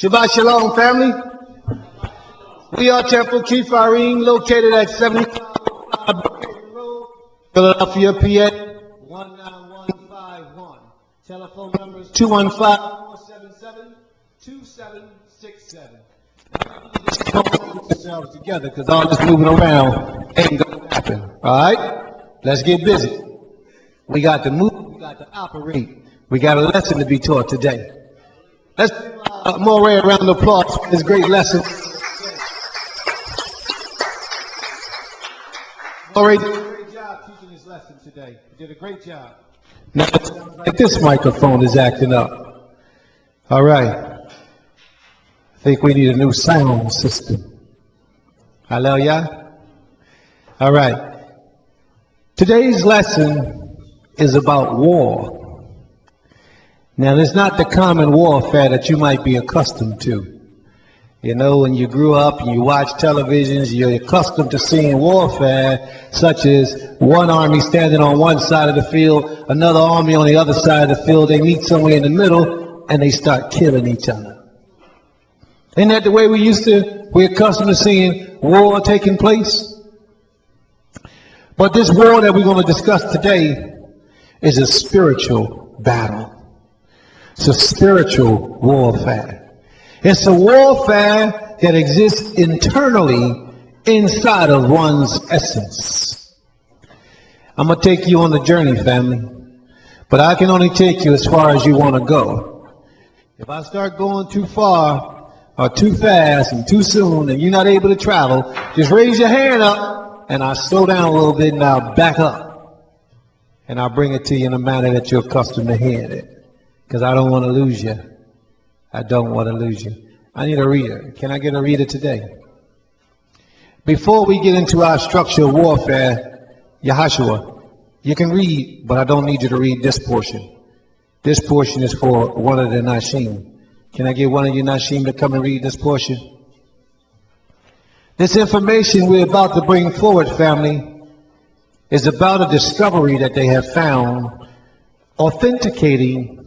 Shabbat Shalom, family. We are Temple Kifarim, located at 75 Road, Philadelphia, PA 19151. Telephone number is 215-477-2767. Put yourselves together, because all this moving around ain't going to happen. All right? Let's get busy. We got to move, we got to operate. We got a lesson to be taught today. Let's more a round of applause for this great lesson. More did a great job teaching this lesson today. You did a great job. Now, like this microphone is acting up. All right. I think we need a new sound system. Hallelujah. All right. Today's lesson is about war. Now, it's not the common warfare that you might be accustomed to. You know, when you grew up and you watch televisions, you're accustomed to seeing warfare, such as one army standing on one side of the field, another army on the other side of the field. They meet somewhere in the middle, and they start killing each other. Isn't that the way we're accustomed to seeing war taking place? But this war that we're going to discuss today is a spiritual battle. It's a spiritual warfare. It's a warfare that exists internally inside of one's essence. I'm going to take you on the journey, family. But I can only take you as far as you want to go. If I start going too far or too fast and too soon and you're not able to travel, just raise your hand up and I'll slow down a little bit and I'll back up. And I'll bring it to you in a manner that you're accustomed to hearing it. Because I don't want to lose you. I don't want to lose you. I need a reader. Can I get a reader today? Before we get into our structural warfare, Yahashua, you can read, but I don't need you to read this portion. This portion is for one of the Nashim. Can I get one of you Nashim to come and read this portion? This information we're about to bring forward, family, is about a discovery that they have found authenticating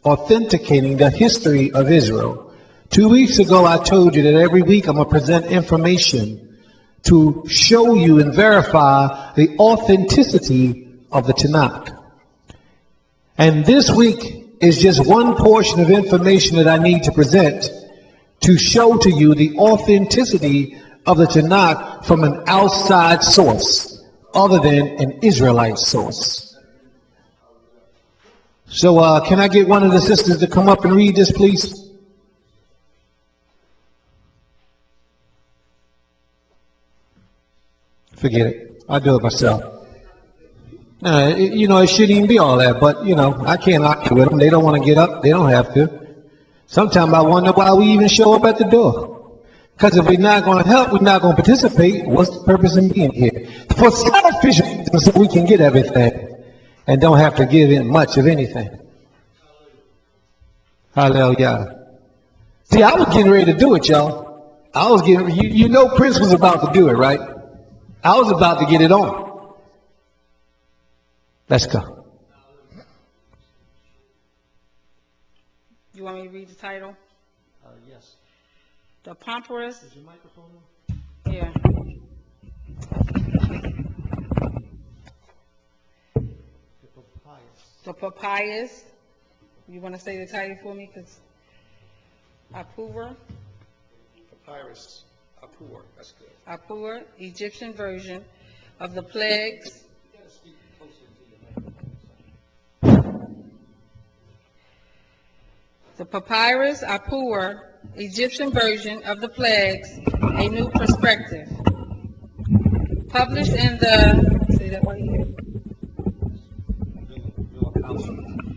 the history of Israel. 2 weeks ago, I told you that every week I'm going to present information to show you and verify the authenticity of the Tanakh. And this week is just one portion of information that I need to present to show to you the authenticity of the Tanakh from an outside source other than an Israelite source. So can I get one of the sisters to come up and read this, please? Forget it. I'll do it myself. It shouldn't even be all that, but, I can't argue with them. They don't want to get up. They don't have to. Sometimes I wonder why we even show up at the door. Because if we're not going to help, we're not going to participate, what's the purpose in being here? For selfish reasons, so we can get everything. And don't have to give in much of anything. Hallelujah. See, I was getting ready to do it, y'all. I was getting, Prince was about to do it, right? I was about to get it on. Let's go. You want me to read the title? Yes. The Pompous. Is your microphone on? Yeah. The Papyrus. You want to say the title for me? Because Apur. Papyrus. Apur. That's good. Apur, Egyptian version of the plagues. You gotta speak closer to your microphone. The Papyrus, Apur, Egyptian version of the plagues, a new perspective. Published in the. Say that right here.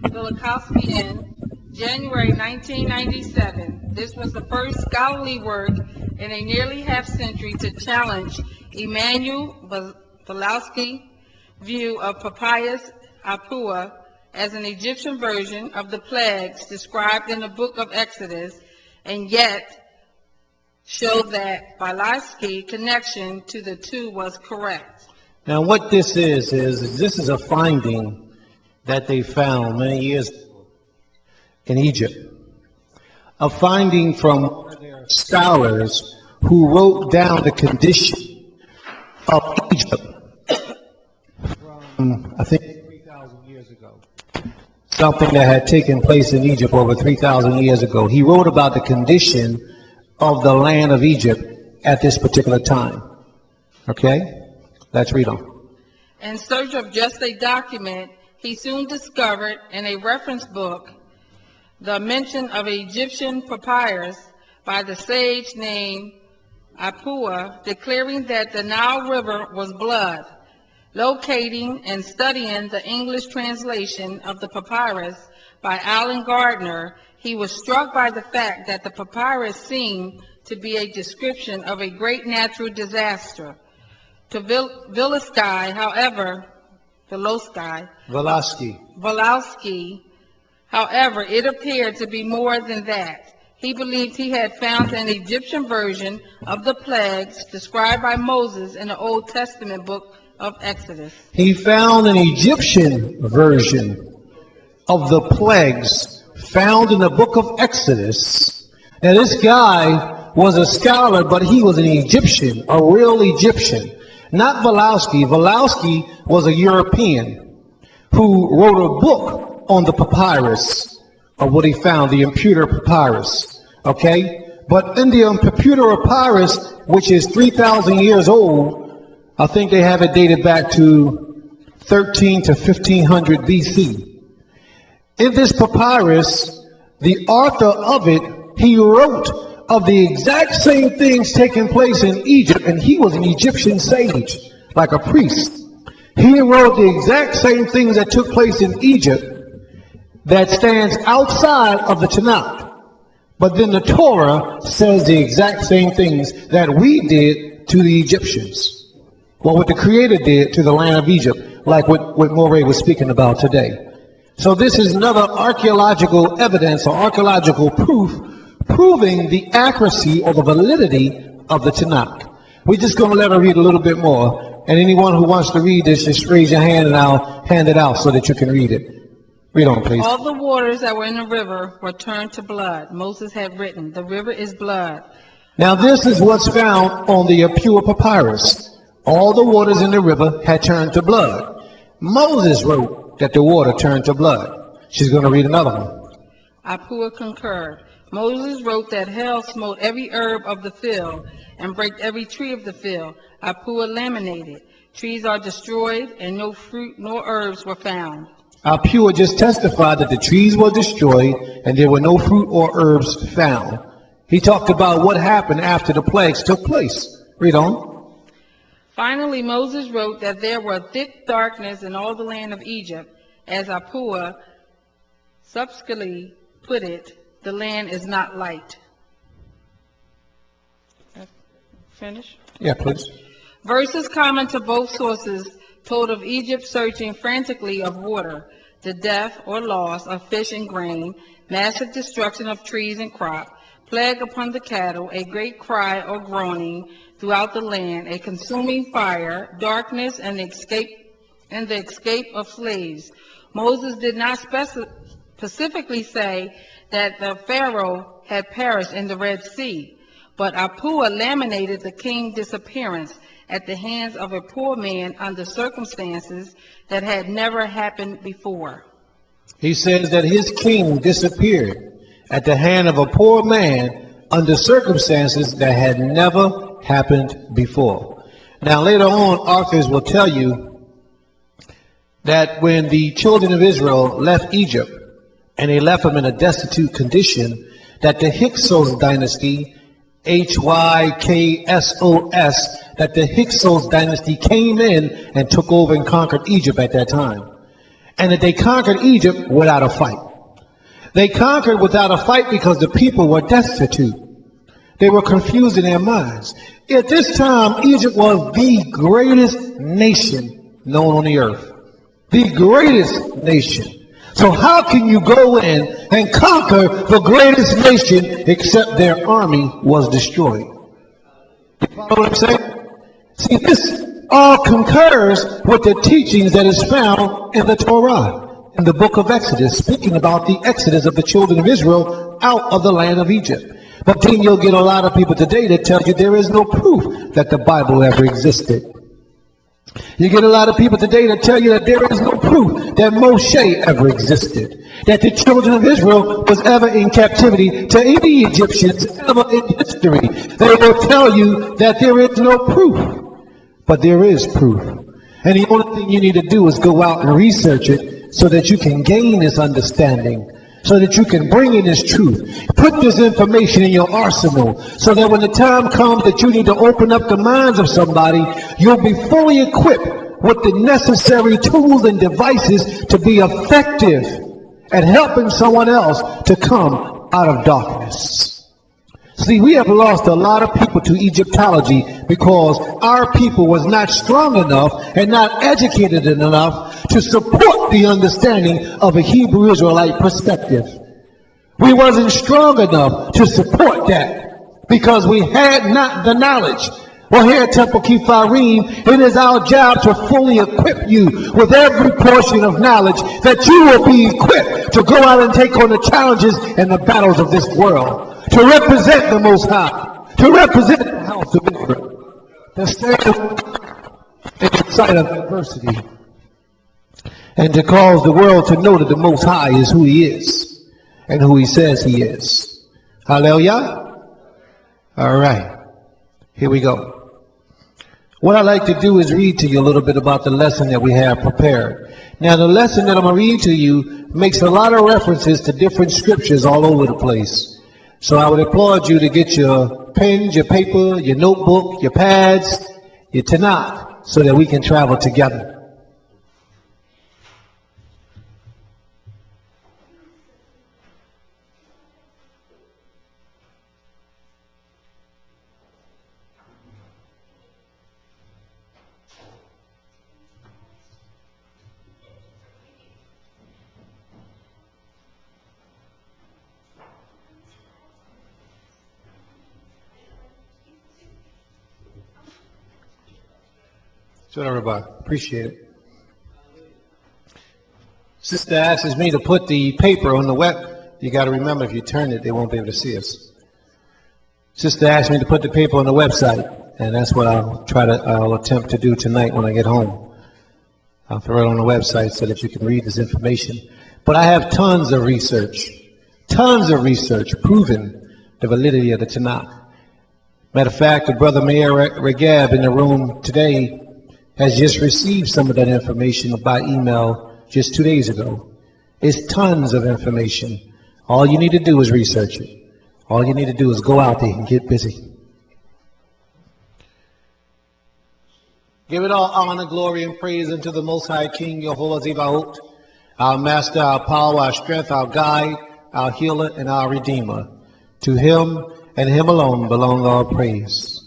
Velikovsky in January 1997. This was the first scholarly work in a nearly half-century to challenge Emanuel Velikovsky's view of Papyrus Apur as an Egyptian version of the plagues described in the book of Exodus, and yet show that Velikovsky's connection to the two was correct. Now, what this is this is a finding that they found many years ago in Egypt a finding from one of their scholars who wrote down the condition of Egypt from, I think, 3,000 years ago. Something that had taken place in Egypt over 3,000 years ago. He wrote about the condition of the land of Egypt at this particular time. Okay? Let's read on. In search of just a document, he soon discovered in a reference book the mention of an Egyptian papyrus by the sage named Apua, declaring that the Nile River was blood. Locating and studying the English translation of the papyrus by Alan Gardner, he was struck by the fact that the papyrus seemed to be a description of a great natural disaster. To Walewski, however, it appeared to be more than that. He believed he had found an Egyptian version of the plagues described by Moses in the Old Testament book of Exodus. He found an Egyptian version of the plagues found in the book of Exodus. Now, this guy was a scholar, but he was an Egyptian, a real Egyptian. Not Walewski. Walewski was a European who wrote a book on the papyrus of what he found, the Imputer papyrus. Okay? But in the Imputer papyrus, which is 3,000 years old, I think they have it dated back to 13 to 1500 BC. In this papyrus, the author of it, he wrote of the exact same things taking place in Egypt, and he was an Egyptian sage, like a priest. He wrote the exact same things that took place in Egypt that stands outside of the Tanakh. But then the Torah says the exact same things that we did to the Egyptians. Well, what the Creator did to the land of Egypt, like what Moray was speaking about today. So this is another archaeological evidence or archaeological proof proving the accuracy or the validity of the Tanakh. We're just going to let her read a little bit more. And anyone who wants to read this, just raise your hand and I'll hand it out so that you can read it. Read on, please. All the waters that were in the river were turned to blood. Moses had written, the river is blood. Now this is what's found on the Apua papyrus. All the waters in the river had turned to blood. Moses wrote that the water turned to blood. She's going to read another one. Apua concurred. Moses wrote that hell smote every herb of the field and brake every tree of the field. Apua laminated. Trees are destroyed and no fruit nor herbs were found. Apua just testified that the trees were destroyed and there were no fruit or herbs found. He talked about what happened after the plagues took place. Read on. Finally, Moses wrote that there were thick darkness in all the land of Egypt. As Apua subsequently put it, the land is not light. Finish? Yeah, please. Verses common to both sources told of Egypt searching frantically of water, the death or loss of fish and grain, massive destruction of trees and crop, plague upon the cattle, a great cry or groaning throughout the land, a consuming fire, darkness, and the escape of slaves. Moses did not specifically say that the Pharaoh had perished in the Red Sea, but Apua laminated the king's disappearance at the hands of a poor man under circumstances that had never happened before. He says that his king disappeared at the hand of a poor man under circumstances that had never happened before. Now later on, authors will tell you that when the children of Israel left Egypt, and they left them in a destitute condition, that the Hyksos dynasty, Hyksos, that the Hyksos dynasty came in and took over and conquered Egypt at that time. And that they conquered Egypt without a fight. They conquered without a fight because the people were destitute. They were confused in their minds. At this time, Egypt was the greatest nation known on the earth. The greatest nation. So how can you go in and conquer the greatest nation except their army was destroyed? You follow what I'm saying? See, this all concurs with the teachings that is found in the Torah, in the book of Exodus, speaking about the exodus of the children of Israel out of the land of Egypt. But then you'll get a lot of people today that tell you there is no proof that the Bible ever existed. You get a lot of people today that tell you that there is no proof that Moshe ever existed, that the children of Israel was ever in captivity to any Egyptians ever in history. They will tell you that there is no proof, but there is proof. And the only thing you need to do is go out and research it so that you can gain this understanding, so that you can bring in this truth. Put this information in your arsenal so that when the time comes that you need to open up the minds of somebody, you'll be fully equipped with the necessary tools and devices to be effective at helping someone else to come out of darkness. See, we have lost a lot of people to Egyptology because our people was not strong enough and not educated enough to support the understanding of a Hebrew Israelite perspective. We wasn't strong enough to support that because we had not the knowledge. Well, here at Temple Kepharim, it is our job to fully equip you with every portion of knowledge that you will be equipped to go out and take on the challenges and the battles of this world, to represent the Most High, to represent the house of Israel, to stand in the sight of adversity, and to cause the world to know that the Most High is who He is and who He says He is. Hallelujah. All right, here we go. What I'd like to do is read to you a little bit about the lesson that we have prepared. Now, the lesson that I'm going to read to you makes a lot of references to different scriptures all over the place. So I would applaud you to get your pens, your paper, your notebook, your pads, your Tanakh, so that we can travel together. Sure, everybody. Appreciate it. Sister asks me to put the paper on the web. You got to remember, if you turn it, they won't be able to see us. Sister asked me to put the paper on the website, and that's what I'll attempt to do tonight when I get home. I'll throw it on the website so that you can read this information. But I have tons of research proving the validity of the Tanakh. Matter of fact, the brother Meir Regab in the room today has just received some of that information by email just 2 days ago. It's tons of information. All you need to do is research it. All you need to do is go out there and get busy. Give it all honor, glory, and praise unto the Most High King, Yehovah Zebaot, our Master, our power, our strength, our guide, our healer, and our Redeemer. To Him and Him alone belong all praise.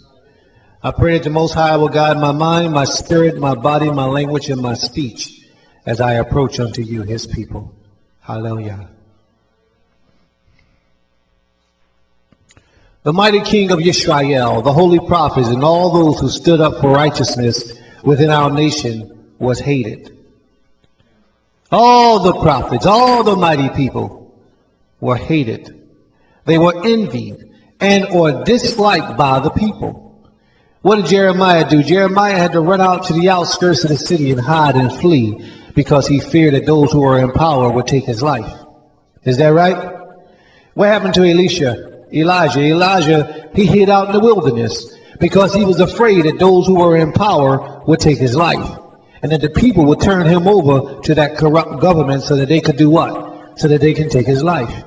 I pray that the Most High will guide my mind, my spirit, my body, my language, and my speech as I approach unto you, His people. Hallelujah. The mighty King of Israel, the holy prophets, and all those who stood up for righteousness within our nation was hated. All the prophets, all the mighty people were hated. They were envied and or disliked by the people. What did Jeremiah do? Jeremiah had to run out to the outskirts of the city and hide and flee because he feared that those who were in power would take his life. Is that right? What happened to Elijah, he hid out in the wilderness because he was afraid that those who were in power would take his life. And that the people would turn him over to that corrupt government so that they could do what? So that they can take his life.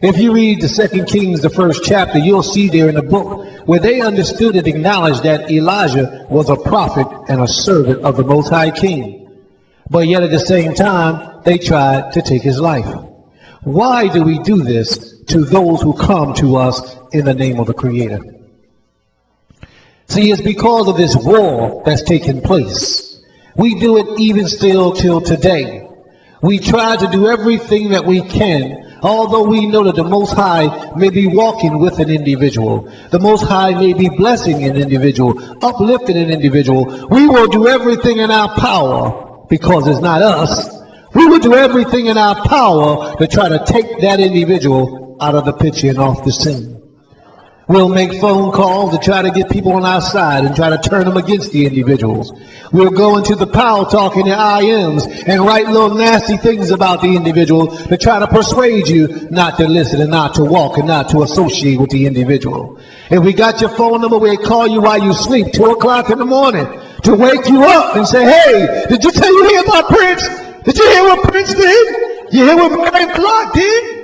If you read the 2 Kings, the 1st chapter, you'll see there in the book where they understood and acknowledged that Elijah was a prophet and a servant of the Most High King. But yet at the same time, they tried to take his life. Why do we do this to those who come to us in the name of the Creator? See, it's because of this war that's taking place. We do it even still till today. We try to do everything that we can, although we know that the Most High may be walking with an individual. The Most High may be blessing an individual, uplifting an individual. We will do everything in our power, because it's not us. We will do everything in our power to try to take that individual individual out of the picture and off the scene. We'll make phone calls to try to get people on our side and try to turn them against the individuals. We'll go into the Power Talk and the IMs and write little nasty things about the individual to try to persuade you not to listen and not to walk and not to associate with the individual. If we got your phone number, we'll call you while you sleep, 2 o'clock in the morning, to wake you up and say, hey, did you tell you hear about Prince? Did you hear what Prince did? You hear what Mary Clark did?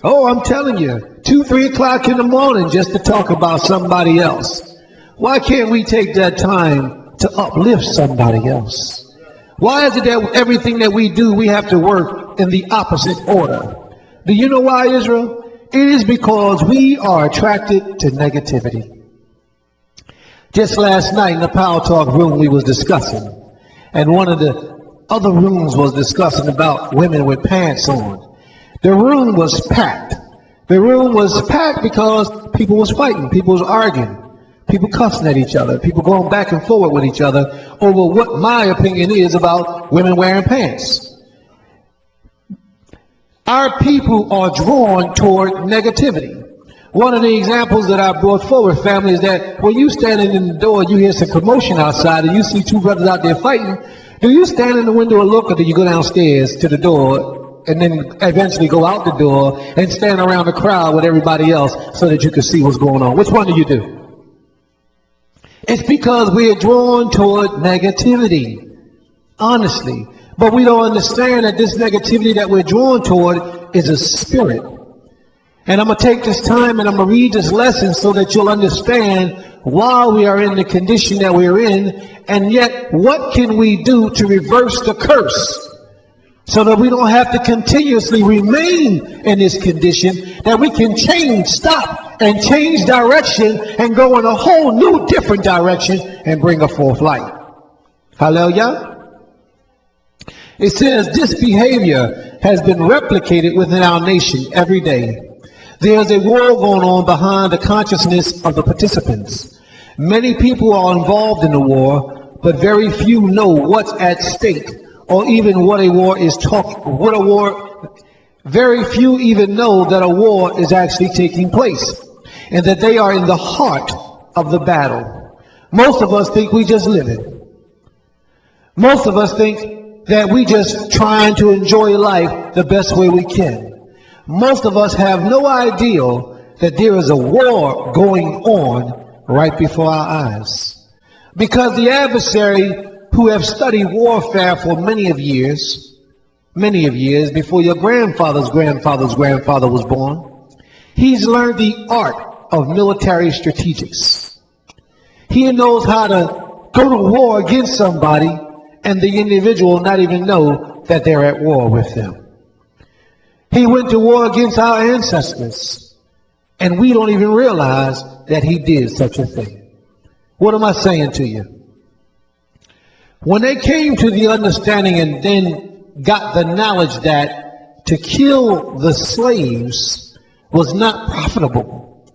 Oh, I'm telling you, 2, 3 o'clock in the morning just to talk about somebody else. Why can't we take that time to uplift somebody else? Why is it that everything that we do, we have to work in the opposite order? Do you know why, Israel? It is because we are attracted to negativity. Just last night in the Power Talk room we was discussing, and one of the other rooms was discussing about women with pants on. The room was packed. The room was packed because people was fighting, people was arguing, people cussing at each other, people going back and forward with each other over what my opinion is about women wearing pants. Our people are drawn toward negativity. One of the examples that I brought forward, family, is that when you standing in the door and you hear some commotion outside and you see 2 brothers out there fighting, do you stand in the window and look, or do you go downstairs to the door and then eventually go out the door and stand around the crowd with everybody else so that you can see what's going on? Which one do you do? It's because we're drawn toward negativity, honestly. But we don't understand that this negativity that we're drawn toward is a spirit. And I'm going to take this time and I'm going to read this lesson so that you'll understand why we are in the condition that we're in, and yet what can we do to reverse the curse so that we don't have to continuously remain in this condition, that we can change, stop, and change direction and go in a whole new different direction and bring a forth light. Hallelujah. It says this behavior has been replicated within our nation every day. There's a war going on behind the consciousness of the participants. Many people are involved in the war, but very few know what's at stake, or even what a war is very few even know that a war is actually taking place, and that they are in the heart of the battle. Most of us think we just living. Most of us think that we just trying to enjoy life the best way we can. Most of us have no idea that there is a war going on right before our eyes. Because the adversary, who have studied warfare for many of years before your grandfather's grandfather was born, he's learned the art of military strategics. He knows how to go to war against somebody and the individual not even know that they're at war with them. He went to war against our ancestors, and we don't even realize that he did such a thing. What am I saying to you? When they came to the understanding and then got the knowledge that to kill the slaves was not profitable,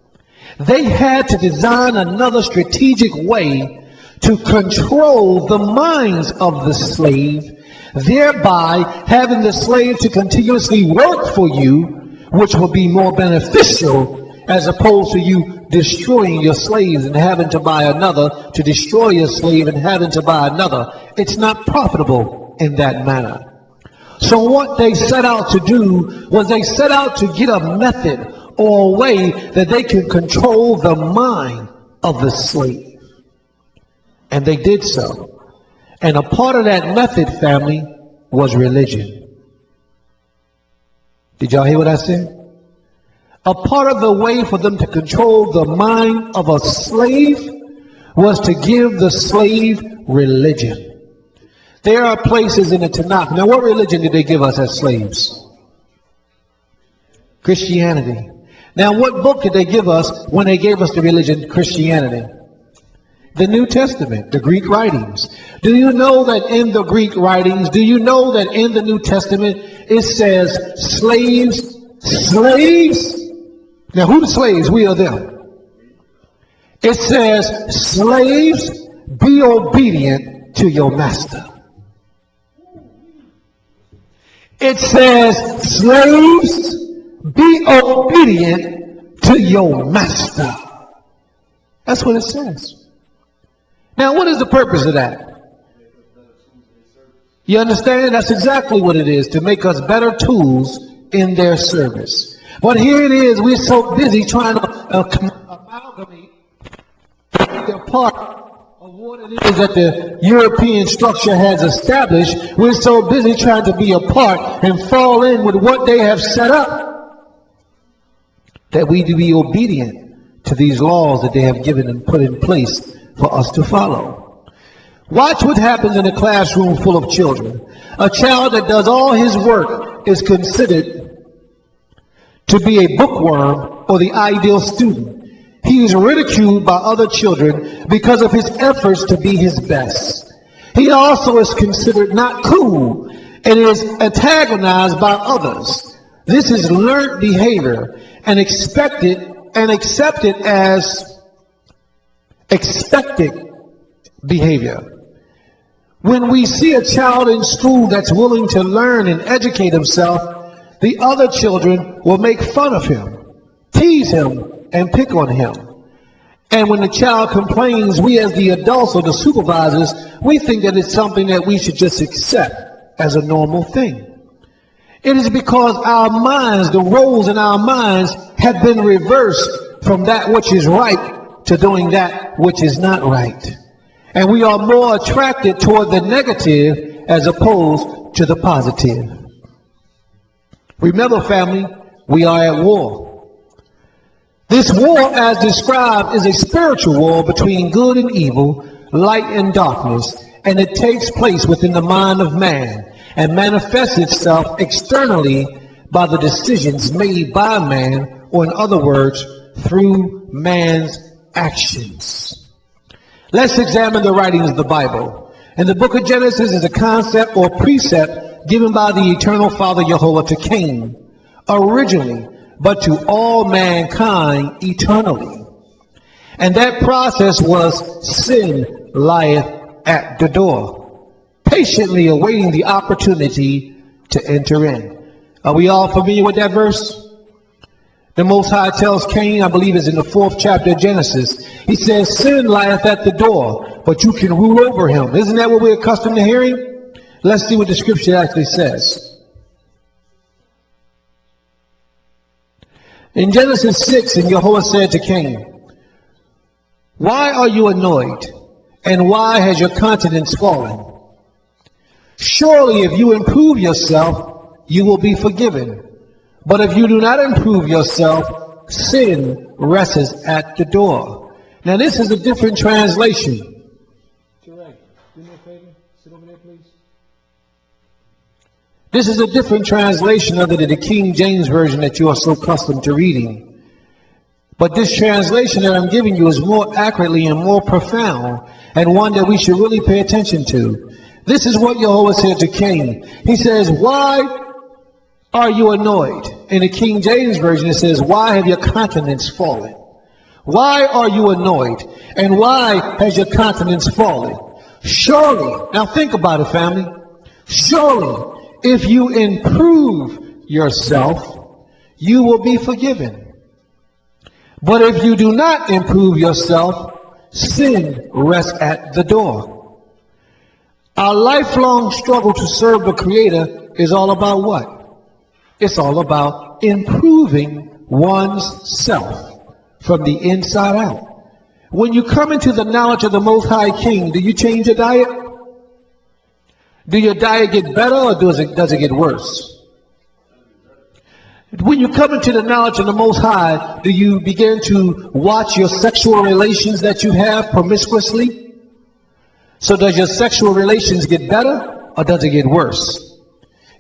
they had to design another strategic way to control the minds of the slave, thereby having the slave to continuously work for you, which will be more beneficial as opposed to you destroying your slaves and having to buy another, to destroy your slave and having to buy another. It's not profitable in that manner. So what they set out to do was they set out to get a method or a way that they could control the mind of the slave. And they did so. And a part of that method, family, was religion. Did y'all hear what I said? A part of the way for them to control the mind of a slave was to give the slave religion. There are places in the Tanakh. Now, what religion did they give us as slaves? Christianity. Now, what book did they give us when they gave us the religion Christianity? The New Testament, the Greek writings. Do you know that in the Greek writings, do you know that in the New Testament, it says slaves, slaves? Now, who the slaves? We are them. It says, slaves, be obedient to your master. It says, slaves, be obedient to your master. That's what it says. Now, what is the purpose of that? You understand? That's exactly what it is, to make us better tools in their service. But here it is, we're so busy trying to amalgamate the part of what it is that the European structure has established. We're so busy trying to be a part and fall in with what they have set up that we do be obedient to these laws that they have given and put in place for us to follow. Watch what happens in a classroom full of children. A child that does all his work is considered to be a bookworm or the ideal student. He is ridiculed by other children because of his efforts to be his best. He also is considered not cool and is antagonized by others. This is learned behavior and accepted as expected behavior. When we see a child in school that's willing to learn and educate himself, the other children will make fun of him, tease him, and pick on him. And when the child complains, we as the adults or the supervisors, we think that it's something that we should just accept as a normal thing. It is because our minds, the roles in our minds, have been reversed from that which is right to doing that which is not right. And we are more attracted toward the negative as opposed to the positive. Remember, family, we are at war. This war, as described, is a spiritual war between good and evil, light and darkness, and it takes place within the mind of man and manifests itself externally by the decisions made by man, or in other words, through man's actions. Let's examine the writings of the Bible. In the book of Genesis is a concept or precept given by the eternal Father Jehovah to Cain originally, but to all mankind eternally. And that process was sin lieth at the door, patiently awaiting the opportunity to enter in. Are we all familiar with that verse? The Most High tells Cain, I believe it's in the 4th chapter of Genesis, he says, sin lieth at the door, but you can rule over him. Isn't that what we're accustomed to hearing? Let's see what the scripture actually says. In Genesis 6, and Jehovah said to Cain, why are you annoyed, and why has your countenance fallen? Surely if you improve yourself, you will be forgiven. But if you do not improve yourself, sin rests at the door. Now this is a different translation. Terry, do me a favor. Sit over there, please. This is a different translation other than the King James Version that you are so accustomed to reading. But this translation that I'm giving you is more accurately and more profound, and one that we should really pay attention to. This is what Jehovah said to Cain. He says, why are you annoyed? In the King James Version it says, why have your countenance fallen? Why are you annoyed? And why has your countenance fallen? Surely, now think about it, family. Surely, if you improve yourself, you will be forgiven. But if you do not improve yourself, sin rests at the door. Our lifelong struggle to serve the Creator is all about what? It's all about improving one's self from the inside out. When you come into the knowledge of the Most High King, do you change your diet? Do your diet get better, or does it get worse? When you come into the knowledge of the Most High, do you begin to watch your sexual relations that you have promiscuously? So does your sexual relations get better, or does it get worse?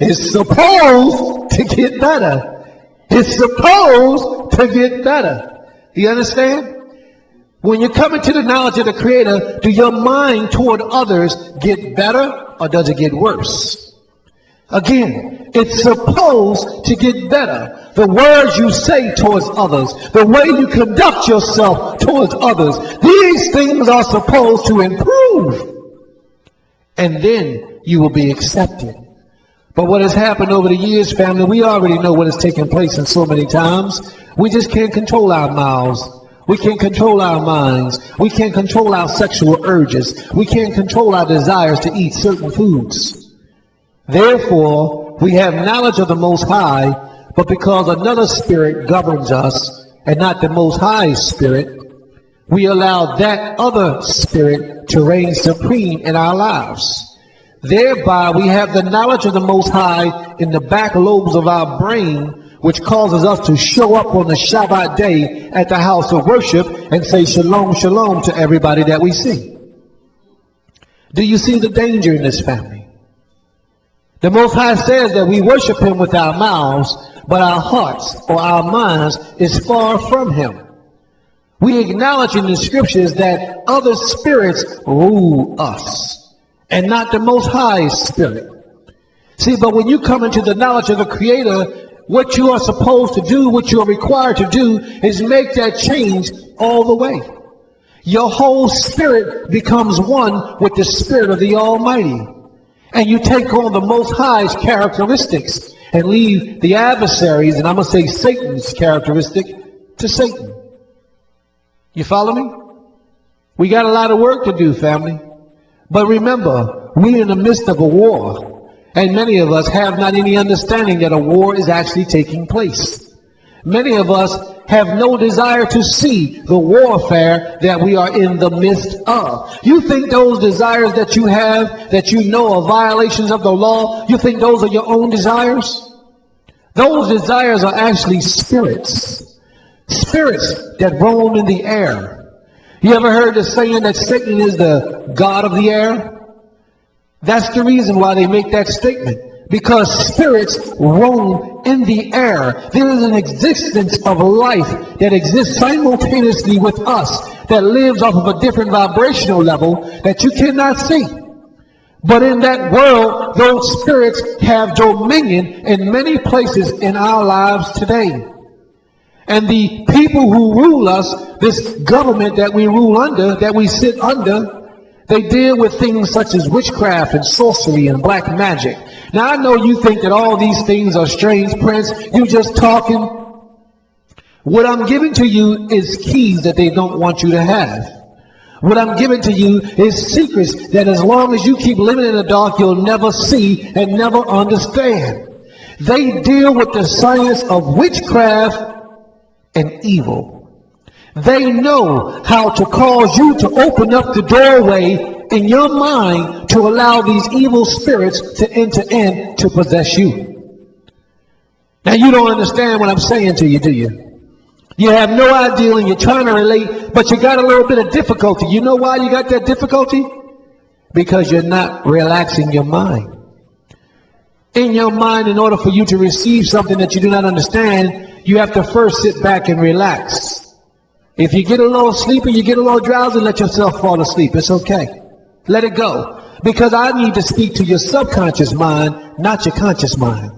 It's supposed to get better. It's supposed to get better. You understand? When you come into the knowledge of the Creator, do your mind toward others get better, or does it get worse? Again, it's supposed to get better. The words you say towards others, the way you conduct yourself towards others, these things are supposed to improve. And then you will be accepted. But what has happened over the years, family, we already know what has taken place in so many times. We just can't control our mouths. We can't control our minds. We can't control our sexual urges. We can't control our desires to eat certain foods. Therefore, we have knowledge of the Most High, but because another spirit governs us and not the Most High Spirit, we allow that other spirit to reign supreme in our lives. Thereby, we have the knowledge of the Most High in the back lobes of our brain, which causes us to show up on the Shabbat day at the house of worship and say shalom, shalom to everybody that we see. Do you see the danger in this, family? The Most High says that we worship Him with our mouths, but our hearts or our minds is far from Him. We acknowledge in the scriptures that other spirits rule us, and not the Most High Spirit. See, but when you come into the knowledge of the Creator, what you are supposed to do, what you are required to do, is make that change all the way. Your whole spirit becomes one with the Spirit of the Almighty. And you take on the Most High's characteristics and leave the adversaries, and I'm going to say Satan's characteristic, to Satan. You follow me? We got a lot of work to do, family. But remember, we're in the midst of a war, and many of us have not any understanding that a war is actually taking place. Many of us have no desire to see the warfare that we are in the midst of. You think those desires that you have, that you know are violations of the law, you think those are your own desires? Those desires are actually spirits. Spirits that roam in the air. You ever heard the saying that Satan is the god of the air? That's the reason why they make that statement. Because spirits roam in the air. There is an existence of life that exists simultaneously with us, that lives off of a different vibrational level that you cannot see. But in that world, those spirits have dominion in many places in our lives today. And the people who rule us, this government that we rule under, that we sit under, they deal with things such as witchcraft and sorcery and black magic. Now, I know you think that all these things are strange, Prince. You just talking. What I'm giving to you is keys that they don't want you to have. What I'm giving to you is secrets that as long as you keep living in the dark, you'll never see and never understand. They deal with the science of witchcraft and evil. They know how to cause you to open up the doorway in your mind to allow these evil spirits to enter in to possess you. Now, you don't understand what I'm saying to you, do you? You have no idea and you're trying to relate, but you got a little bit of difficulty. You know why you got that difficulty? Because you're not relaxing your mind. In your mind, in order for you to receive something that you do not understand, you have to first sit back and relax. If you get a little sleepy, you get a little drowsy, let yourself fall asleep. It's okay. Let it go. Because I need to speak to your subconscious mind, not your conscious mind.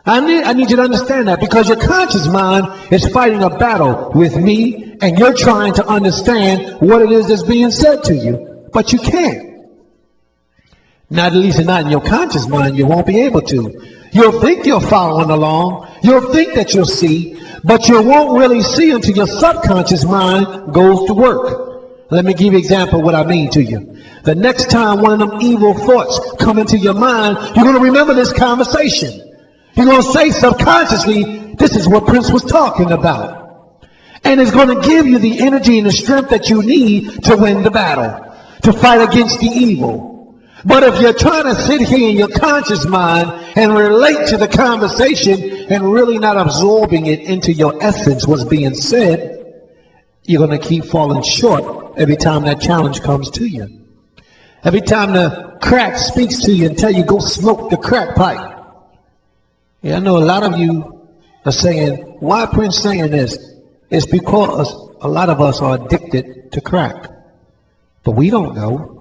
I need you to understand that, because your conscious mind is fighting a battle with me, and you're trying to understand what it is that's being said to you. But you can't. Not at least not in your conscious mind, you won't be able to. You'll think you're following along. You'll think that you'll see, but you won't really see until your subconscious mind goes to work. Let me give you an example of what I mean to you. The next time one of them evil thoughts come into your mind, you're going to remember this conversation. You're going to say subconsciously, this is what Prince was talking about. And it's going to give you the energy and the strength that you need to win the battle, to fight against the evil. But if you're trying to sit here in your conscious mind and relate to the conversation and really not absorbing it into your essence, what's being said, you're going to keep falling short every time that challenge comes to you. Every time the crack speaks to you and tell you, go smoke the crack pipe. Yeah, I know a lot of you are saying, why Prince saying this? It's because a lot of us are addicted to crack. But we don't know.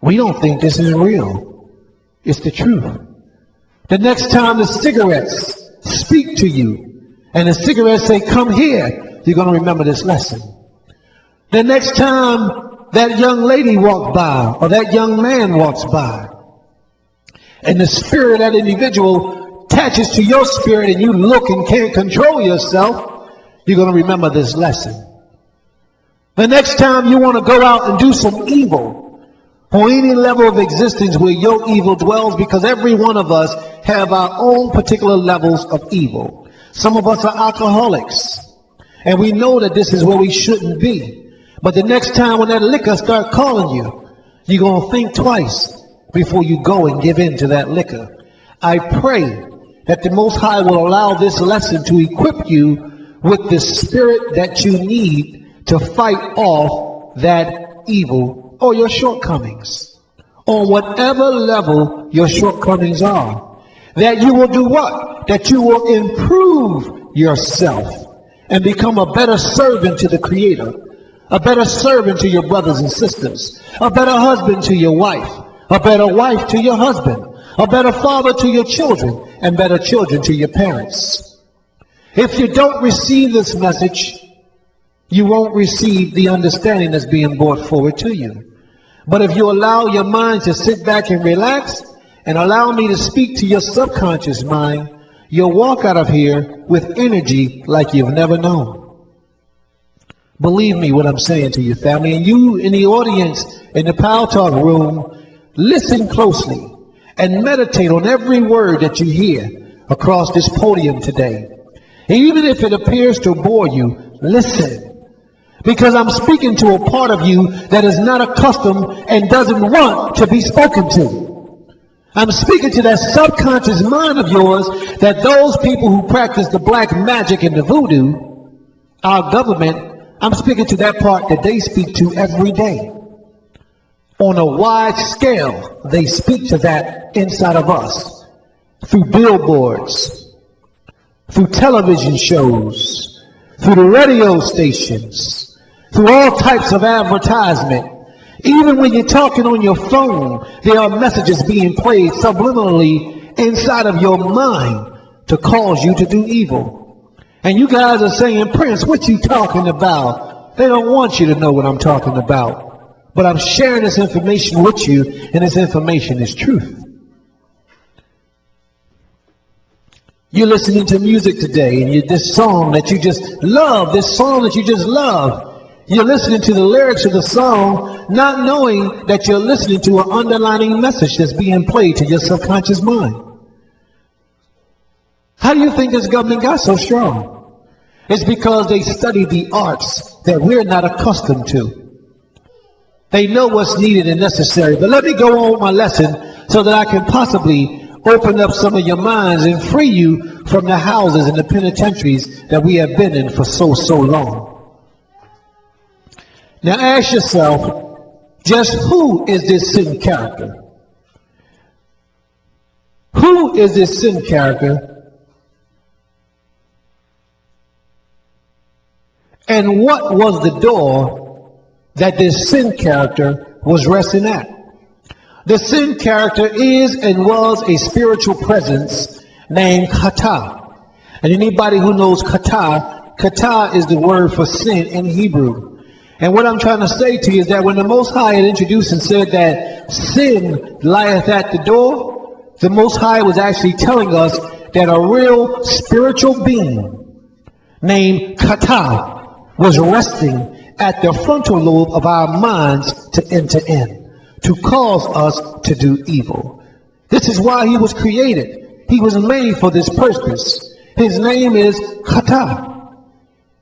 We don't think this is real. It's the truth. The next time the cigarettes speak to you and the cigarettes say, come here, you're going to remember this lesson. The next time that young lady walks by or that young man walks by and the spirit of that individual attaches to your spirit and you look and can't control yourself, you're going to remember this lesson. The next time you want to go out and do some evil, or any level of existence where your evil dwells, because every one of us have our own particular levels of evil. Some of us are alcoholics, and we know that this is where we shouldn't be. But the next time when that liquor start calling you, you're going to think twice before you go and give in to that liquor. I pray that the Most High will allow this lesson to equip you with the spirit that you need to fight off that evil or your shortcomings, on whatever level your shortcomings are. That you will do what? That you will improve yourself and become a better servant to the Creator, a better servant to your brothers and sisters, a better husband to your wife, a better wife to your husband, a better father to your children, and better children to your parents. If you don't receive this message, you won't receive the understanding that's being brought forward to you. But if you allow your mind to sit back and relax and allow me to speak to your subconscious mind, you'll walk out of here with energy like you've never known. Believe me what I'm saying to you, family. And you in the audience, in the Power Talk room, listen closely and meditate on every word that you hear across this podium today. Even if it appears to bore you, listen. Because I'm speaking to a part of you that is not accustomed and doesn't want to be spoken to. I'm speaking to that subconscious mind of yours that those people who practice the black magic and the voodoo, our government, I'm speaking to that part that they speak to every day. On a wide scale, they speak to that inside of us. Through billboards, through television shows, through the radio stations, through all types of advertisement. Even when you're talking on your phone, there are messages being played subliminally inside of your mind to cause you to do evil. And you guys are saying, Prince, what you talking about? They don't want you to know what I'm talking about. But I'm sharing this information with you, and this information is truth. You're listening to music today, and this song that you just love, you're listening to the lyrics of the song, not knowing that you're listening to an underlining message that's being played to your subconscious mind. How do you think this government got so strong? It's because they study the arts that we're not accustomed to. They know what's needed and necessary. But let me go on with my lesson so that I can possibly open up some of your minds and free you from the houses and the penitentiaries that we have been in for so long. Now ask yourself, just who is this sin character? Who is this sin character? And what was the door that this sin character was resting at? The sin character is and was a spiritual presence named Kata. And anybody who knows Kata, Kata is the word for sin in Hebrew. And what I'm trying to say to you is that when the Most High had introduced and said that sin lieth at the door, the Most High was actually telling us that a real spiritual being named Kata was resting at the frontal lobe of our minds to enter in, to cause us to do evil. This is why he was created. He was made for this purpose. His name is Kata.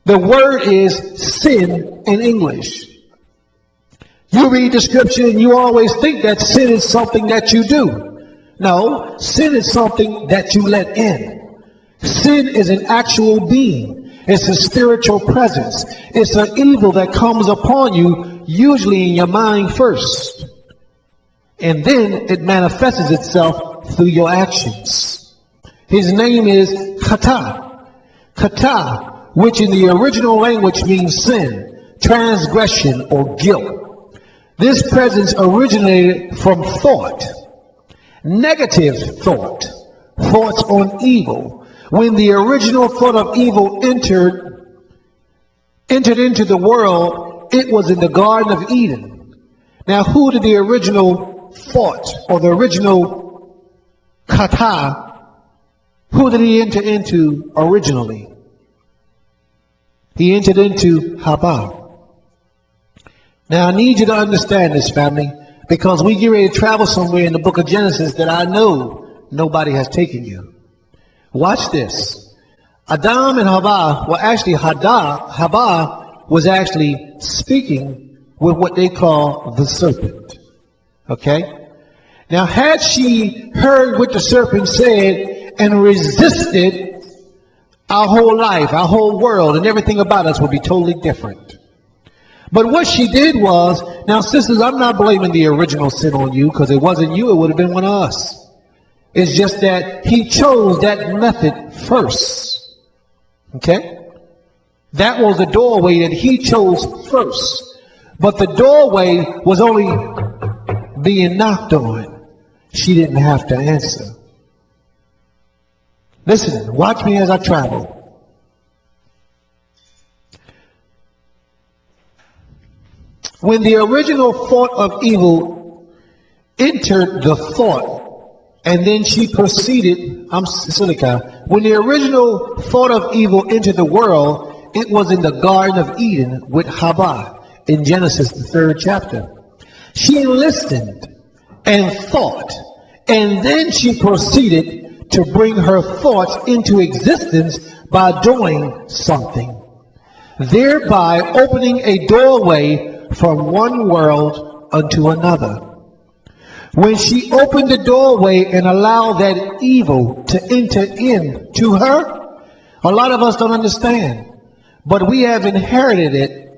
The word is sin in English. You read the scripture and you always think that sin is something that you do. No, sin is something that you let in. Sin is an actual being. It's a spiritual presence. It's an evil that comes upon you, usually in your mind first. And then it manifests itself through your actions. His name is Kata. Kata, which in the original language means sin, transgression, or guilt. This presence originated from thought, negative thought, thoughts on evil. When the original thought of evil entered into the world, it was in the Garden of Eden. Now, who did the original thought or the original Kata, who did he enter into originally? He entered into Haba. Now I need you to understand this, family, because we get ready to travel somewhere in the book of Genesis that I know nobody has taken you. Watch this. Adam and Haba were actually Haba was actually speaking with what they call the serpent. Okay? Now had she heard what the serpent said and resisted, our whole life, our whole world, and everything about us would be totally different. But what she did was, now sisters, I'm not blaming the original sin on you, because it wasn't you, it would have been one of us. It's just that he chose that method first. Okay? That was the doorway that he chose first. But the doorway was only being knocked on. She didn't have to answer. Listen, watch me as I travel. When the original thought of evil entered the thought, and then she proceeded, when the original thought of evil entered the world, it was in the Garden of Eden with Haba in Genesis, the 3rd chapter. She listened and thought, and then she proceeded to bring her thoughts into existence by doing something, thereby opening a doorway from one world unto another. When she opened the doorway and allowed that evil to enter into her, a lot of us don't understand, but we have inherited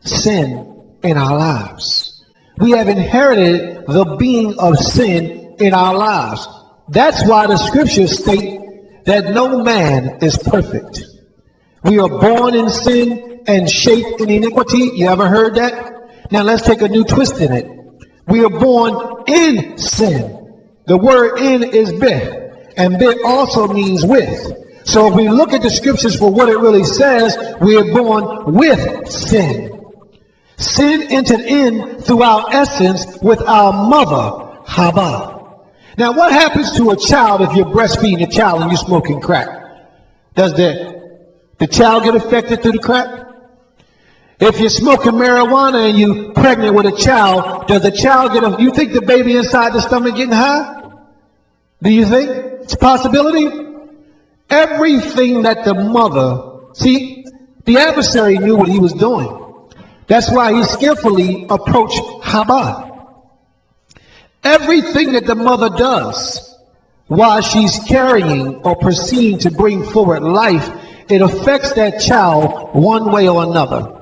sin in our lives. We have inherited the being of sin in our lives. That's why the scriptures state that no man is perfect. We are born in sin and shaped in iniquity. You ever heard that? Now let's take a new twist in it. We are born in sin. The word in is bit, and bit also means with. So if we look at the scriptures for what it really says, we are born with sin. Sin entered in through our essence with our mother, Haba. Now what happens to a child if you're breastfeeding a child and you're smoking crack? Does the child get affected through the crack? If you're smoking marijuana and you're pregnant with a child, does the child you think the baby inside the stomach getting high? Do you think it's a possibility? Everything that the mother, see, the adversary knew what he was doing. That's why he skillfully approached Haba. Everything that the mother does while she's carrying or proceeding to bring forward life, it affects that child one way or another.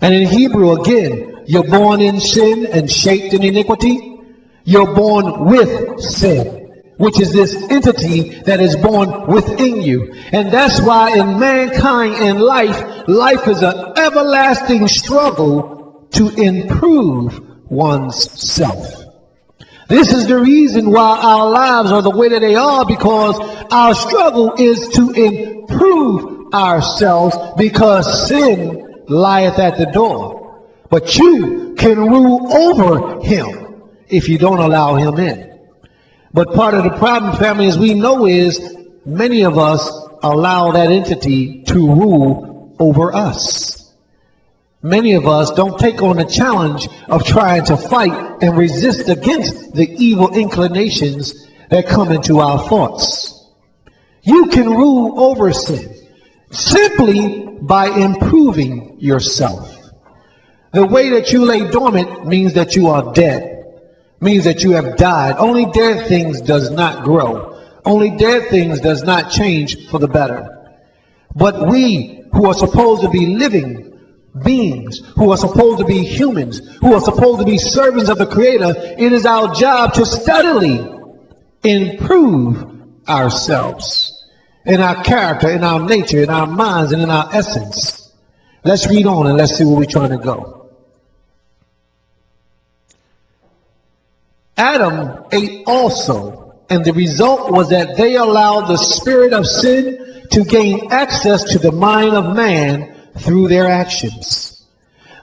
And in Hebrew, again, you're born in sin and shaped in iniquity. You're born with sin, which is this entity that is born within you. And that's why in mankind and life is an everlasting struggle to improve one's self. This is the reason why our lives are the way that they are, because our struggle is to improve ourselves, because sin lieth at the door. But you can rule over him if you don't allow him in. But part of the problem, family, as we know, is many of us allow that entity to rule over us. Many of us don't take on the challenge of trying to fight and resist against the evil inclinations that come into our thoughts. You can rule over sin simply by improving yourself. The way that you lay dormant means that you are dead, means that you have died. Only dead things does not grow. Only dead things does not change for the better. But we who are supposed to be living beings, who are supposed to be humans, who are supposed to be servants of the Creator, it is our job to steadily improve ourselves in our character, in our nature, in our minds, and in our essence. Let's read on and let's see where we're trying to go. Adam ate also, and the result was that they allowed the spirit of sin to gain access to the mind of man through their actions.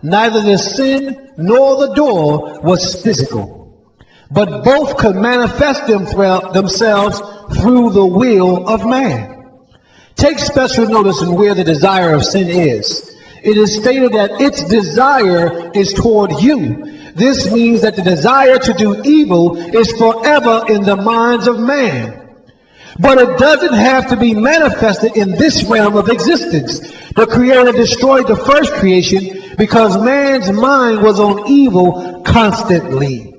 Neither the sin nor the door was physical, but both could manifest themselves through the will of man. Take special notice in where the desire of sin is. It is stated that its desire is toward you. This means that the desire to do evil is forever in the minds of man. But it doesn't have to be manifested in this realm of existence. The Creator destroyed the first creation because man's mind was on evil constantly.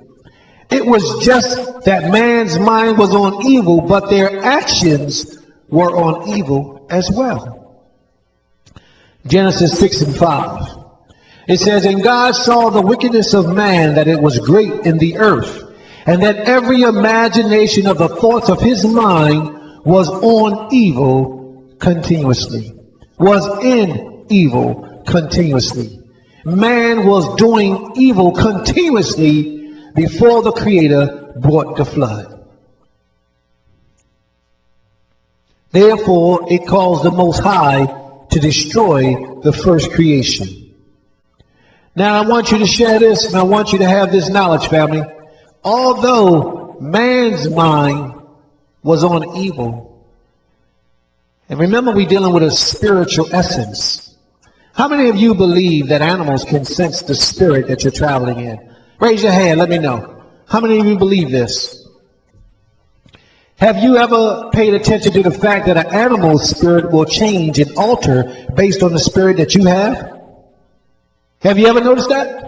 It was just that man's mind was on evil, but their actions were on evil as well. Genesis 6:5. It says, "And God saw the wickedness of man, that it was great in the earth, and that every imagination of the thoughts of his mind was on evil continuously." Was in evil continuously. Man was doing evil continuously before the Creator brought the flood. Therefore, it caused the Most High to destroy the first creation. Now, I want you to share this, and I want you to have this knowledge, family. Although man's mind was on evil, and remember, we're dealing with a spiritual essence. How many of you believe that animals can sense the spirit that you're traveling in? Raise your hand, let me know. How many of you believe this? Have you ever paid attention to the fact that an animal's spirit will change and alter based on the spirit that you have? Have you ever noticed that?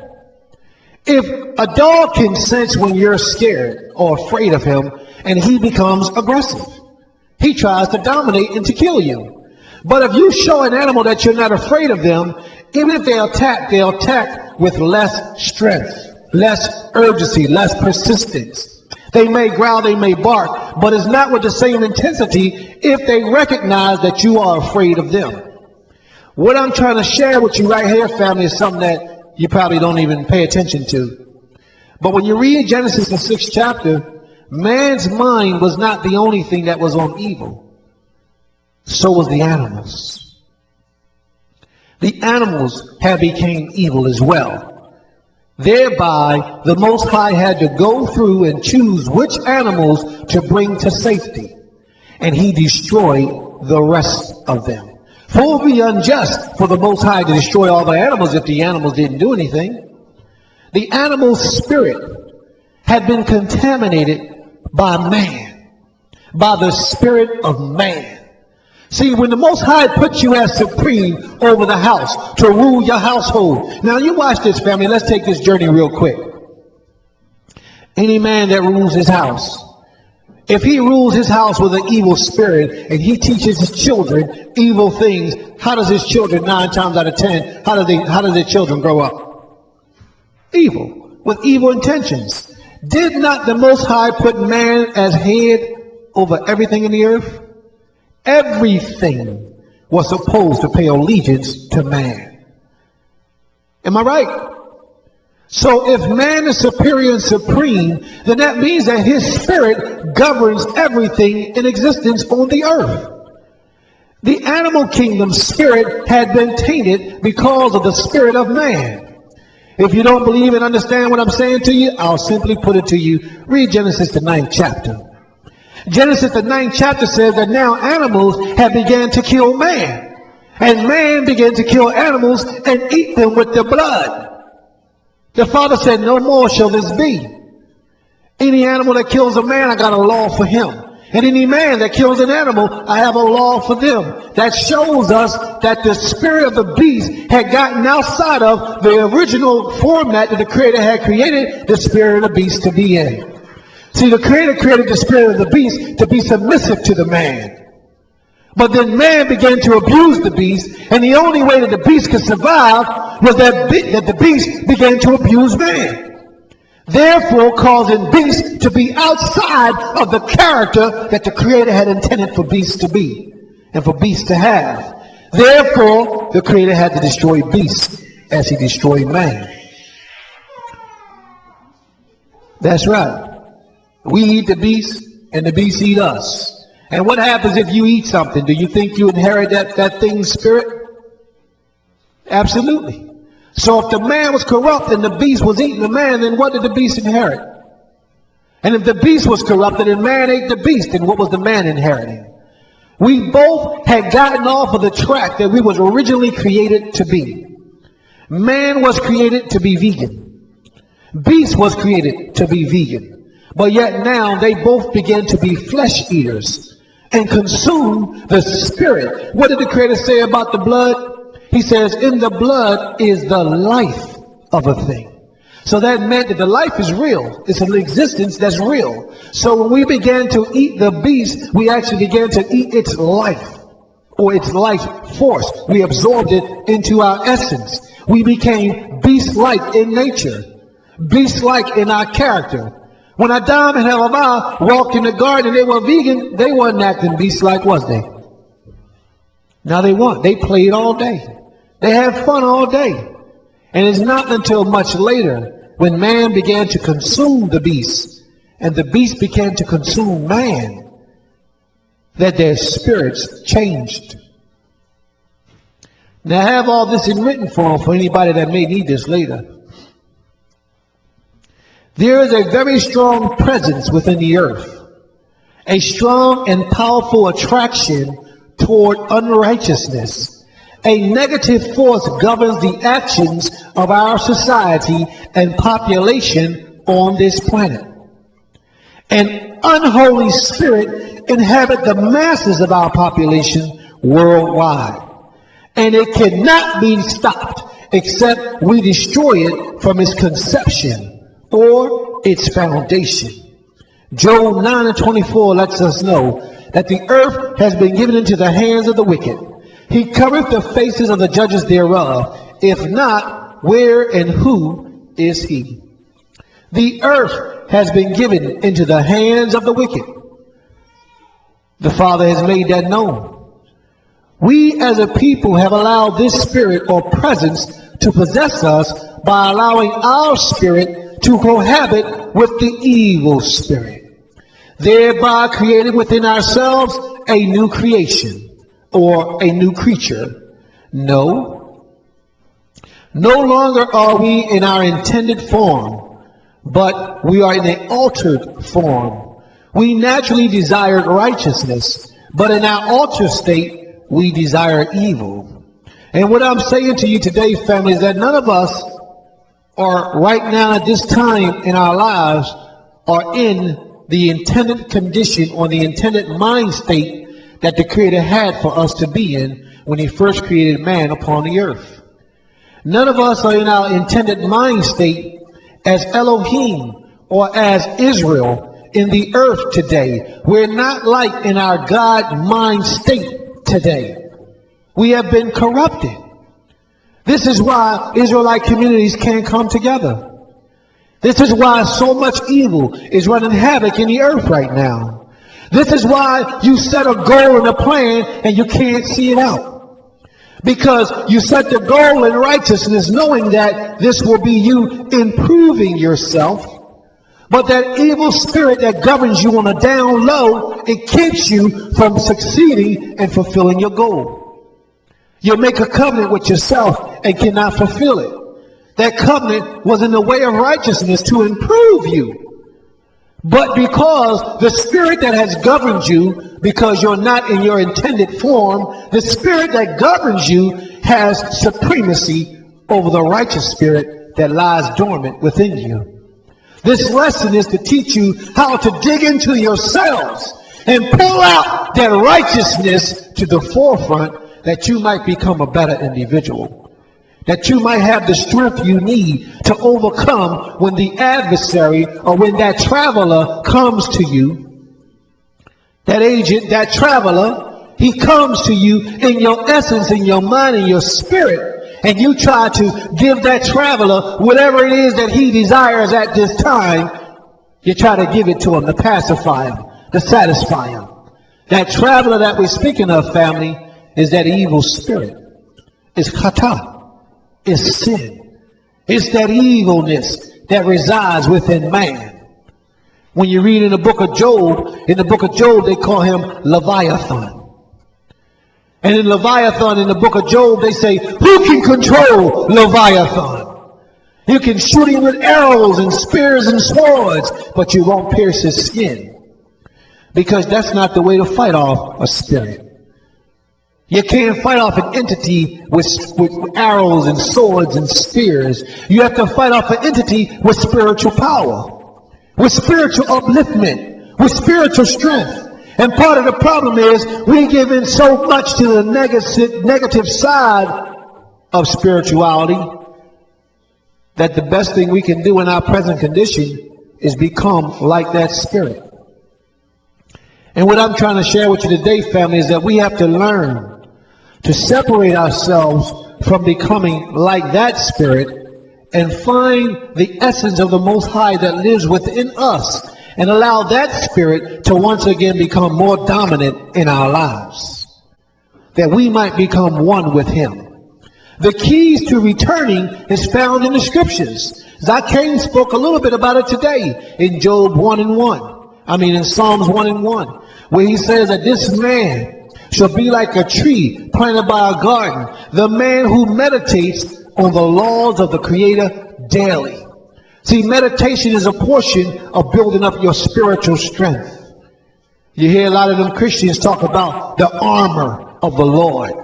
If a dog can sense when you're scared or afraid of him, and he becomes aggressive, he tries to dominate and to kill you. But if you show an animal that you're not afraid of them, even if they'll attack with less strength, less urgency, less persistence. They may growl, they may bark, but it's not with the same intensity if they recognize that you are afraid of them. What I'm trying to share with you right here, family, is something that you probably don't even pay attention to. But when you read Genesis, the 6th chapter, man's mind was not the only thing that was on evil. So was the animals. The animals had become evil as well. Thereby, the Most High had to go through and choose which animals to bring to safety. And he destroyed the rest of them. For it would be unjust for the Most High to destroy all the animals if the animals didn't do anything. The animal's spirit had been contaminated by man, by the spirit of man. See, when the Most High puts you as supreme over the house to rule your household. Now you watch this, family. Let's take this journey real quick. Any man that rules his house, if he rules his house with an evil spirit and he teaches his children evil things, how does his children 9 times out of 10, how do their children grow up? Evil, with evil intentions. Did not the Most High put man as head over everything in the earth? Everything was supposed to pay allegiance to man. Am I right? So if man is superior and supreme, then that means that his spirit governs everything in existence on the earth. The animal kingdom's spirit had been tainted because of the spirit of man. If you don't believe and understand what I'm saying to you, I'll simply put it to you. Read Genesis, the 9th chapter. Genesis, the 9th chapter says that now animals have begun to kill man. And man began to kill animals and eat them with their blood. The Father said, no more shall this be. Any animal that kills a man, I got a law for him. And any man that kills an animal, I have a law for them. That shows us that the spirit of the beast had gotten outside of the original format that the Creator had created the spirit of the beast to be in. See, the Creator created the spirit of the beast to be submissive to the man. But then man began to abuse the beast, and the only way that the beast could survive was that the beast began to abuse man. Therefore, causing beasts to be outside of the character that the Creator had intended for beasts to be and for beasts to have. Therefore, the Creator had to destroy beasts as he destroyed man. That's right. We eat the beast, and the beast eat us. And what happens if you eat something? Do you think you inherit that thing's spirit? Absolutely. So if the man was corrupt and the beast was eating the man, then what did the beast inherit? And if the beast was corrupted and man ate the beast, then what was the man inheriting? We both had gotten off of the track that we was originally created to be. Man was created to be vegan. Beast was created to be vegan. But yet now they both began to be flesh eaters and consume the spirit. What did the Creator say about the blood? He says, in the blood is the life of a thing. So that meant that the life is real. It's an existence that's real. So when we began to eat the beast, we actually began to eat its life, or its life force. We absorbed it into our essence. We became beast-like in nature, beast-like in our character. When Adam and Eva walked in the garden and they were vegan, they weren't acting beast-like, was they? Now they weren't. They played all day. They had fun all day. And it's not until much later, when man began to consume the beast, and the beast began to consume man, that their spirits changed. Now I have all this in written form for anybody that may need this later. There is a very strong presence within the earth, a strong and powerful attraction toward unrighteousness. A negative force governs the actions of our society and population on this planet. An unholy spirit inhabits the masses of our population worldwide. And it cannot be stopped except we destroy it from its conception or its foundation. Job 9:24 lets us know that the earth has been given into the hands of the wicked. He covereth the faces of the judges thereof. If not, where and who is he? The earth has been given into the hands of the wicked. The Father has made that known. We as a people have allowed this spirit or presence to possess us by allowing our spirit to cohabit with the evil spirit, thereby creating within ourselves a new creation. Or a new creature. No longer are we in our intended form, but we are in an altered form. We naturally desired righteousness, but in our altered state, we desire evil. And what I'm saying to you today, family, is that none of us are right now at this time in our lives are in the intended condition or the intended mind state that the Creator had for us to be in when He first created man upon the earth. None of us are in our intended mind state as Elohim or as Israel in the earth today. We're not like in our God mind state today. We have been corrupted. This is why Israelite communities can't come together. This is why so much evil is running havoc in the earth right now. This is why you set a goal and a plan and you can't see it out. Because you set the goal in righteousness knowing that this will be you improving yourself. But that evil spirit that governs you on a down low, it keeps you from succeeding and fulfilling your goal. You make a covenant with yourself and cannot fulfill it. That covenant was in the way of righteousness to improve you. But because the spirit that has governed you, because you're not in your intended form, the spirit that governs you has supremacy over the righteous spirit that lies dormant within you. This lesson is to teach you how to dig into yourselves and pull out that righteousness to the forefront that you might become a better individual. That you might have the strength you need to overcome when the adversary or when that traveler comes to you. That agent, that traveler, he comes to you in your essence, in your mind, in your spirit. And you try to give that traveler whatever it is that he desires at this time. You try to give it to him to pacify him, to satisfy him. That traveler that we're speaking of, family, is that evil spirit. It's kata. It's sin. It's that evilness that resides within man. When you read in the book of Job, they call him Leviathan. And in Leviathan, in the book of Job, they say, who can control Leviathan? You can shoot him with arrows and spears and swords, but you won't pierce his skin. Because that's not the way to fight off a spirit. You can't fight off an entity with arrows and swords and spears. You have to fight off an entity with spiritual power, with spiritual upliftment, with spiritual strength. And part of the problem is we give in so much to the negative side of spirituality that the best thing we can do in our present condition is become like that spirit. And what I'm trying to share with you today, family, is that we have to learn to separate ourselves from becoming like that spirit and find the essence of the Most High that lives within us and allow that spirit to once again become more dominant in our lives, that we might become one with Him. The keys to returning is found in the scriptures. Zacchaeus spoke a little bit about it today in Job 1:1. In Psalms 1:1, where he says that this man shall be like a tree planted by a garden, the man who meditates on the laws of the Creator daily. See, meditation is a portion of building up your spiritual strength. You hear a lot of them Christians talk about the armor of the Lord.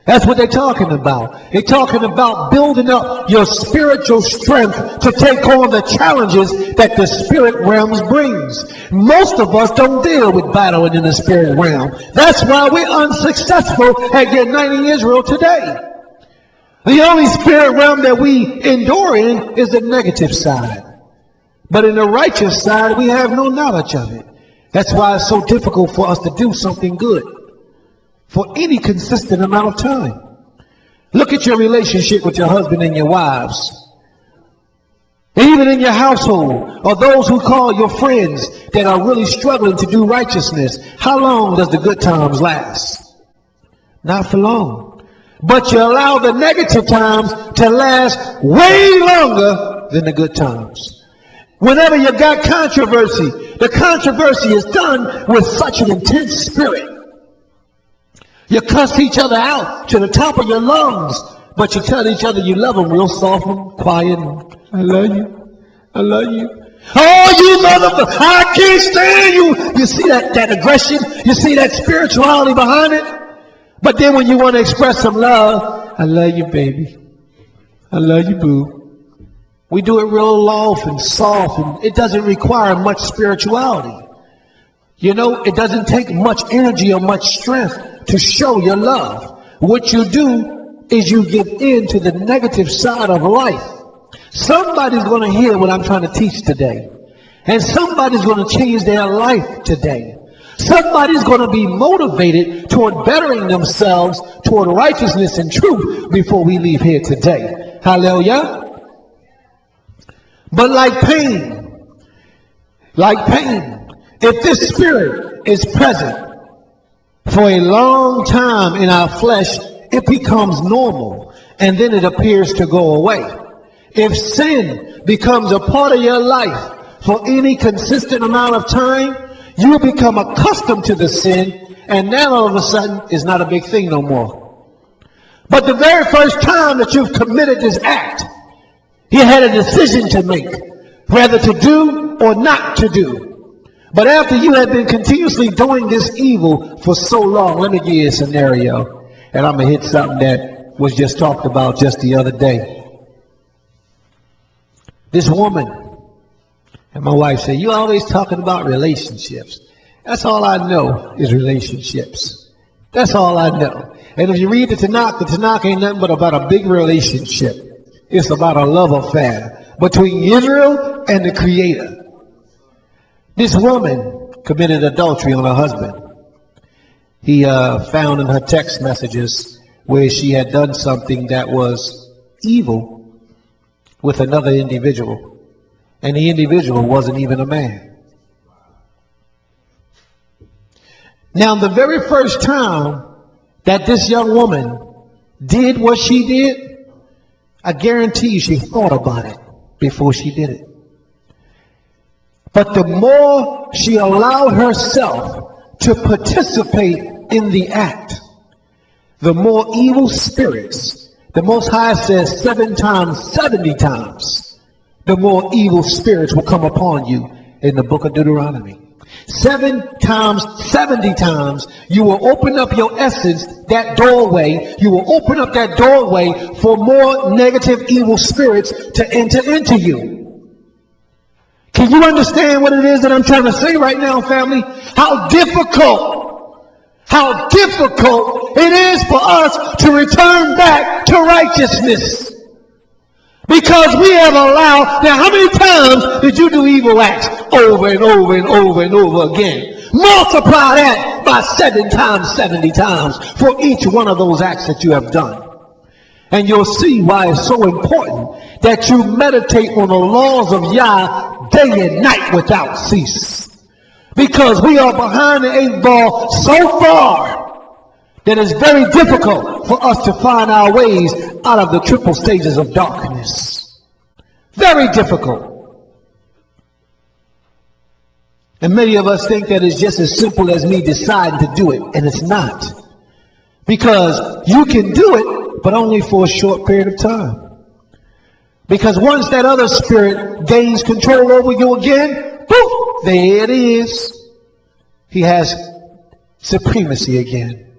That's what they're talking about. They're talking about building up your spiritual strength to take on the challenges that the spirit realms brings. Most of us don't deal with battling in the spirit realm. That's why we're unsuccessful at uniting Israel today. The only spirit realm that we endure in is the negative side. But in the righteous side, we have no knowledge of it. That's why it's so difficult for us to do something good for any consistent amount of time. Look at your relationship with your husband and your wives. Even in your household, or those who call your friends that are really struggling to do righteousness. How long does the good times last? Not for long. But you allow the negative times to last way longer than the good times. Whenever you got controversy, the controversy is done with such an intense spirit. You cuss each other out to the top of your lungs, but you tell each other you love them real soft and quiet. And, I love you. I love you. Oh, you motherfucker, I can't stand you. You see that aggression? You see that spirituality behind it? But then when you want to express some love, I love you, baby. I love you, boo. We do it real low and soft, and it doesn't require much spirituality. You know, it doesn't take much energy or much strength to show your love. What you do is you give in to the negative side of life. Somebody's going to hear what I'm trying to teach today. And somebody's going to change their life today. Somebody's going to be motivated toward bettering themselves toward righteousness and truth before we leave here today. Hallelujah. But like pain, if this spirit is present for a long time in our flesh, it becomes normal, and then it appears to go away. If sin becomes a part of your life for any consistent amount of time, you become accustomed to the sin, and now all of a sudden it's not a big thing no more. But the very first time that you've committed this act, you had a decision to make, whether to do or not to do. But after you have been continuously doing this evil for so long, let me give you a scenario. And I'm going to hit something that was just talked about just the other day. This woman, and my wife said, you always talking about relationships. That's all I know is relationships. That's all I know. And if you read the Tanakh ain't nothing but about a big relationship. It's about a love affair between Israel and the Creator. This woman committed adultery on her husband. He found in her text messages where she had done something that was evil with another individual. And the individual wasn't even a man. Now, the very first time that this young woman did what she did, I guarantee you she thought about it before she did it. But the more she allowed herself to participate in the act, the more evil spirits The Most High says 7 times, 70 times, the more evil spirits will come upon you in the book of Deuteronomy. 7 times, 70 times, you will open up your essence, that doorway. You will open up that doorway for more negative evil spirits to enter into you. Can you understand what it is that I'm trying to say right now, family? How difficult it is for us to return back to righteousness. Because we have allowed, now how many times did you do evil acts? Over and over and over and over again. Multiply that by 7 times, 70 times for each one of those acts that you have done. And you'll see why it's so important that you meditate on the laws of Yah day and night without cease. Because we are behind the 8 ball so far that it's very difficult for us to find our ways out of the triple stages of darkness. Very difficult. And many of us think that it's just as simple as me deciding to do it, and it's not. Because you can do it, but only for a short period of time. Because once that other spirit gains control over you again, poof, there it is. He has supremacy again.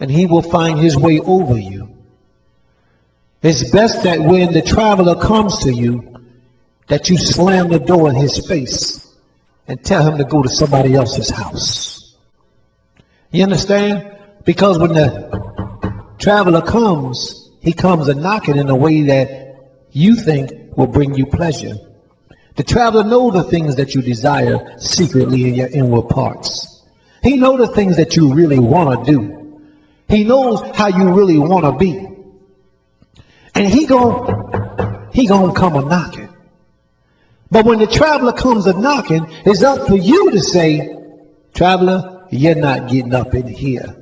And he will find his way over you. It's best that when the traveler comes to you, that you slam the door in his face and tell him to go to somebody else's house. You understand? Because when the traveler comes, he comes a knocking in a way that you think will bring you pleasure. The traveler knows the things that you desire secretly in your inward parts. He knows the things that you really want to do. He knows how you really want to be. And he gonna come a knocking. But when the traveler comes a knocking, it's up to you to say, traveler, you're not getting up in here.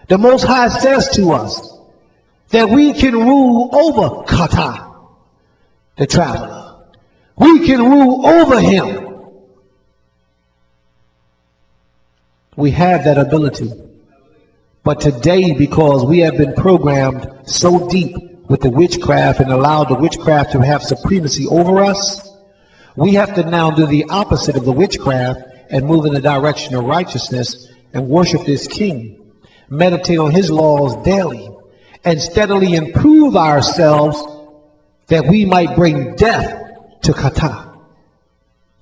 The Most High says to us that we can rule over Kata, the traveler. We can rule over him. We have that ability. But today, because we have been programmed so deep with the witchcraft and allowed the witchcraft to have supremacy over us, we have to now do the opposite of the witchcraft and move in the direction of righteousness and worship this King. Meditate on his laws daily and steadily improve ourselves that we might bring death to Kata.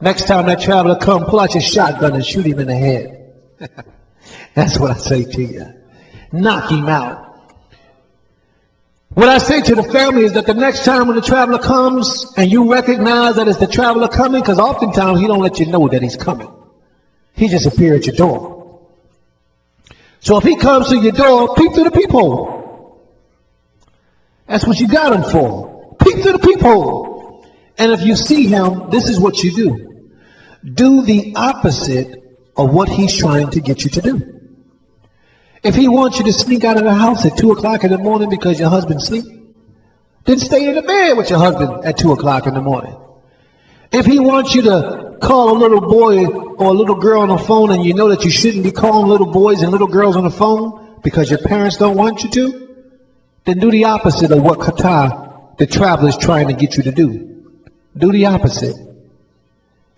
Next time that traveler come, pull out your shotgun and shoot him in the head. That's what I say to you. Knock him out. What I say to the family is that the next time when the traveler comes and you recognize that it's the traveler coming, because oftentimes he don't let you know that he's coming. He just appears at your door. So if he comes to your door, peep through the peephole. That's what you got him for. Peep through the peephole. And if you see him, this is what you do. Do the opposite of what he's trying to get you to do. If he wants you to sneak out of the house at 2 o'clock in the morning because your husband's asleep, then stay in the bed with your husband at 2 o'clock in the morning. If he wants you to call a little boy or a little girl on the phone and you know that you shouldn't be calling little boys and little girls on the phone because your parents don't want you to, then do the opposite of what Kata, the traveler, is trying to get you to do. Do the opposite.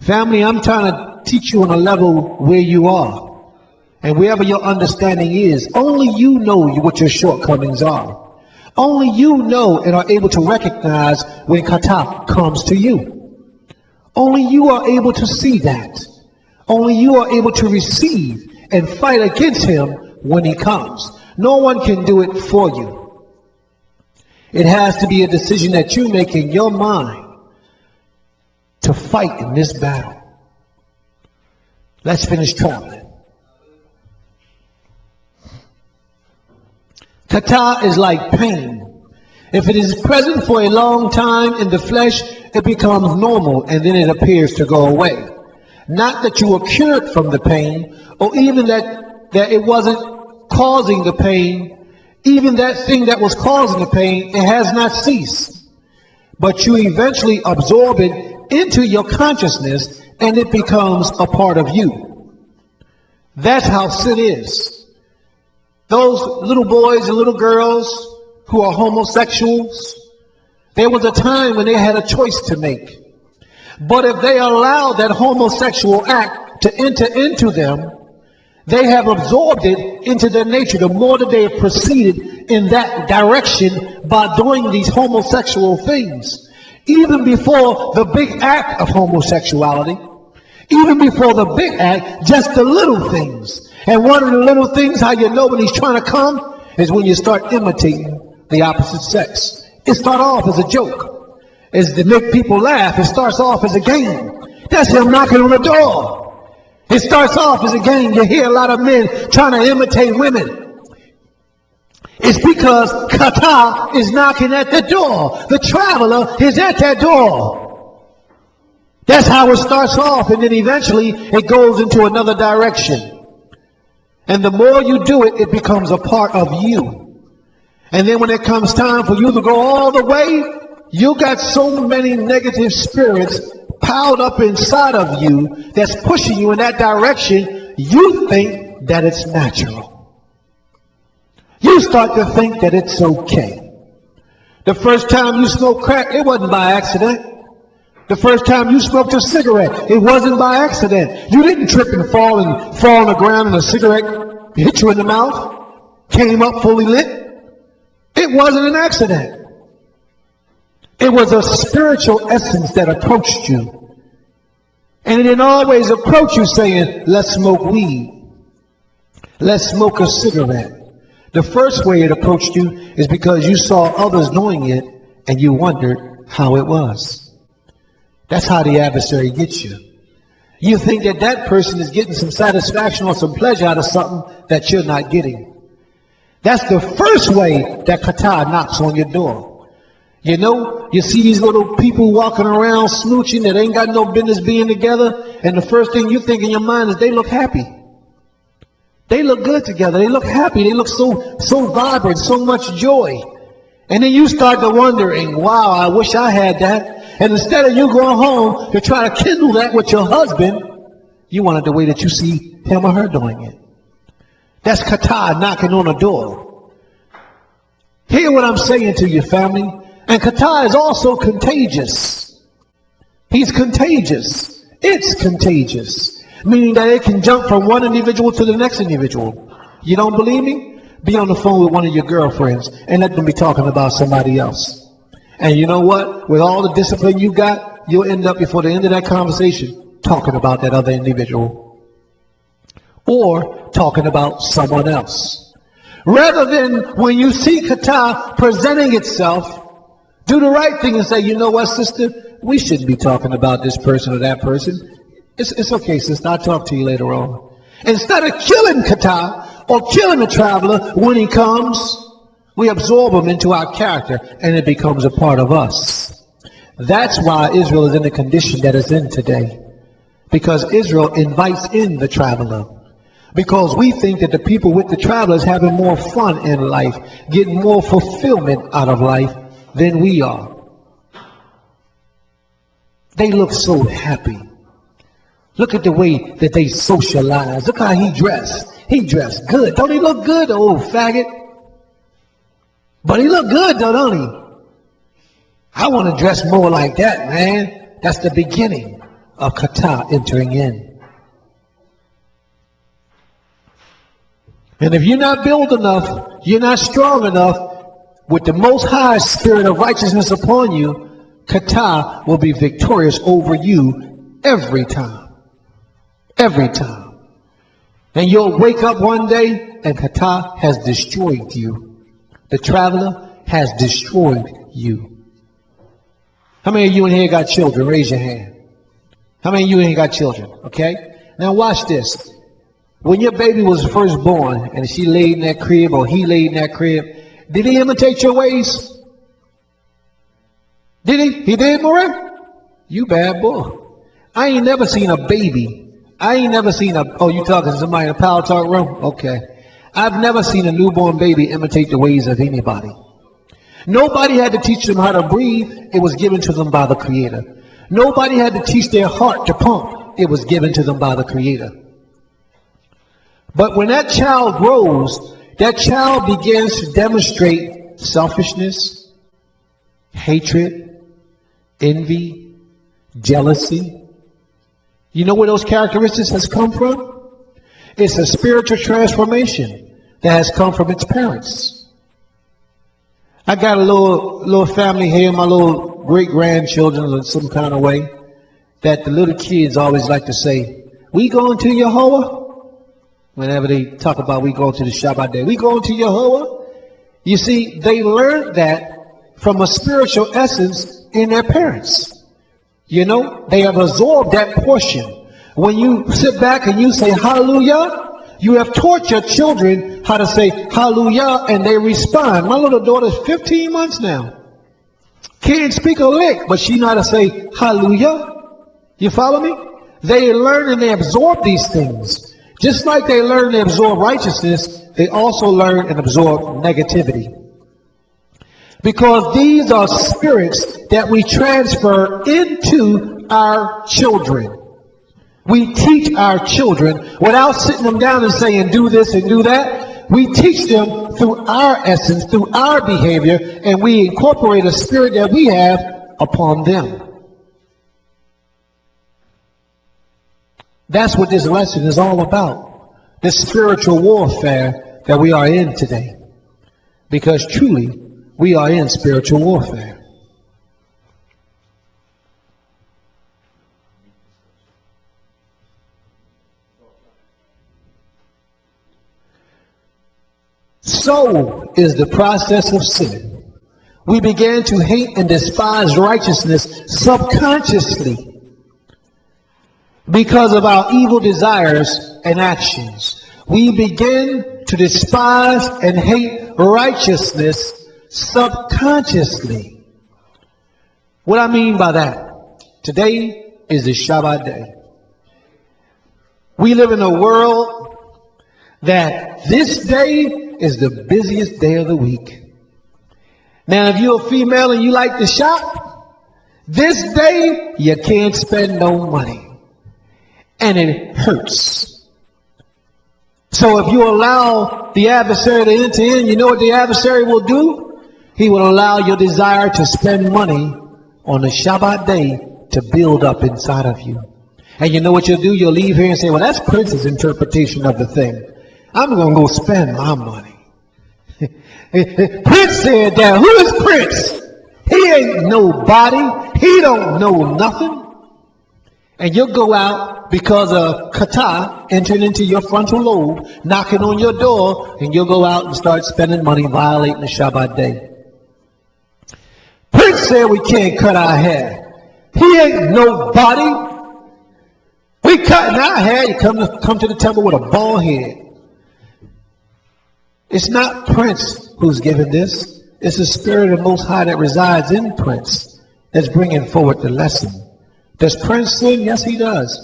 Family, I'm trying to teach you on a level where you are. And wherever your understanding is, only you know what your shortcomings are. Only you know and are able to recognize when Kata comes to you. Only you are able to see that. Only you are able to receive and fight against him when he comes. No one can do it for you. It has to be a decision that you make in your mind to fight in this battle. Let's finish traveling. Kata is like pain. If it is present for a long time in the flesh, it becomes normal and then it appears to go away. Not that you were cured from the pain, or even that it wasn't causing the pain. Even that thing that was causing the pain, it has not ceased. But you eventually absorb it into your consciousness and it becomes a part of you. That's how sin is. Those little boys and little girls who are homosexuals, there was a time when they had a choice to make. But if they allow that homosexual act to enter into them, they have absorbed it into their nature. The more that they have proceeded in that direction by doing these homosexual things, even before the big act of homosexuality, even before the big act, just the little things. And one of the little things, how you know when he's trying to come, is when you start imitating the opposite sex. It starts off as a joke. It's to make people laugh. It starts off as a game. That's him knocking on the door. It starts off as a game. You hear a lot of men trying to imitate women. It's because Kata is knocking at the door. The traveler is at that door. That's how it starts off, and then eventually it goes into another direction. And the more you do it, it becomes a part of you. And then when it comes time for you to go all the way, you got so many negative spirits piled up inside of you that's pushing you in that direction, you think that it's natural. You start to think that it's okay. The first time you smoked crack, it wasn't by accident. The first time you smoked a cigarette, it wasn't by accident. You didn't trip and fall on the ground and a cigarette hit you in the mouth, came up fully lit. It wasn't an accident. It was a spiritual essence that approached you. And it didn't always approach you saying, let's smoke weed. Let's smoke a cigarette. The first way it approached you is because you saw others doing it and you wondered how it was. That's how the adversary gets you. You think that that person is getting some satisfaction or some pleasure out of something that you're not getting. That's the first way that Kata knocks on your door. You know, you see these little people walking around smooching that ain't got no business being together, and the first thing you think in your mind is they look happy. They look good together. They look happy. They look so vibrant, so much joy. And then you start to wondering, wow, I wish I had that. And instead of you going home to try to kindle that with your husband, you wanted the way that you see him or her doing it. That's Kata knocking on the door. Hear what I'm saying to you, family. And Kata is also contagious. He's contagious. It's contagious. Meaning that it can jump from one individual to the next individual. You don't believe me? Be on the phone with one of your girlfriends and let them be talking about somebody else. And you know what? With all the discipline you got, you'll end up before the end of that conversation talking about that other individual. Or talking about someone else. Rather than when you see Kata presenting itself, do the right thing and say, you know what, sister? We shouldn't be talking about this person or that person. It's okay, sister. I'll talk to you later on. Instead of killing Kata or killing the traveler when he comes, we absorb him into our character and it becomes a part of us. That's why Israel is in the condition that it's in today. Because Israel invites in the traveler. Because we think that the people with the travelers having more fun in life, getting more fulfillment out of life than we are. They look so happy. Look at the way that they socialize. Look how he dressed. He dressed good. Don't he look good, the old faggot? But he look good though, don't he? I want to dress more like that, man. That's the beginning of Kata entering in. And if you're not built enough, you're not strong enough, with the Most High spirit of righteousness upon you, Kata will be victorious over you every time. Every time. And you'll wake up one day and Kata has destroyed you. The traveler has destroyed you. How many of you in here got children? Raise your hand. How many of you in here got children? Okay? Now watch this. When your baby was first born and she laid in that crib or he laid in that crib, did he imitate your ways? Did he? He did, Murray? You bad boy. I ain't never seen a baby. I ain't never seen a, oh, you talking to somebody in a Power Talk room? Okay. I've never seen a newborn baby imitate the ways of anybody. Nobody had to teach them how to breathe. It was given to them by the Creator. Nobody had to teach their heart to pump. It was given to them by the Creator. But when that child grows, that child begins to demonstrate selfishness, hatred, envy, jealousy. You know where those characteristics has come from? It's a spiritual transformation that has come from its parents. I got a little family here, my little great-grandchildren in some kind of way, that the little kids always like to say, "We going to Yehovah?" Whenever they talk about we going to the Shabbat day, "We going to Yehovah?" You see, they learned that from a spiritual essence in their parents. You know, they have absorbed that portion. When you sit back and you say hallelujah, you have taught your children how to say hallelujah, and they respond. My little daughter's 15 months now. Can't speak a lick, but she know how to say hallelujah. You follow me? They learn and they absorb these things. Just like they learn and they absorb righteousness, they also learn and absorb negativity. Because these are spirits that we transfer into our children. We teach our children without sitting them down and saying, do this and do that. We teach them through our essence, through our behavior, and we incorporate a spirit that we have upon them. That's what this lesson is all about. This spiritual warfare that we are in today. Because truly, we are in spiritual warfare. So is the process of sin. We began to hate and despise righteousness subconsciously because of our evil desires and actions. We begin to despise and hate righteousness subconsciously. What I mean by that, today is the Shabbat day. We live in a world that this day is the busiest day of the week. Now, if you're a female and you like to shop, this day you can't spend no money. And it hurts. So if you allow the adversary to enter in, you know what the adversary will do? He will allow your desire to spend money on the Shabbat day to build up inside of you. And you know what you'll do? You'll leave here and say, well, that's Prince's interpretation of the thing. I'm going to go spend my money. Prince said that. Who is Prince? He ain't nobody. He don't know nothing. And you'll go out because of kata entering into your frontal lobe, knocking on your door, and you'll go out and start spending money, violating the Shabbat day. Prince said we can't cut our hair. He ain't nobody. We cutting our hair. You come to the temple with a bald head. It's not Prince who's given this. It's the Spirit of the Most High that resides in Prince that's bringing forward the lesson. Does Prince sin? Yes, he does.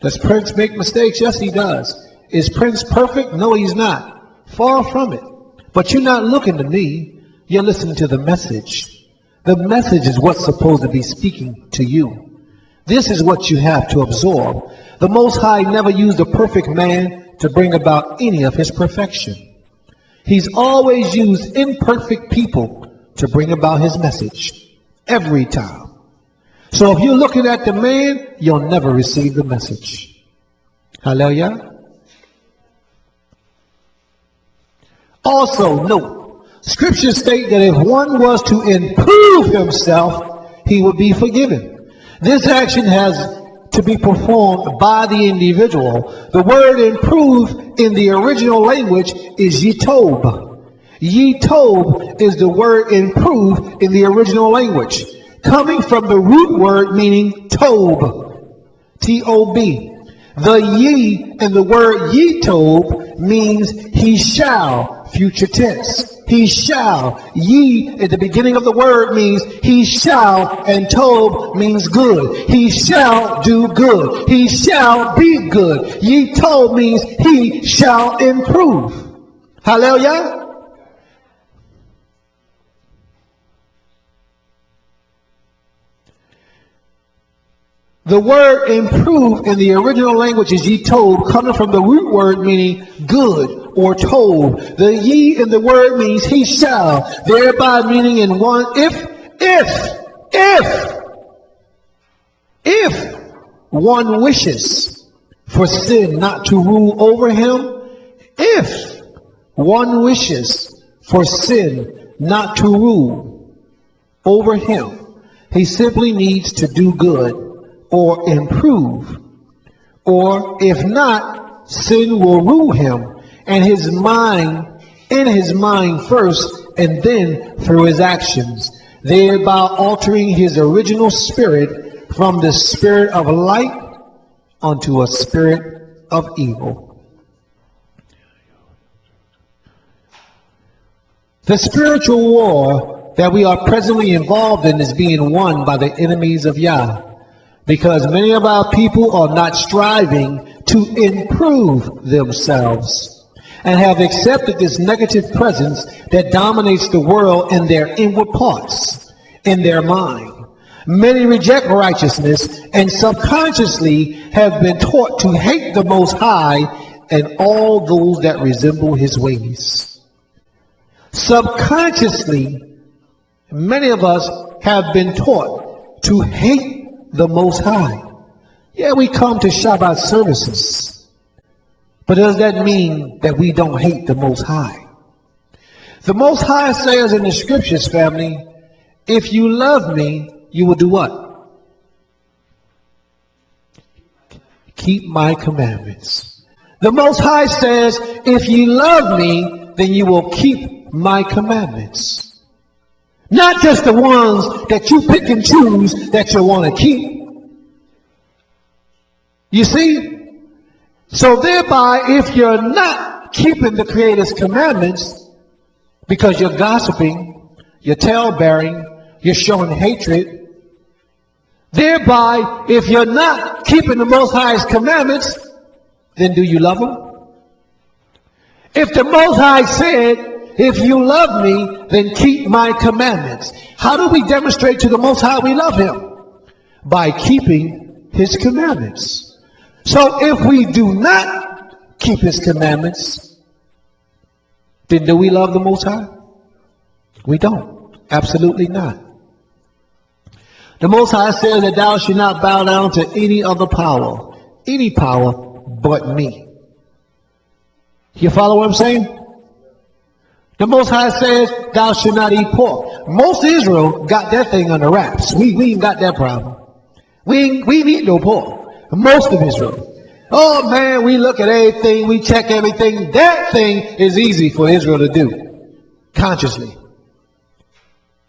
Does Prince make mistakes? Yes, he does. Is Prince perfect? No, he's not. Far from it. But you're not looking to me. You're listening to the message. The message is what's supposed to be speaking to you. This is what you have to absorb. The Most High never used a perfect man to bring about any of his perfection. He's always used imperfect people to bring about his message. Every time. So if you're looking at the man, you'll never receive the message. Hallelujah. Also note, scriptures state that if one was to improve himself, he would be forgiven. This action has to be performed by the individual. The word improve in the original language is yitob. Yitob is the word improve in the original language, coming from the root word meaning tob, T-O-B. The ye in the word yitob means he shall, future tense. He shall. Ye at the beginning of the word means he shall, and tob means good. He shall do good. He shall be good. Ye tob means he shall improve. Hallelujah. The word improve in the original language is yitob, coming from the root word meaning good, or told. The ye in the word means he shall, thereby meaning in one, if one wishes for sin not to rule over him, if one wishes for sin not to rule over him, he simply needs to do good or improve. Or if not, sin will rule him and in his mind first and then through his actions, thereby altering his original spirit from the spirit of light unto a spirit of evil. The spiritual war that we are presently involved in is being won by the enemies of Yah, because many of our people are not striving to improve themselves and have accepted this negative presence that dominates the world in their inward parts, in their mind. Many reject righteousness and subconsciously have been taught to hate the Most High and all those that resemble his ways. Subconsciously, many of us have been taught to hate the Most High. Yeah, we come to Shabbat services, but does that mean that we don't hate the Most High? The Most High says in the scriptures, family, if you love me, you will do what? Keep my commandments. The Most High says, if you love me, then you will keep my commandments. Not just the ones that you pick and choose that you want to keep. You see? So thereby, if you're not keeping the Creator's commandments, because you're gossiping, you're tale-bearing, you're showing hatred, thereby, if you're not keeping the Most High's commandments, then do you love him? If the Most High said, if you love me, then keep my commandments. How do we demonstrate to the Most High we love him? By keeping his commandments. So if we do not keep his commandments, then do we love the Most High? We don't. Absolutely not. The Most High says that thou shalt not bow down to any other power but me. You follow what I'm saying? The Most High says, thou shalt not eat pork. Most of Israel got that thing under wraps. We ain't got that problem. We ain't eat no pork. Most of Israel. Oh man, we look at everything, we check everything. That thing is easy for Israel to do. Consciously.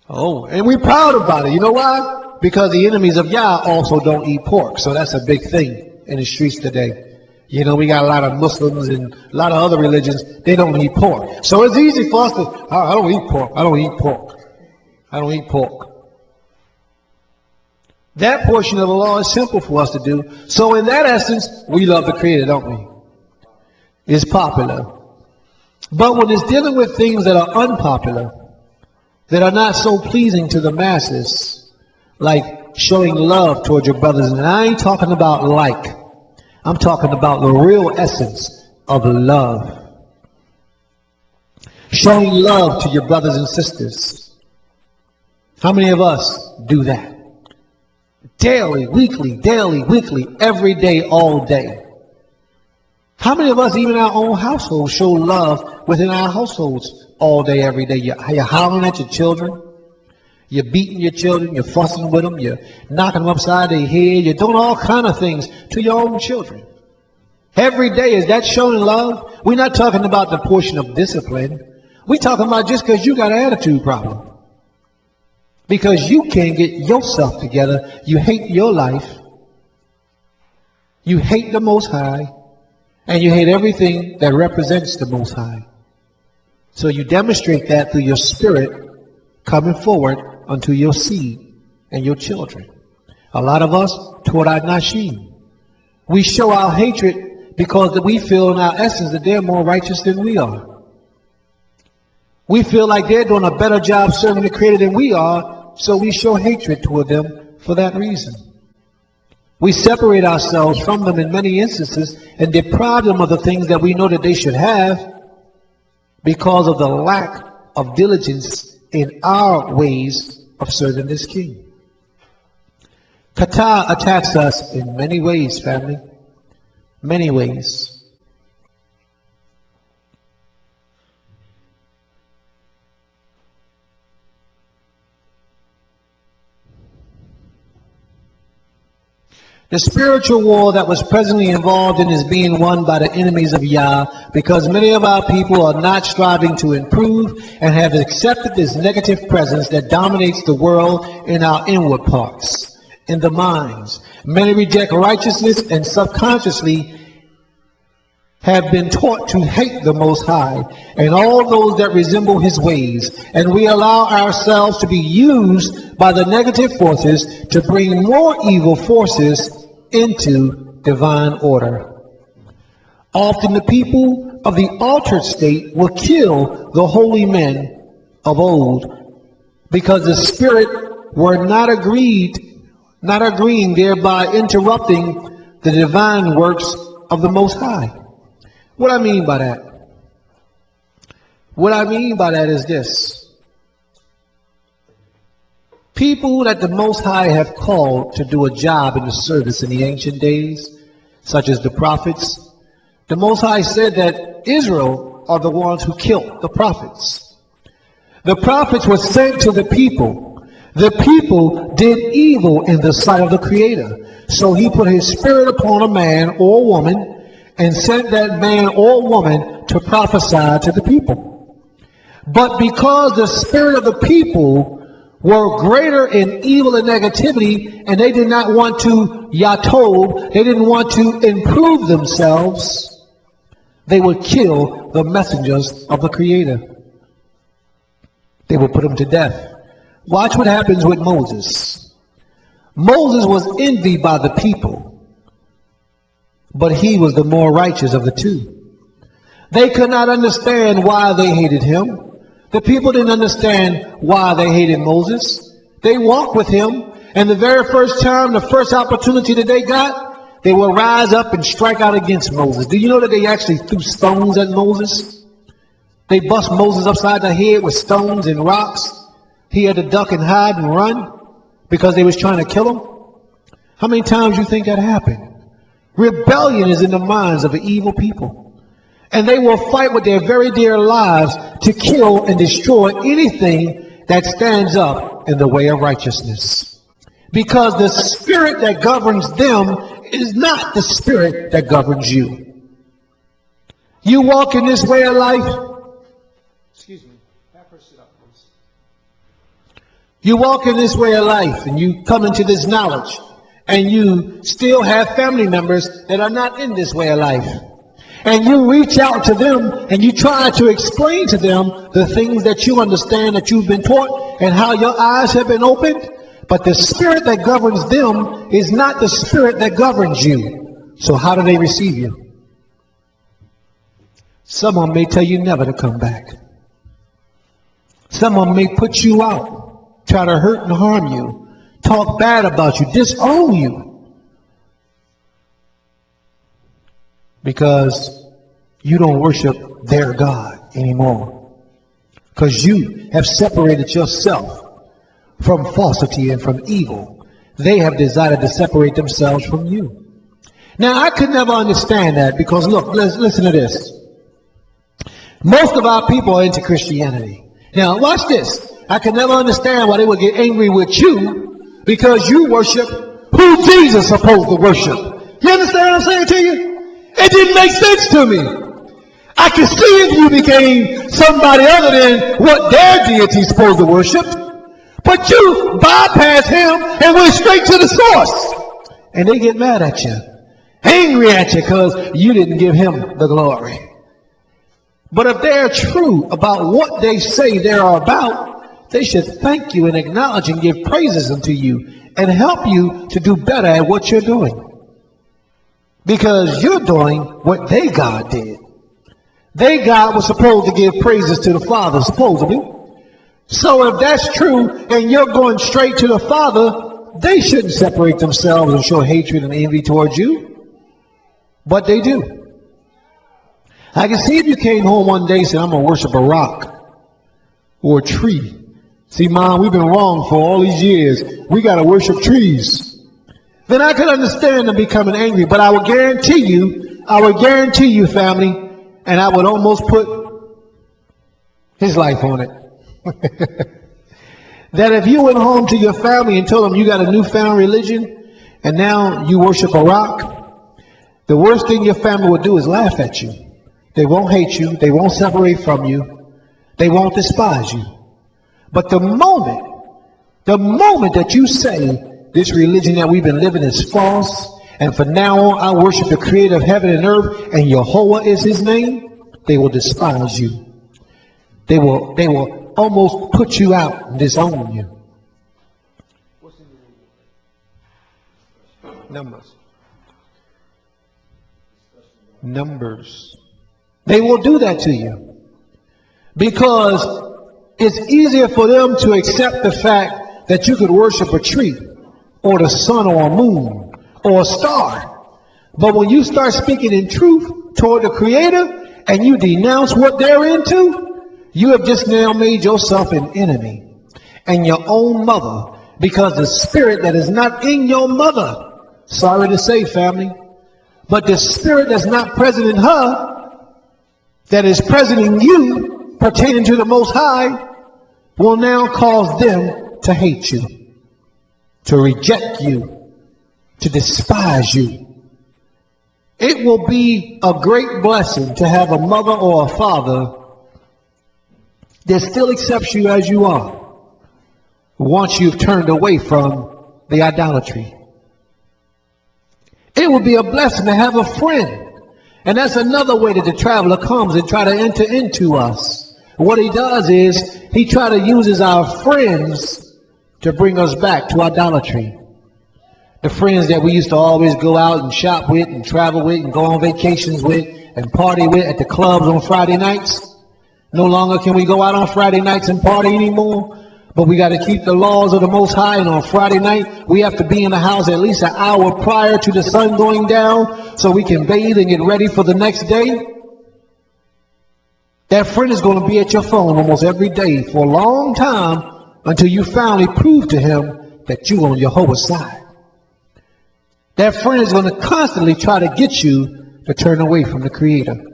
Oh, and we're proud about it. You know why? Because the enemies of Yah also don't eat pork. So that's a big thing in the streets today. You know, we got a lot of Muslims and a lot of other religions, they don't eat pork. So it's easy for us to, I don't eat pork. I don't eat pork. I don't eat pork. That portion of the law is simple for us to do. So in that essence, we love the Creator, don't we? It's popular. But when it's dealing with things that are unpopular, that are not so pleasing to the masses, like showing love towards your brothers, and I ain't talking about like, I'm talking about the real essence of love. Showing love to your brothers and sisters. How many of us do that? Daily, weekly, every day, all day. How many of us, even our own households, show love within our households all day, every day? You're hollering at your children. You're beating your children, you're fussing with them, you're knocking them upside their head, you're doing all kind of things to your own children. Every day, is that showing love? We're not talking about the portion of discipline. We're talking about just because you got an attitude problem. Because you can't get yourself together, you hate your life, you hate the Most High, and you hate everything that represents the Most High. So you demonstrate that through your spirit coming forward unto your seed and your children. A lot of us, toward our nashim, we show our hatred because we feel in our essence that they're more righteous than we are. We feel like they're doing a better job serving the Creator than we are, so we show hatred toward them for that reason. We separate ourselves from them in many instances and deprive them of the things that we know that they should have because of the lack of diligence in our ways of serving this king. Qatar attacks us in many ways, family. Many ways. The spiritual war that was presently involved in is being won by the enemies of Yah, because many of our people are not striving to improve and have accepted this negative presence that dominates the world in our inward parts, in the minds. Many reject righteousness and subconsciously have been taught to hate the Most High and all those that resemble his ways, and we allow ourselves to be used by the negative forces to bring more evil forces into divine order. Often the people of the altered state will kill the holy men of old because the spirit were not agreeing, thereby interrupting the divine works of the Most High. What I mean by that? What I mean by that is this. People that the Most High have called to do a job in the service in the ancient days, such as the prophets, the Most High said that Israel are the ones who killed the prophets. The prophets were sent to the people. The people did evil in the sight of the Creator. So he put his spirit upon a man or woman and sent that man or woman to prophesy to the people. But because the spirit of the people were greater in evil and negativity, and they did not want to yatob, they didn't want to improve themselves, they would kill the messengers of the Creator. They would put them to death. Watch what happens with Moses. Moses was envied by the people, but he was the more righteous of the two. They could not understand why they hated him. The people didn't understand why they hated Moses. They walked with him, and the very first time, the first opportunity that they got, they will rise up and strike out against Moses. Do you know that they actually threw stones at Moses? They bust Moses upside the head with stones and rocks. He had to duck and hide and run because they was trying to kill him. How many times do you think that happened? Rebellion is in the minds of the evil people. And they will fight with their very dear lives to kill and destroy anything that stands up in the way of righteousness. Because the spirit that governs them is not the spirit that governs you. You walk in this way of life. Excuse me. Have her sit up, please. You walk in this way of life and you come into this knowledge, and you still have family members that are not in this way of life. And you reach out to them and you try to explain to them the things that you understand, that you've been taught, and how your eyes have been opened. But the spirit that governs them is not the spirit that governs you. So how do they receive you? Someone may tell you never to come back. Someone may put you out, try to hurt and harm you, talk bad about you, disown you. Because you don't worship their God anymore. Because you have separated yourself from falsity and from evil. They have decided to separate themselves from you. Now, I could never understand that, because look, listen to this. Most of our people are into Christianity. Now, watch this. I could never understand why they would get angry with you because you worship who Jesus is supposed to worship. You understand what I'm saying to you? It didn't make sense to me. I could see if you became somebody other than what their deity is supposed to worship. But you bypassed him and went straight to the source. And they get mad at you, angry at you because you didn't give him the glory. But if they're true about what they say they're about, they should thank you and acknowledge and give praises unto you and help you to do better at what you're doing. Because you're doing what they God did. They God was supposed to give praises to the Father, supposedly. So if that's true and you're going straight to the Father, they shouldn't separate themselves and show hatred and envy towards you. But they do. I can see if you came home one day and said, I'm going to worship a rock or a tree. See, Mom, we've been wrong for all these years. We got to worship trees. Then I could understand them becoming angry. But I would guarantee you, family, and I would almost put his life on it. That if you went home to your family and told them you got a newfound religion and now you worship a rock, the worst thing your family would do is laugh at you. They won't hate you. They won't separate from you. They won't despise you. But the moment that you say this religion that we've been living is false, and from now on I worship the creator of heaven and earth, and Jehovah is his name, they will despise you. They will almost put you out and disown you. Numbers. They will do that to you because it's easier for them to accept the fact that you could worship a tree or the sun or a moon or a star. But when you start speaking in truth toward the Creator and you denounce what they're into, you have just now made yourself an enemy and your own mother, because the spirit that is not in your mother, sorry to say, family, but the spirit that's not present in her, that is present in you, pertaining to the Most High, will now cause them to hate you, to reject you, to despise you. It will be a great blessing to have a mother or a father that still accepts you as you are once you've turned away from the idolatry. It will be a blessing to have a friend. And that's another way that the traveler comes and try to enter into us. What he does is he try to uses our friends to bring us back to idolatry. The friends that we used to always go out and shop with and travel with and go on vacations with and party with at the clubs on Friday nights. No longer can we go out on Friday nights and party anymore. But we got to keep the laws of the Most High, and on Friday night, we have to be in the house at least an hour prior to the sun going down so we can bathe and get ready for the next day. That friend is going to be at your phone almost every day for a long time until you finally prove to him that you're on Jehovah's side. That friend is going to constantly try to get you to turn away from the Creator.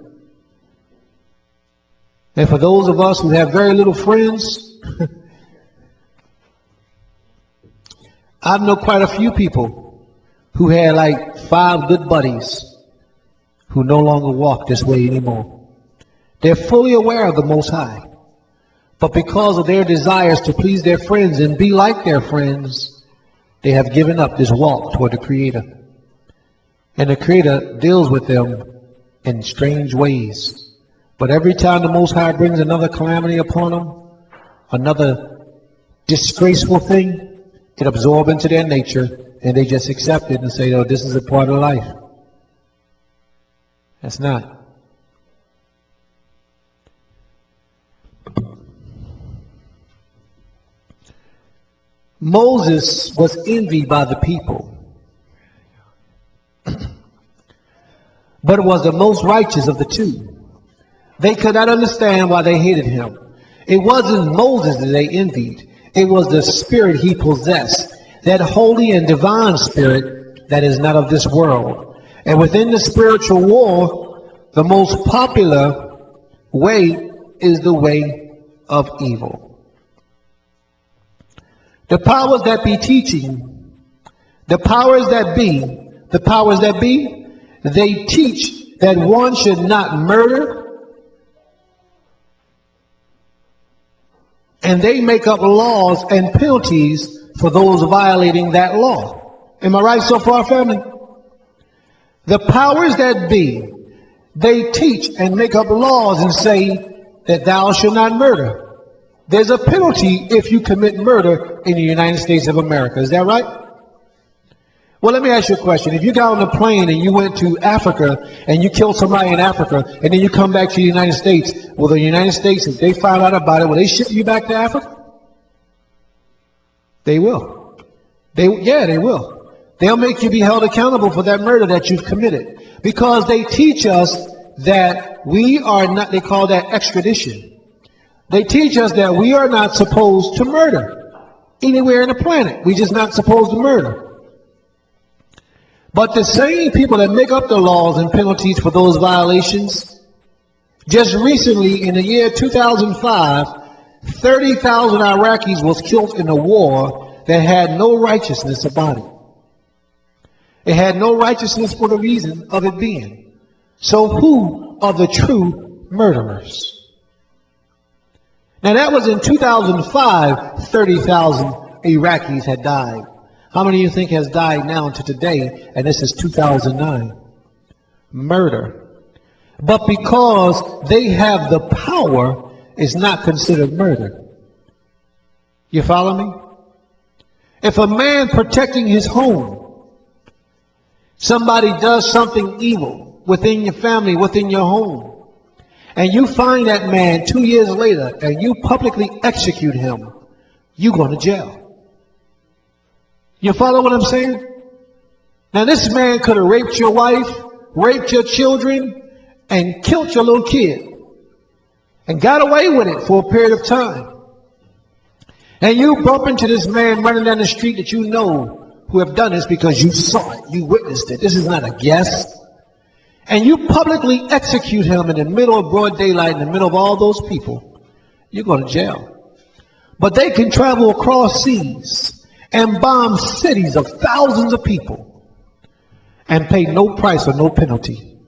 And for those of us who have very little friends, I know quite a few people who had like 5 good buddies who no longer walk this way anymore. They're fully aware of the Most High, but because of their desires to please their friends and be like their friends, they have given up this walk toward the Creator. And the Creator deals with them in strange ways. But every time the Most High brings another calamity upon them, another disgraceful thing, it absorbs into their nature, and they just accept it and say, oh, this is a part of life. That's not. Moses was envied by the people, but was the most righteous of the two. They could not understand why they hated him. It wasn't Moses that they envied. It was the spirit he possessed, that holy and divine spirit that is not of this world. And within the spiritual war, the most popular way is the way of evil. The powers that be teaching, the powers that be, they teach that one should not murder, and they make up laws and penalties for those violating that law. Am I right so far, family? The powers that be, they teach and make up laws and say that thou shalt not murder. There's a penalty if you commit murder in the United States of America. Is that right? Well, let me ask you a question. If you got on a plane and you went to Africa and you killed somebody in Africa and then you come back to the United States, will the United States, if they find out about it, will they ship you back to Africa? They will. They will. They'll make you be held accountable for that murder that you've committed, because they teach us that we are not, they call that extradition. They teach us that we are not supposed to murder anywhere in the planet. We're just not supposed to murder. But the same people that make up the laws and penalties for those violations, just recently in the year 2005, 30,000 Iraqis was killed in a war that had no righteousness about it. It had no righteousness for the reason of it being. So who are the true murderers? Now that was in 2005, 30,000 Iraqis had died. How many of you think has died now to today? And this is 2009. Murder. But because they have the power, it's not considered murder. You follow me? If a man protecting his home, somebody does something evil within your family, within your home, and you find that man 2 years later and you publicly execute him, you go to jail. You follow what I'm saying? Now this man could have raped your wife, raped your children, and killed your little kid, and got away with it for a period of time. And you bump into this man running down the street that you know who have done this because you saw it, you witnessed it. This is not a guess. And you publicly execute him in the middle of broad daylight, in the middle of all those people, you go to jail. But they can travel across seas and bomb cities of thousands of people and pay no price or no penalty.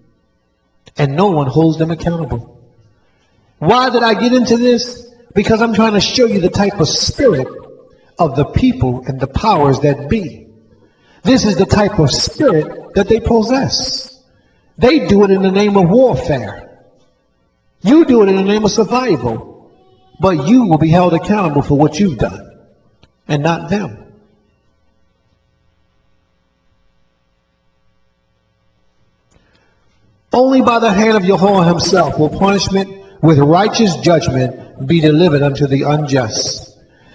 And no one holds them accountable. Why did I get into this? Because I'm trying to show you the type of spirit of the people and the powers that be. This is the type of spirit that they possess. They do it in the name of warfare. You do it in the name of survival. But you will be held accountable for what you've done, and not them. Only by the hand of Yahweh himself will punishment with righteous judgment be delivered unto the unjust.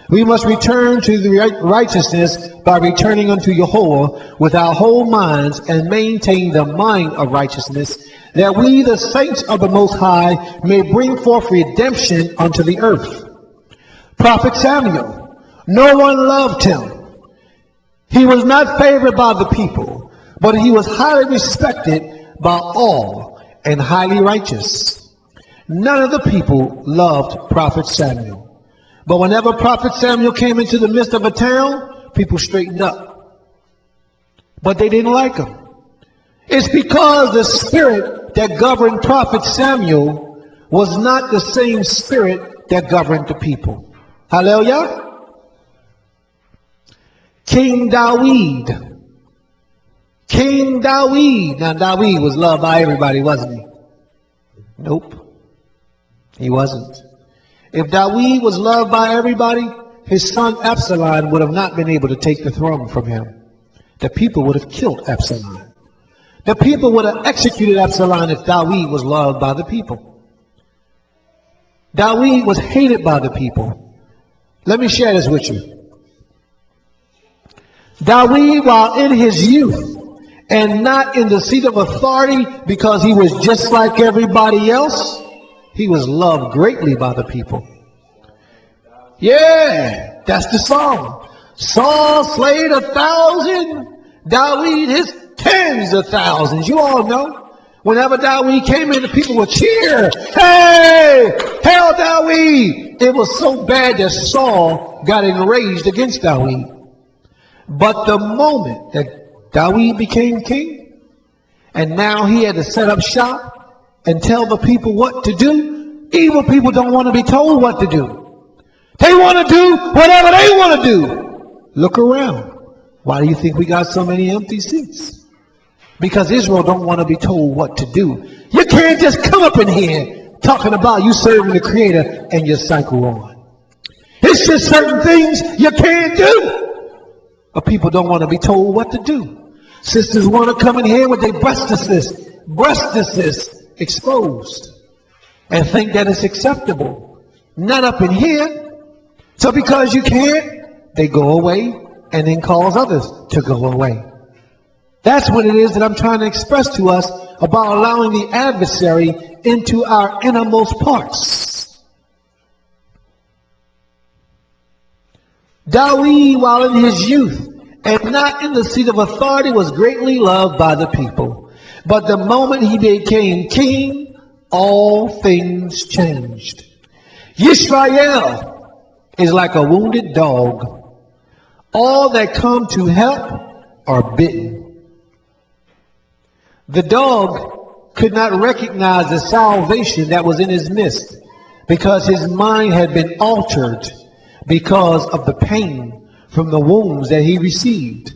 We must return to the righteousness by returning unto Yahweh with our whole minds and maintain the mind of righteousness, that we, the saints of the Most High, may bring forth redemption unto the earth. Prophet Samuel, no one loved him. He was not favored by the people, but he was highly respected by all and highly righteous. None of the people loved Prophet Samuel. But whenever Prophet Samuel came into the midst of a town, people straightened up. But they didn't like him. It's because the spirit that governed Prophet Samuel was not the same spirit that governed the people. Hallelujah. King Dawid. King Dawid. Now Dawid was loved by everybody, wasn't he? Nope. He wasn't. If Dawid was loved by everybody, his son Absalom would have not been able to take the throne from him. The people would have killed Absalom. The people would have executed Absalom if Dawid was loved by the people. Dawid was hated by the people. Let me share this with you. Dawid, while in his youth, and not in the seat of authority because he was just like everybody else, he was loved greatly by the people. Yeah, that's the song. Saul slayed 1,000, Dawid his tens of thousands. You all know. Whenever Dawid came in, the people would cheer. Hey, hail Dawid. It was so bad that Saul got enraged against Dawid. But the moment that Dawid became king, and now he had to set up shop and tell the people what to do. Evil people don't want to be told what to do. They want to do whatever they want to do. Look around. Why do you think we got so many empty seats? Because Israel don't want to be told what to do. You can't just come up in here talking about you serving the Creator and your cycle on. It's just certain things you can't do. But people don't want to be told what to do. Sisters want to come in here with their breastises exposed and think that it's acceptable. Not up in here. So because you can't, they go away and then cause others to go away. That's what it is that I'm trying to express to us about allowing the adversary into our innermost parts. Dawid, while in his youth and not in the seat of authority, was greatly loved by the people. But the moment he became king, all things changed. Yisrael is like a wounded dog. All that come to help are bitten. The dog could not recognize the salvation that was in his midst because his mind had been altered because of the pain from the wounds that he received.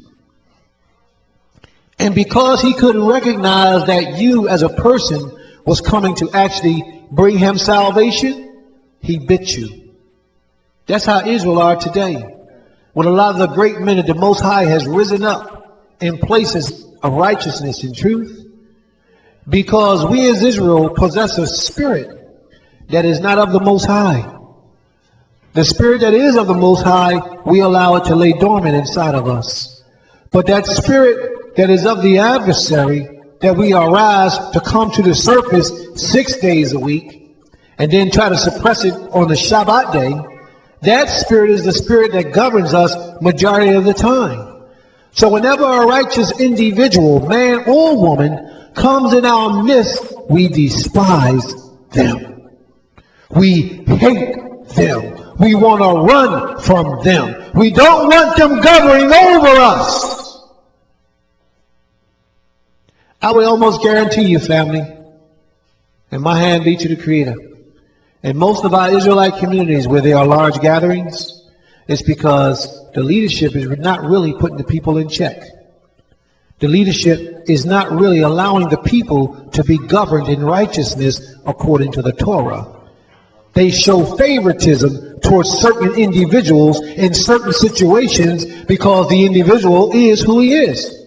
And because he couldn't recognize that you as a person was coming to actually bring him salvation, he bit you. That's how Israel are today. When a lot of the great men of the Most High has risen up in places of righteousness and truth, because we as Israel possess a spirit that is not of the Most High. The spirit that is of the Most High, we allow it to lay dormant inside of us. But that spirit that is of the adversary, that we arise to come to the surface 6 days a week, and then try to suppress it on the Shabbat day, that spirit is the spirit that governs us majority of the time. So whenever a righteous individual, man or woman, comes in our midst, we despise them. We hate them. We want to run from them. We don't want them governing over us. I would almost guarantee you, family, and my hand be to the Creator, in most of our Israelite communities where there are large gatherings, it's because the leadership is not really putting the people in check. The leadership is not really allowing the people to be governed in righteousness according to the Torah. They show favoritism towards certain individuals in certain situations because the individual is who he is.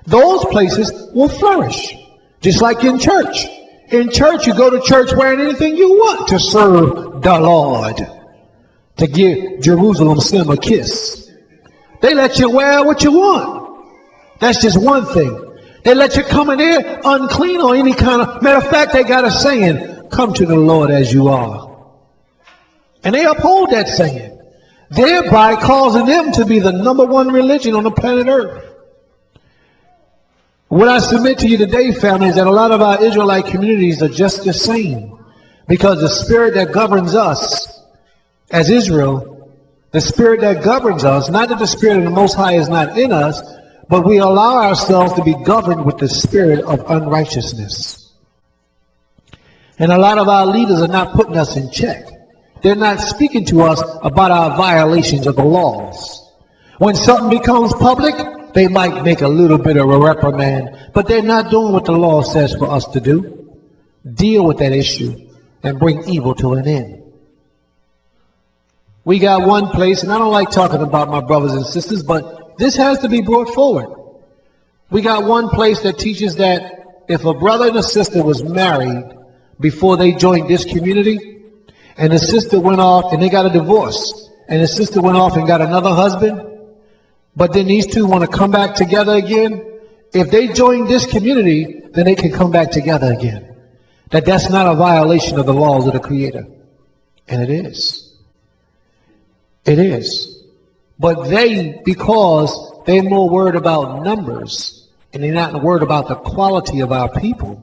Those places will flourish, just like in church. In church, you go to church wearing anything you want to serve the Lord, to give Jerusalem Slim a kiss. They let you wear what you want. That's just one thing. They let you come in there unclean or any kind of... Matter of fact, they got a saying, come to the Lord as you are. And they uphold that saying, thereby causing them to be the #1 religion on the planet Earth. What I submit to you today, family, is that a lot of our Israelite communities are just the same. Because the spirit that governs us as Israel, the spirit that governs us, not that the spirit of the Most High is not in us, but we allow ourselves to be governed with the spirit of unrighteousness. And a lot of our leaders are not putting us in check. They're not speaking to us about our violations of the laws. When something becomes public, they might make a little bit of a reprimand, but they're not doing what the law says for us to do. Deal with that issue and bring evil to an end. We got one place, and I don't like talking about my brothers and sisters, but this has to be brought forward. We got one place that teaches that if a brother and a sister was married before they joined this community, and the sister went off and they got a divorce, and the sister went off and got another husband, but then these two want to come back together again, if they join this community, then they can come back together again. That's not a violation of the laws of the Creator. And it is. It is. But they, because they're more worried about numbers, and they're not worried about the quality of our people,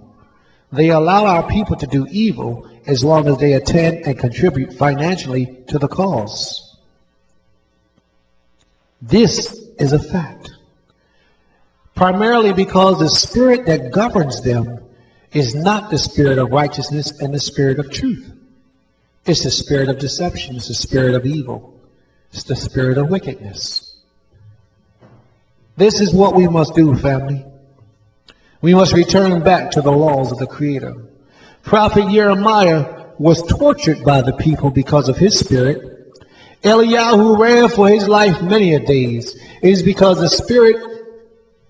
they allow our people to do evil as long as they attend and contribute financially to the cause. This is a fact. Primarily because the spirit that governs them is not the spirit of righteousness and the spirit of truth. It's the spirit of deception. It's the spirit of evil. It's the spirit of wickedness. This is what we must do, family. We must return back to the laws of the Creator. Prophet Jeremiah was tortured by the people because of his spirit. Eliyahu ran for his life many a days. It is because the spirit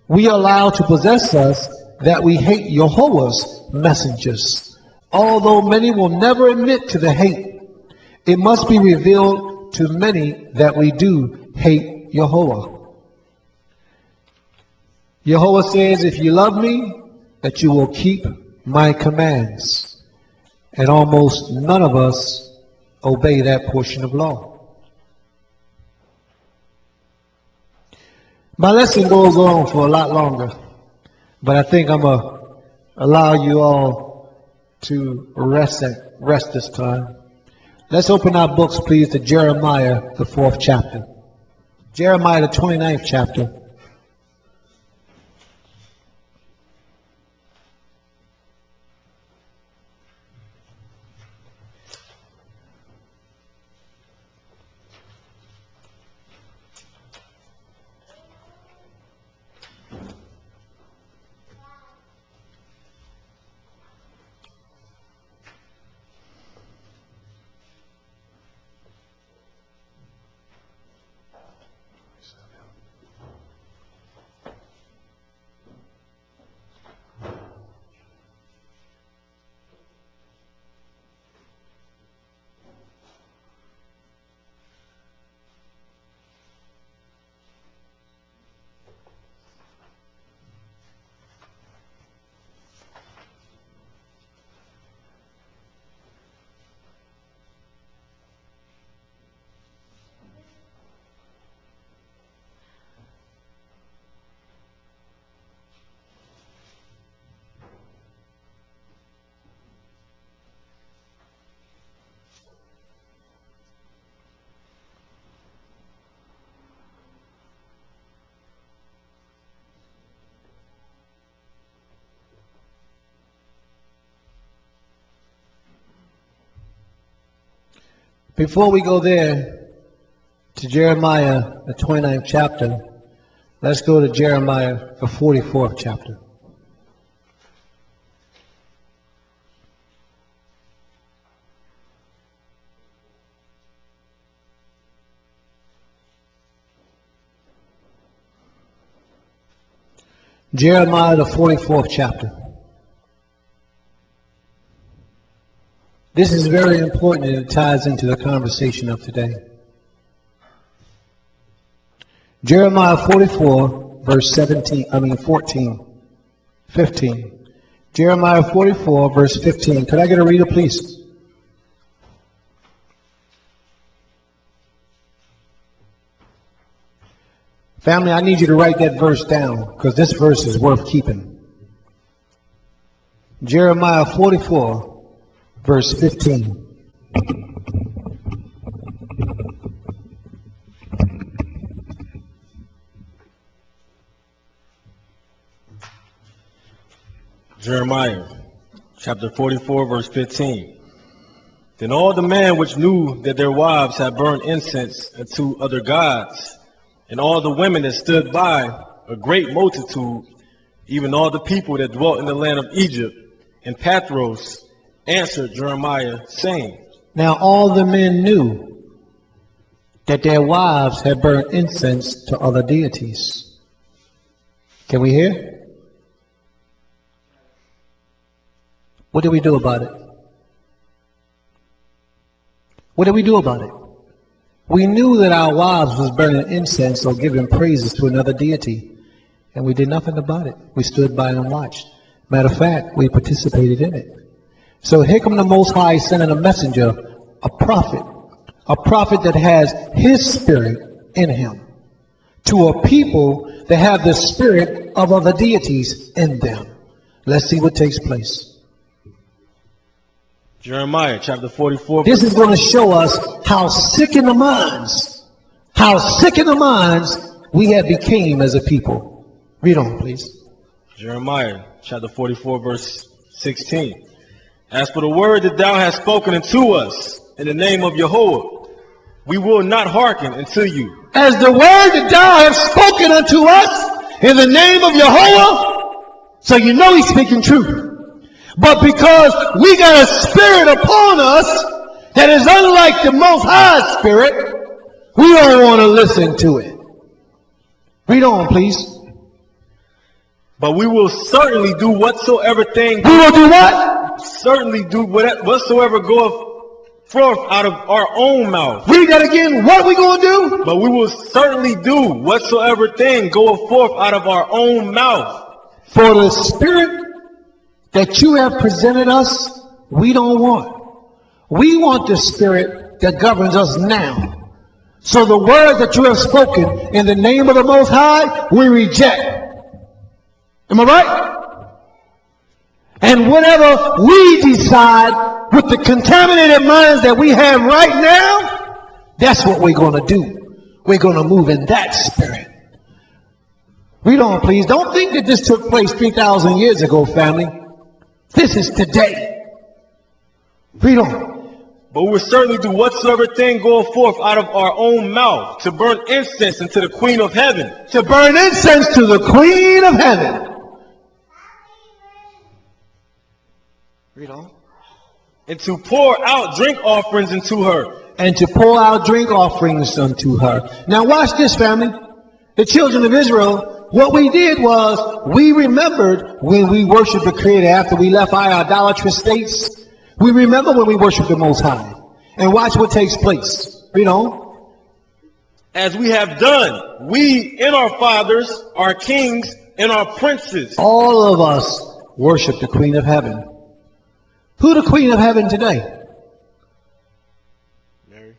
we allow to possess us that we hate Jehovah's messengers. Although many will never admit to the hate, it must be revealed to many that we do hate Jehovah. Jehovah says, if you love me, that you will keep my commands. And almost none of us obey that portion of law. My lesson goes on for a lot longer, but I think I'm going to allow you all to rest this time. Let's open our books, please, to Jeremiah, the 4th chapter. Jeremiah, the 29th chapter. Before we go there to Jeremiah, the 29th chapter, let's go to Jeremiah, the 44th chapter. Jeremiah, the 44th chapter. This is very important and it ties into the conversation of today. Jeremiah 44, verse 15. Jeremiah 44, verse 15. Could I get a reader, please? Family, I need you to write that verse down because this verse is worth keeping. Jeremiah 44, verse 15. Jeremiah, chapter 44, verse 15. Then all the men which knew that their wives had burned incense unto other gods, and all the women that stood by, a great multitude, even all the people that dwelt in the land of Egypt, and Pathros, answered Jeremiah, saying, Now all the men knew that their wives had burned incense to other deities. Can we hear? What did we do about it? What did we do about it? We knew that our wives was burning incense or giving praises to another deity, and we did nothing about it. We stood by and watched. Matter of fact, we participated in it. So here come the Most High sending a messenger, a prophet that has his spirit in him, to a people that have the spirit of other deities in them. Let's see what takes place. Jeremiah, chapter 44. This is going to show us how sick in the minds we have became as a people. Read on, please. Jeremiah, chapter 44, verse 16. As for the word that thou hast spoken unto us in the name of Jehovah, we will not hearken unto you. As the word that thou hast spoken unto us in the name of Jehovah, so you know he's speaking truth. But because we got a spirit upon us that is unlike the Most High Spirit, we don't want to listen to it. Read on, please. But we will certainly do whatsoever thing. We will do what? Certainly do whatsoever goeth forth out of our own mouth. Read that again. What we gonna do? But we will certainly do whatsoever thing goeth forth out of our own mouth. For the spirit that you have presented us, we don't want. We want the spirit that governs us now. So the word that you have spoken in the name of the Most High, we reject. Am I right? And whatever we decide with the contaminated minds that we have right now, that's what we're going to do. We're going to move in that spirit. Read on, please. Don't think that this took place 3,000 years ago, family. This is today. Read on. But we will certainly do whatsoever thing goeth forth out of our own mouth, to burn incense unto the Queen of Heaven. To burn incense to the Queen of Heaven. Read on. And to pour out drink offerings unto her. And to pour out drink offerings unto her. Now watch this, family. The children of Israel, what we did was we remembered when we worshiped the Creator after we left our idolatrous states. We remember when we worshiped the Most High. And watch what takes place. Read on. As we have done, we and our fathers, our kings, and our princes. All of us worship the Queen of Heaven. Who the Queen of Heaven today? Mary.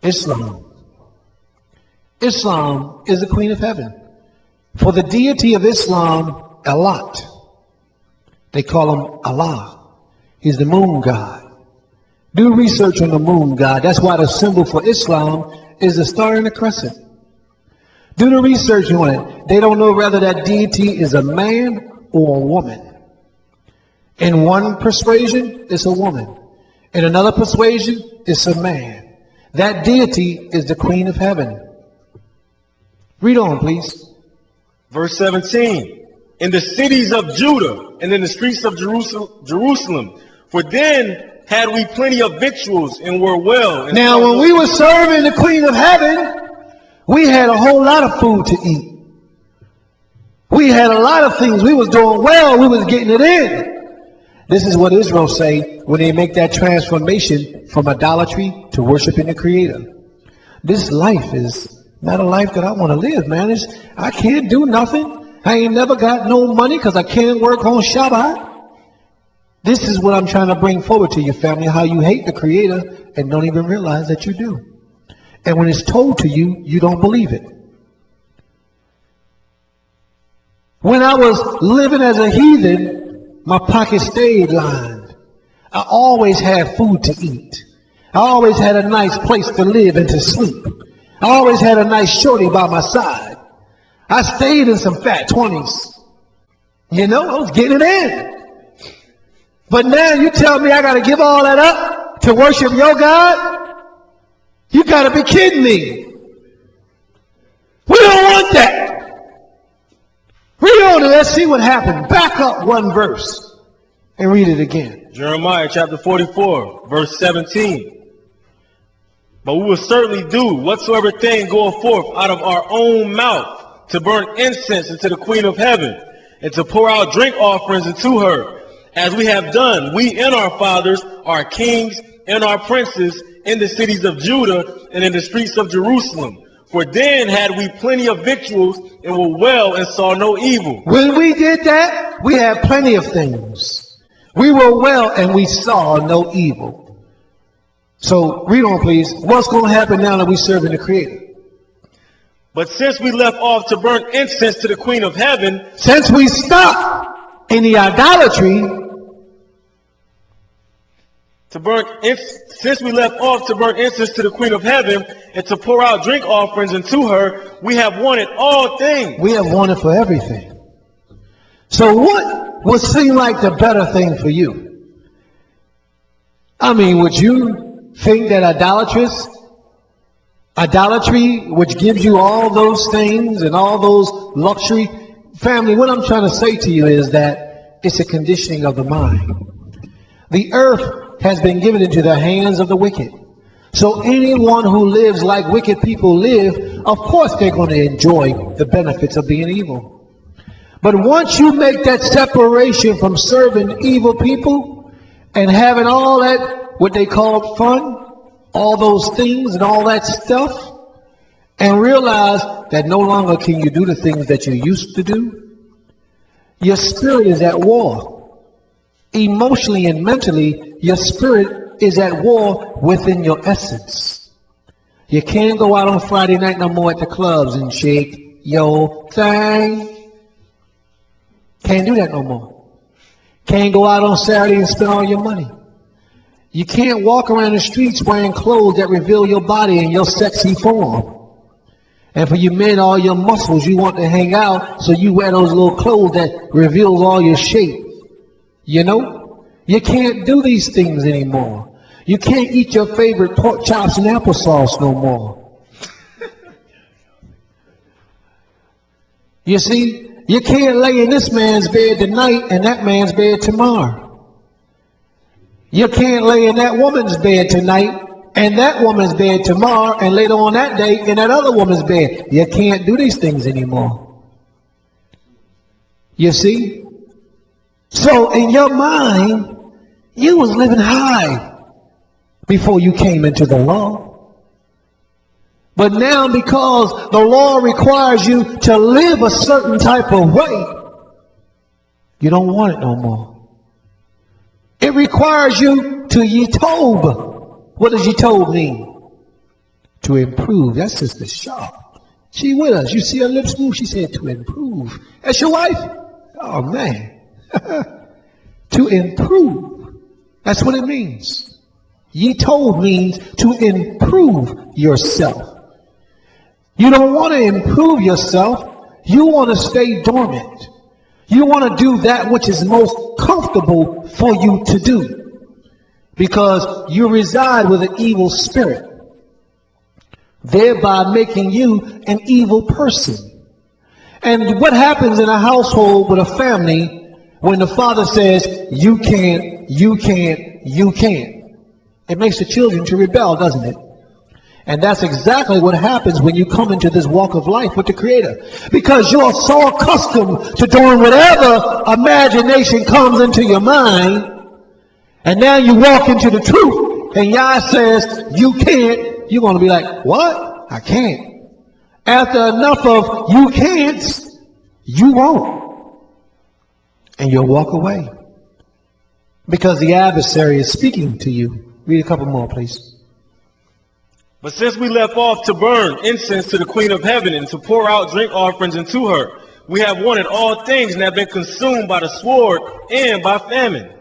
Islam. Islam is the Queen of Heaven. For the deity of Islam, Allah. They call him Allah. He's the moon god. Do research on the moon god. That's why the symbol for Islam is the star and the crescent. Do the research on it. They don't know whether that deity is a man or a woman. In one persuasion, it's a woman. In another persuasion, it's a man. That deity is the Queen of Heaven. Read on, please. Verse 17. In the cities of Judah and in the streets of Jerusalem. For then had we plenty of victuals and were well. And now, when we were serving the Queen of Heaven, we had a whole lot of food to eat. We had a lot of things. We was doing well. We was getting it in. This is what Israel say when they make that transformation from idolatry to worshiping the Creator. This life is not a life that I want to live, man. I can't do nothing. I ain't never got no money because I can't work on Shabbat. This is what I'm trying to bring forward to your family, how you hate the Creator and don't even realize that you do. And when it's told to you, you don't believe it. When I was living as a heathen, my pocket stayed lined. I always had food to eat. I always had a nice place to live and to sleep. I always had a nice shorty by my side. I stayed in some fat 20s. You know, I was getting it in. But now you tell me I got to give all that up to worship your God? You got to be kidding me. We don't want that. Read on and let's see what happened. Back up one verse and read it again. Jeremiah chapter 44, verse 17. But we will certainly do whatsoever thing goeth forth out of our own mouth, to burn incense unto the Queen of Heaven, and to pour out drink offerings unto her, as we have done, we and our fathers, our kings, and our princes, in the cities of Judah and in the streets of Jerusalem. For then had we plenty of victuals, and were well, and saw no evil. When we did that, we had plenty of things. We were well, and we saw no evil. So, read on, please. What's going to happen now that we're serving the Creator? But since we left off to burn incense to the Queen of Heaven, since we stopped in the idolatry, since we left off to burn incense to the Queen of Heaven and to pour out drink offerings unto her, we have wanted all things. We have wanted for everything. So what would seem like the better thing for you? I mean, would you think that idolatry, which gives you all those things and all those luxury, family, what I'm trying to say to you is that it's a conditioning of the mind. The earth has been given into the hands of the wicked. So anyone who lives like wicked people live, of course they're going to enjoy the benefits of being evil. But once you make that separation from serving evil people and having all that what they called fun, all those things and all that stuff, and realize that no longer can you do the things that you used to do. Your spirit is at war. Emotionally and mentally, your spirit is at war within your essence. You can't go out on Friday night no more at the clubs and shake your thing. Can't do that no more. Can't go out on Saturday and spend all your money. You can't walk around the streets wearing clothes that reveal your body and your sexy form. And for you men, all your muscles, you want to hang out, so you wear those little clothes that reveals all your shape. You know? You can't do these things anymore. You can't eat your favorite pork chops and applesauce no more. You see, you can't lay in this man's bed tonight and that man's bed tomorrow. You can't lay in that woman's bed tonight and that woman's bed tomorrow, and later on that day in that other woman's bed. You can't do these things anymore. You see? So in your mind, you was living high before you came into the law. But now, because the law requires you to live a certain type of way, you don't want it no more. It requires you to yitob. What does yitob mean? To improve. That's Sister Sharp. She with us. You see her lips move. She said to improve. That's your wife? Oh man. To improve. That's what it means. Yitob means to improve yourself. You don't want to improve yourself. You want to stay dormant. You want to do that which is most comfortable for you to do. Because you reside with an evil spirit, thereby making you an evil person. And what happens in a household with a family when the father says, you can't, you can't, you can't? It makes the children to rebel, doesn't it? And that's exactly what happens when you come into this walk of life with the Creator. Because you're so accustomed to doing whatever imagination comes into your mind. And now you walk into the truth, and Yah says, you can't. You're going to be like, what? I can't. After enough of you can't, you won't. And you'll walk away. Because the adversary is speaking to you. Read a couple more, please. But since we left off to burn incense to the Queen of Heaven and to pour out drink offerings into her, we have wanted all things and have been consumed by the sword and by famine.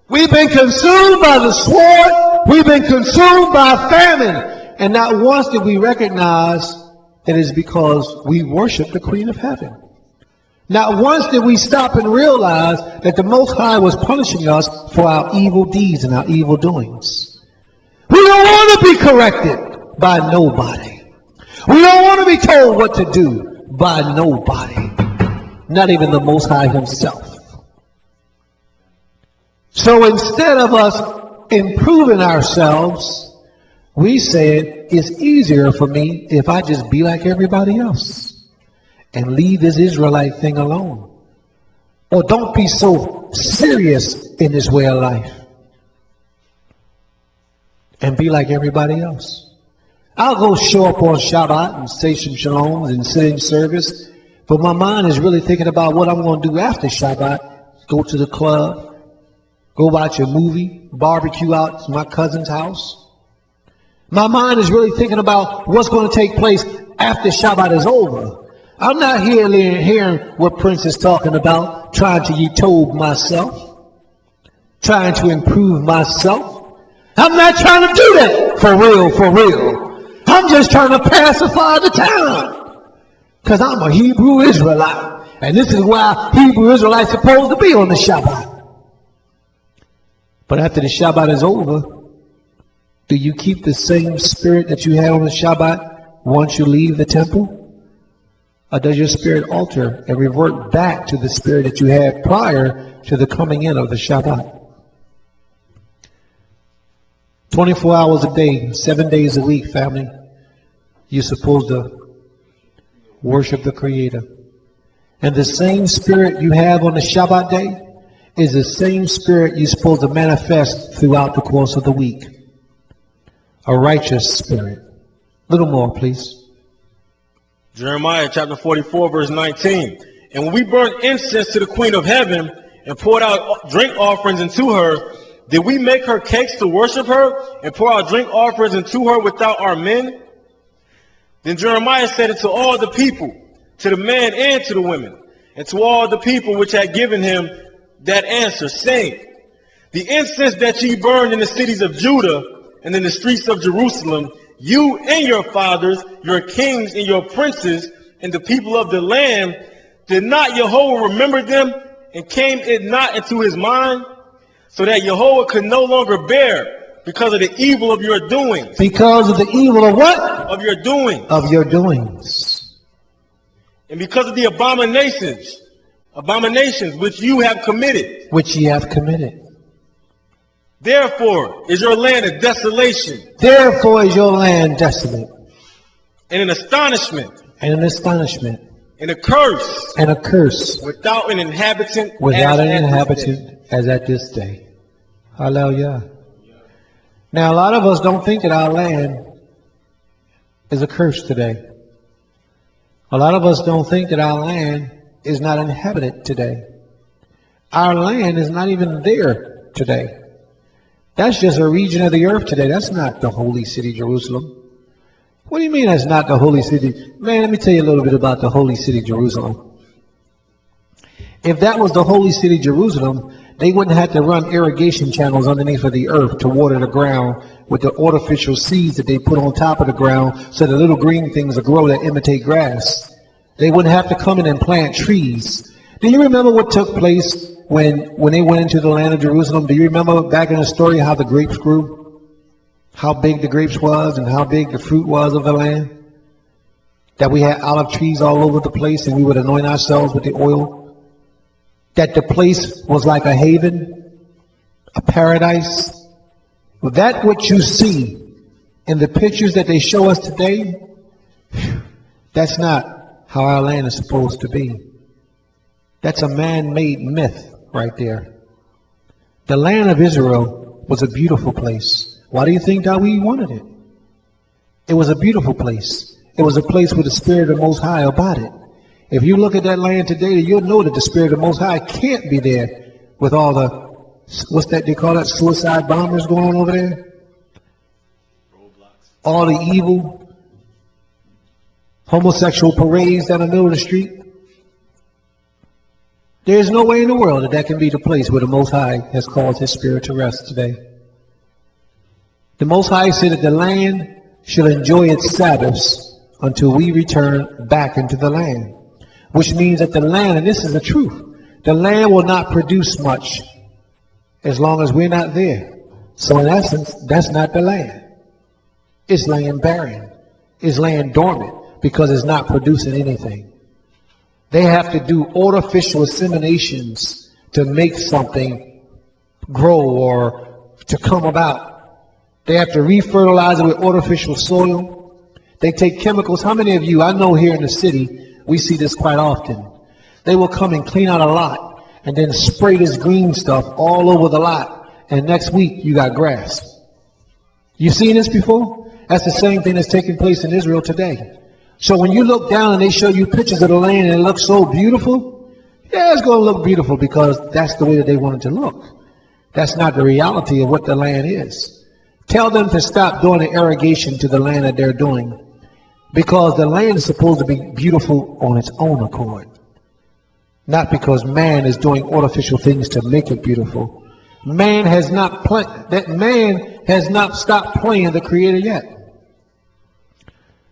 We've been consumed by the sword. We've been consumed by famine. And not once did we recognize that it is because we worship the Queen of Heaven. Not once did we stop and realize that the Most High was punishing us for our evil deeds and our evil doings. We don't want to be corrected by nobody. We don't want to be told what to do by nobody. Not even the Most High himself. So instead of us improving ourselves, we said it's easier for me if I just be like everybody else and leave this Israelite thing alone. Or don't be so serious in this way of life and be like everybody else. I'll go show up on Shabbat and say some shaloms and sit in service, but my mind is really thinking about what I'm going to do after Shabbat. Go to the club. Go watch a movie, barbecue out to my cousin's house. My mind is really thinking about what's going to take place after Shabbat is over. I'm not hearing what Prince is talking about, trying to yitob myself, trying to improve myself. I'm not trying to do that for real, for real. I'm just trying to pacify the town because I'm a Hebrew Israelite. And this is why Hebrew Israelites are supposed to be on the Shabbat. But after the Shabbat is over, do you keep the same spirit that you had on the Shabbat once you leave the temple? Or does your spirit alter and revert back to the spirit that you had prior to the coming in of the Shabbat? 24 hours a day, 7 days a week, family. You're supposed to worship the Creator. And the same spirit you have on the Shabbat day is the same spirit you're supposed to manifest throughout the course of the week. A righteous spirit. Little more, please. Jeremiah chapter 44, verse 19. And when we burned incense to the Queen of Heaven and poured out drink offerings into her, did we make her cakes to worship her and pour out drink offerings into her without our men? Then Jeremiah said it to all the people, to the men and to the women, and to all the people which had given him that answer, saying, the incense that ye burned in the cities of Judah and in the streets of Jerusalem, you and your fathers, your kings and your princes, and the people of the land, did not Jehovah remember them, and came it not into his mind, so that Jehovah could no longer bear because of the evil of your doings. Because of the evil of what? Of your doings. Of your doings. And because of the abominations which you have committed. Which ye have committed. Therefore is your land a desolation. Therefore is your land desolate. And an astonishment. And an astonishment. And a curse. And a curse. Without an inhabitant. Without an inhabitant as at this day. Hallelujah. Now a lot of us don't think that our land is a curse today. A lot of us don't think that our land is not inhabited today. Our land is not even there today. That's just a region of the earth today. That's not the holy city, Jerusalem. What do you mean that's not the holy city? Man, let me tell you a little bit about the holy city, Jerusalem. If that was the holy city, Jerusalem, they wouldn't have to run irrigation channels underneath of the earth to water the ground with the artificial seeds that they put on top of the ground so the little green things will grow that imitate grass. They wouldn't have to come in and plant trees. Do you remember what took place when they went into the land of Jerusalem? Do you remember back in the story how the grapes grew? How big the grapes was and how big the fruit was of the land? That we had olive trees all over the place and we would anoint ourselves with the oil? That the place was like a haven, a paradise? Well, that what you see in the pictures that they show us today, that's not how our land is supposed to be. That's a man-made myth right there. The land of Israel was a beautiful place. Why do you think that we wanted it? It was a beautiful place. It was a place with the Spirit of the Most High about it. If you look at that land today, you'll know that the Spirit of the Most High can't be there with all the, what's that they call that, suicide bombers going on over there? All the evil, homosexual parades down the middle of the street. There's no way in the world that that can be the place where the Most High has caused His Spirit to rest today. The Most High said that the land shall enjoy its Sabbaths until we return back into the land. Which means that the land, and this is the truth, the land will not produce much as long as we're not there. So in essence, that's not the land. It's laying barren. It's laying dormant because it's not producing anything. They have to do artificial inseminations to make something grow or to come about. They have to refertilize it with artificial soil. They take chemicals. How many of you, I know here in the city, we see this quite often. They will come and clean out a lot and then spray this green stuff all over the lot. And next week, you got grass. You seen this before? That's the same thing that's taking place in Israel today. So when you look down and they show you pictures of the land and it looks so beautiful, yeah, it's going to look beautiful because that's the way that they want it to look. That's not the reality of what the land is. Tell them to stop doing the irrigation to the land that they're doing, because the land is supposed to be beautiful on its own accord, not because man is doing artificial things to make it beautiful. Man has not stopped playing the Creator yet.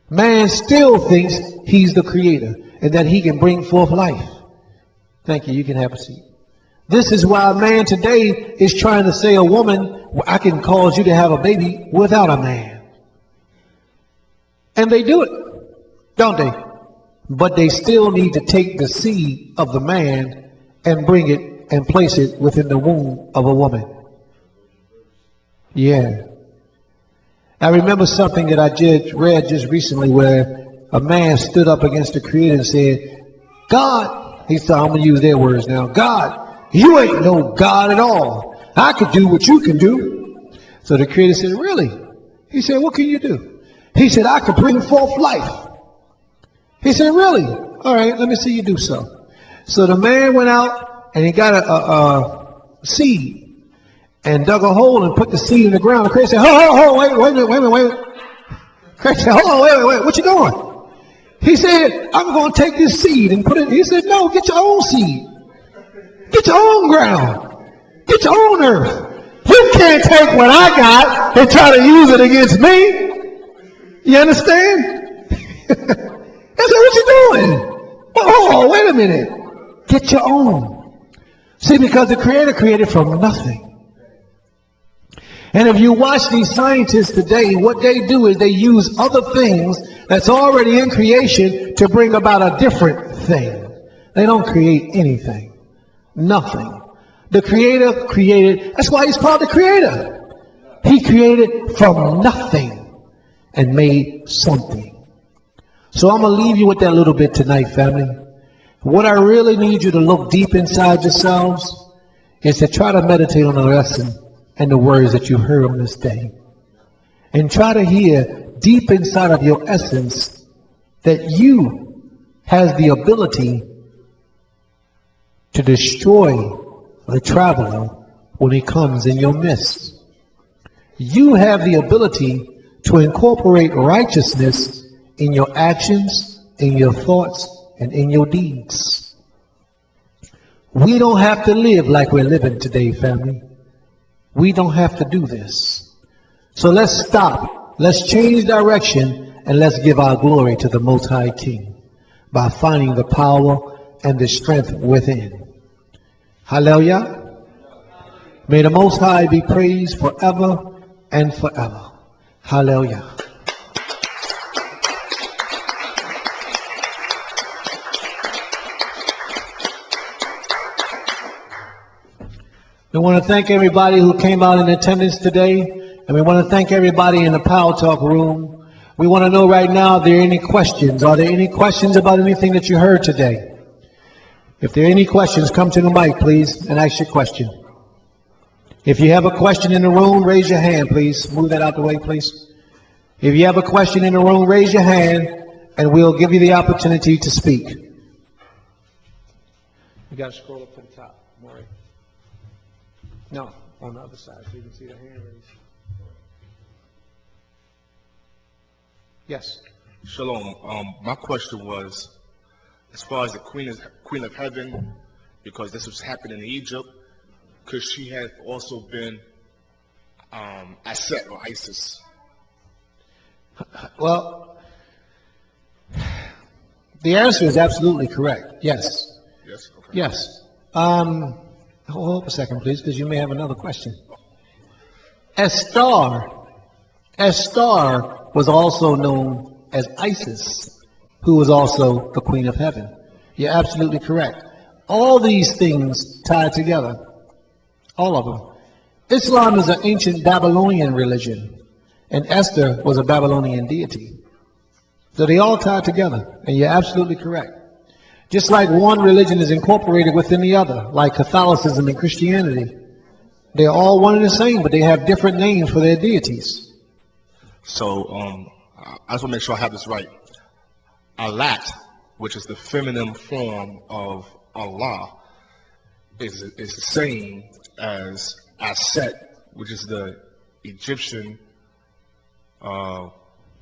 Man still thinks he's the Creator and that he can bring forth life. Thank you. You can have a seat. This is why man today is trying to say, a woman, I can cause you to have a baby without a man. And they do it, don't they? But they still need to take the seed of the man and bring it and place it within the womb of a woman. Yeah. I remember something that I read just recently where a man stood up against the Creator and said, God, he said, I'm going to use their words now, God, You ain't no God at all. I could do what you can do. So the Creator said, really? He said, what can you do? He said, I could bring forth life. He said, really? All right, let me see you do so. So the man went out and he got a seed and dug a hole and put the seed in the ground. The Creator said, wait a minute. Creator said, wait, what you doing? He said, I'm going to take this seed and put it. He said, no, get your own seed. Get your own ground. Get your own earth. You can't take what I got and try to use it against me. You understand? I said, what you doing? Oh, wait a minute. Get your own. See, because the Creator created from nothing. And if you watch these scientists today, what they do is they use other things that's already in creation to bring about a different thing. They don't create anything. Nothing. The Creator created. That's why he's called the Creator. He created from nothing and made something. So I'm going to leave you with that little bit tonight, family. What I really need you to look deep inside yourselves is to try to meditate on the lesson and the words that you heard on this day. And try to hear deep inside of your essence that you has the ability to destroy the traveler when he comes in your midst. You have the ability to incorporate righteousness in your actions, in your thoughts, and in your deeds. We don't have to live like we're living today, family. We don't have to do this. So let's stop. Let's change direction and let's give our glory to the Most High King by finding the power and the strength within. Hallelujah. May the Most High be praised forever and forever. Hallelujah. We want to thank everybody who came out in attendance today, and we want to thank everybody in the Power Talk room. We want to know right now, are there any questions? Are there any questions about anything that you heard today? If there are any questions, come to the mic, please, and ask your question. If you have a question in the room, raise your hand, please. Move that out the way, please. If you have a question in the room, raise your hand, and we'll give you the opportunity to speak. You got to scroll up to the top, Maury. No, on the other side, so you can see the hand raised. Yes. Shalom. My question was, as far as the Queen of Heaven, because this was happening in Egypt, could she have also been Aset or Isis? Well, the answer is absolutely correct. Yes. Yes. Okay. Yes. Hold up a second, please, because you may have another question. Esther was also known as Isis, who was also the Queen of Heaven. You're absolutely correct. All these things tied together. All of them. Islam is an ancient Babylonian religion, and Esther was a Babylonian deity. So they all tie together, and you're absolutely correct. Just like one religion is incorporated within the other, like Catholicism and Christianity. They're all one and the same, but they have different names for their deities. So I just want to make sure I have this right. Alat, which is the feminine form of Allah, is the same as Aset, which is the Egyptian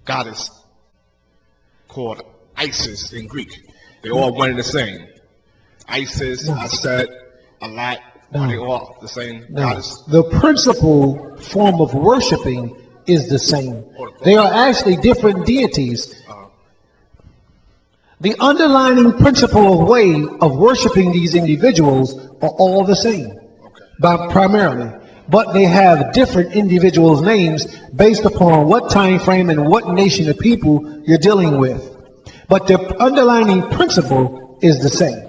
goddess called Isis in Greek. They all one and the same. Isis, Aset, Alat, are they all the same goddess? The principal form of worshiping is the same. They are actually different deities. The underlying principle of way of worshiping these individuals are all the same, primarily. But they have different individuals' names based upon what time frame and what nation of people you're dealing with. But the underlying principle is the same.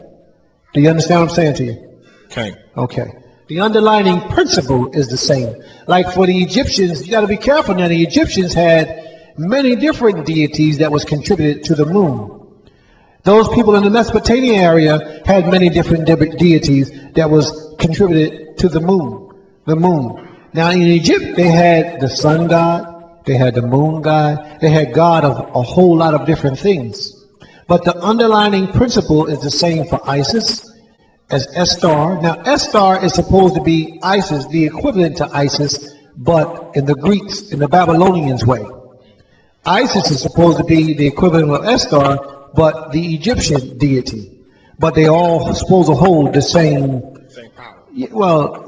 Do you understand what I'm saying to you? Okay. Okay. The underlying principle is the same. Like for the Egyptians, you got to be careful now. The Egyptians had many different deities that was contributed to the moon. Those people in the Mesopotamian area had many different deities that was contributed to the moon. The moon. Now in Egypt, they had the sun god, they had the moon god, they had god of a whole lot of different things. But the underlying principle is the same for Isis as Estar. Now Estar is supposed to be Isis, the equivalent to Isis, but in the Greeks, in the Babylonians' way. Isis is supposed to be the equivalent of Estar, but the Egyptian deity. But they all supposed to hold the same, Same power. well,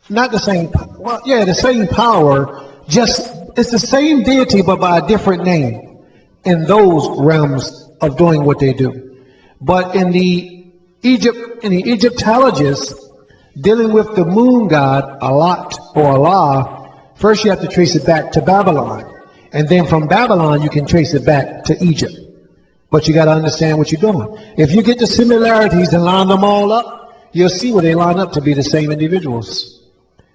not the same, well, yeah, the same power, just, it's the same deity, but by a different name in those realms of doing what they do. But in the Egyptologists, dealing with the moon god, Alat or Allah, first you have to trace it back to Babylon. And then from Babylon, you can trace it back to Egypt. But you got to understand what you're doing. If you get the similarities and line them all up, you'll see where they line up to be the same individuals.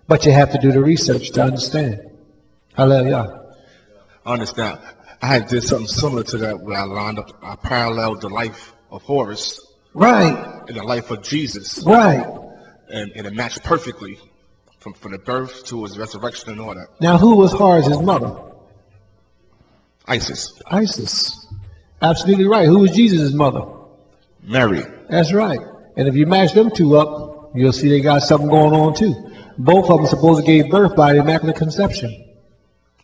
But you have to do the research to understand. Hallelujah. I understand. I had did something similar to that where I lined up, I paralleled the life of Horus Right, and the life of Jesus. right. And it matched perfectly from the birth to his resurrection and all that. Now, who was Horus's mother? Isis, Isis. Absolutely right. Who was Jesus' mother? Mary. That's right. And if you match them two up, you'll see they got something going on too. Both of them supposed to give birth by the Immaculate Conception.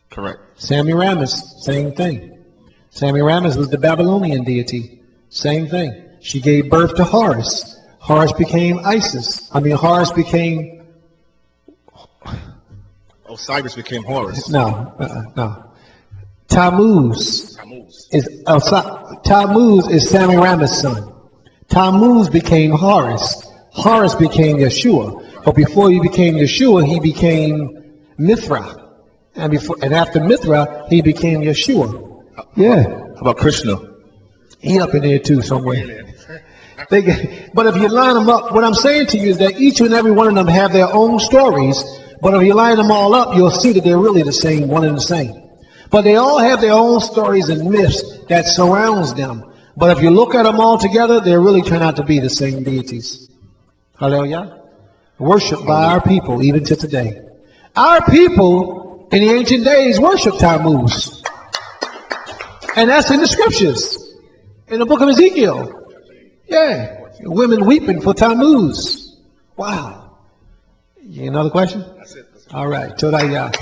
Correct. Semiramis, same thing. Semiramis was the Babylonian deity. Same thing. She gave birth to Horus. Horus became Isis. Horus became... Osiris became Horus. No. Tammuz Tammuz. Tammuz is Semiramis' son. Tammuz became Horus. Horus became Yeshua. But before he became Yeshua, he became Mithra. And after Mithra, he became Yeshua. Yeah. How about Krishna? He up in there too somewhere. But if you line them up, what I'm saying to you is that each and every one of them have their own stories. But if you line them all up, you'll see that they're really the same, one and the same. But they all have their own stories and myths that surrounds them. But if you look at them all together, they really turn out to be the same deities. Hallelujah. Worshipped by our people, even to today. Our people in the ancient days worshiped Tammuz. And that's in the scriptures. In the book of Ezekiel. Yeah. Women weeping for Tammuz. Wow. Another question? That's it. All right. Todayah.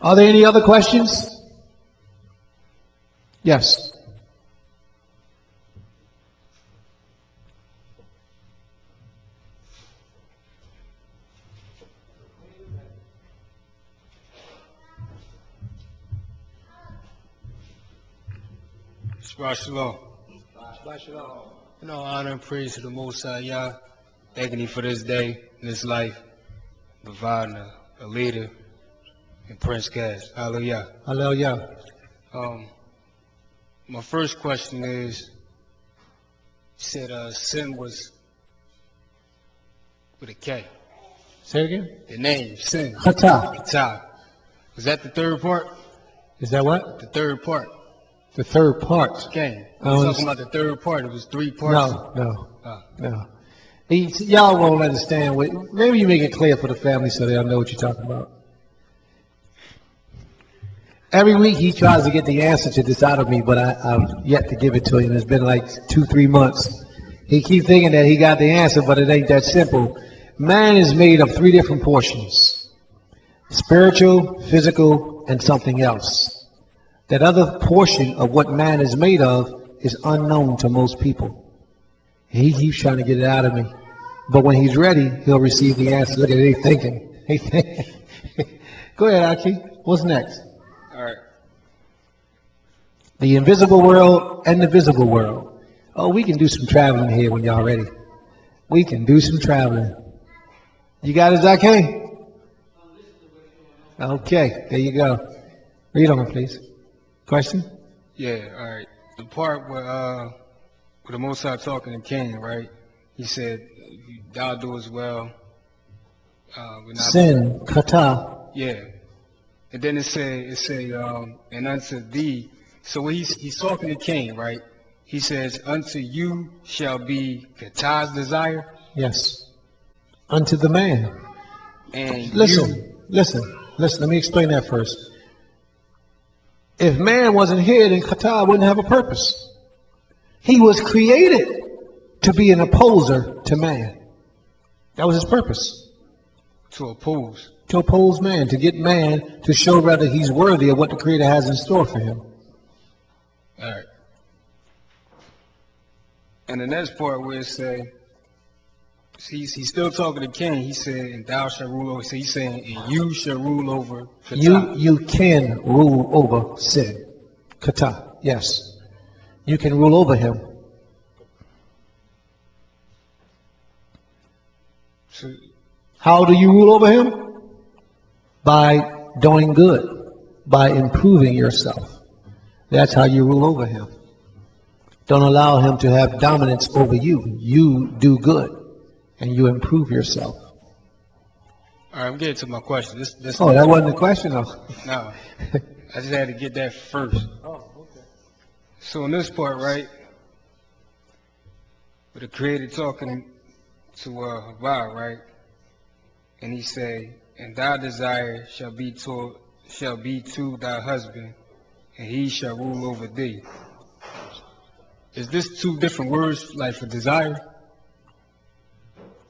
Are there any other questions? Yes. Shabbat shalom. Honor and praise to the Most High Yah. Thanking Him for this day and this life, providing a leader in Prince Cass. Hallelujah. Hallelujah. My first question is, you said sin was with a K. Say it again. The name, sin. Chata. Kata. Was that the third part? Is that what? The third part. The third part. Okay. I We're don't talking about the third part. It was 3 parts. No. Oh. No. Y'all won't understand. Maybe you make it clear for the family so they'll know what you're talking about. Every week he tries to get the answer to this out of me, but I've yet to give it to him. It's been like 2-3 months. He keeps thinking that he got the answer, but it ain't that simple. Man is made of 3 different portions: spiritual, physical, and something else. That other portion of what man is made of is unknown to most people. He keeps trying to get it out of me. But when he's ready, he'll receive the answer. Look at it, he's thinking. Go ahead, Aki. What's next? All right. The invisible world and the visible world. Oh, we can do some traveling here when y'all ready. We can do some traveling. You got it, Zaki? Okay, there you go. Read on, please. Question? Yeah, all right. The part where the Most High talking to Cain, right? He said, "Thou do as well." Sin, kata. Yeah. And then it say, and unto thee. So when he's talking to Cain, right? He says, unto you shall be Katah's desire. Yes. Unto the man. And Listen, let me explain that first. If man wasn't here, then Katah wouldn't have a purpose. He was created to be an opposer to man. That was his purpose. to oppose. To oppose man, to get man to show rather he's worthy of what the Creator has in store for him. All right. And the next part where it say, he's still talking to Cain. He said, and thou shalt rule over. So he's saying, and you shall rule over Katah. You can rule over sin. Katah, yes. You can rule over him. So, How do you rule over him? By doing good, by improving yourself. That's how you rule over him. Don't allow him to have dominance over you. You do good, and you improve yourself. all right, I'm getting to my question. This Oh, that wasn't the question, though. No, I just had to get that first. Oh, okay. So in this part, right, with the Creator talking to Havah, right, and he say, and thy desire shall be to thy husband, and he shall rule over thee. Is this two different words, like for desire?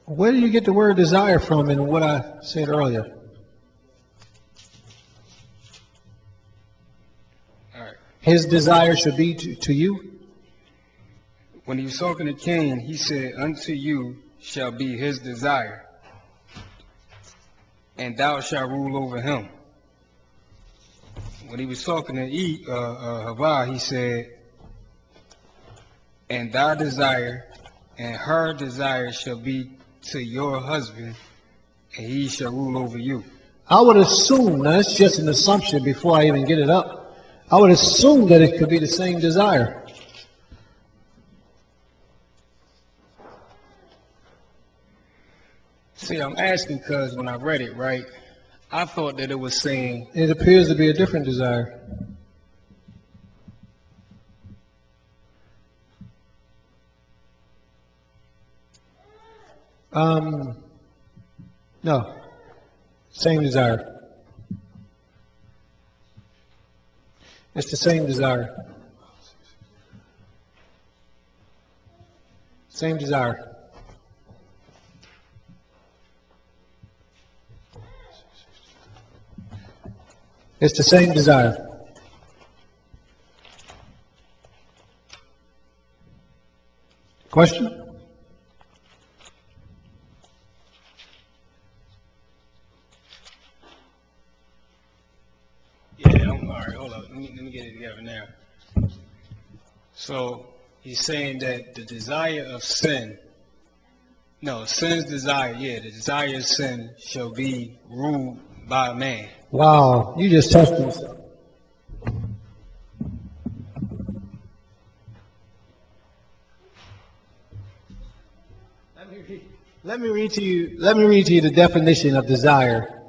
Where do you get the word desire from in what I said earlier? All right. His desire should be to you? When he was talking to Cain, he said, unto you shall be his desire, and thou shalt rule over him. When he was talking to Havah, he said, and thy desire and her desire shall be to your husband, and he shall rule over you. I would assume, now it's just an assumption before I even get it up, I would assume that it could be the same desire. See, I'm asking because when I read it, right, I thought that it was saying, It appears to be a different desire. No. Same desire. It's the same desire. Same desire. It's the same desire. Question? yeah, all right, hold up, let me get it together now. So he's saying that the desire of sin, no, sin's desire, yeah, the desire of sin shall be ruled by man. Wow, you just touched yourself. Let me read to you the definition of desire.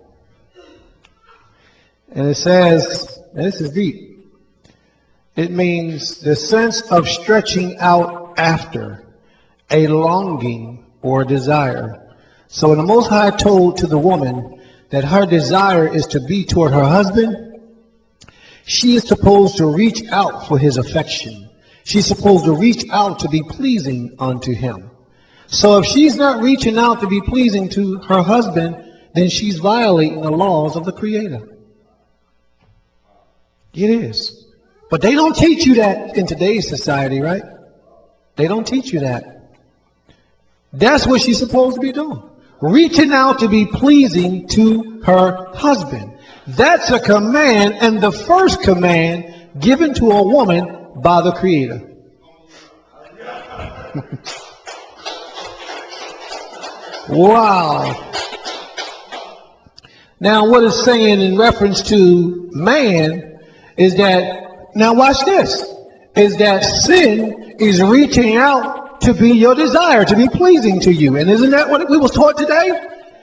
And it says, and this is deep. It means the sense of stretching out after, a longing or desire. So when the Most High told to the woman that her desire is to be toward her husband, she is supposed to reach out for his affection. She's supposed to reach out to be pleasing unto him. So if she's not reaching out to be pleasing to her husband, then she's violating the laws of the Creator. It is. But they don't teach you that in today's society, right? They don't teach you that. That's what she's supposed to be doing. Reaching out to be pleasing to her husband. That's a command, and the first command given to a woman by the Creator. Wow. Now what it's saying in reference to man is that, now watch this, is that sin is reaching out to be your desire, to be pleasing to you. And isn't that what we was taught today?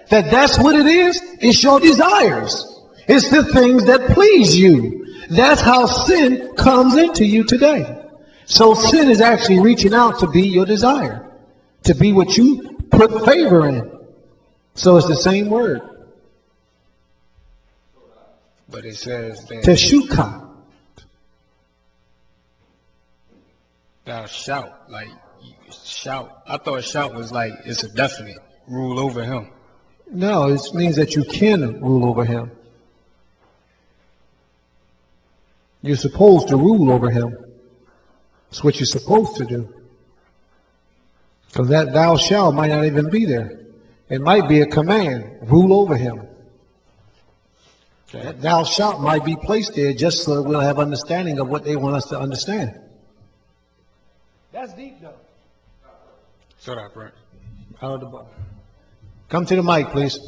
That that's what it is? It's your desires. It's the things that please you. That's how sin comes into you today. So sin is actually reaching out to be your desire, to be what you put favor in. So it's the same word. But it says that Teshukah. thou shout, like shout. I thought shout was like it's a definite rule over him. No, it means that you can rule over him. You're supposed to rule over him. It's what you're supposed to do. Because that thou shalt might not even be there. It might be a command. Rule over him. That thou shalt might be placed there just so that we'll have understanding of what they want us to understand. That's deep though. Shut up, right? Out of the book. Come to the mic, please.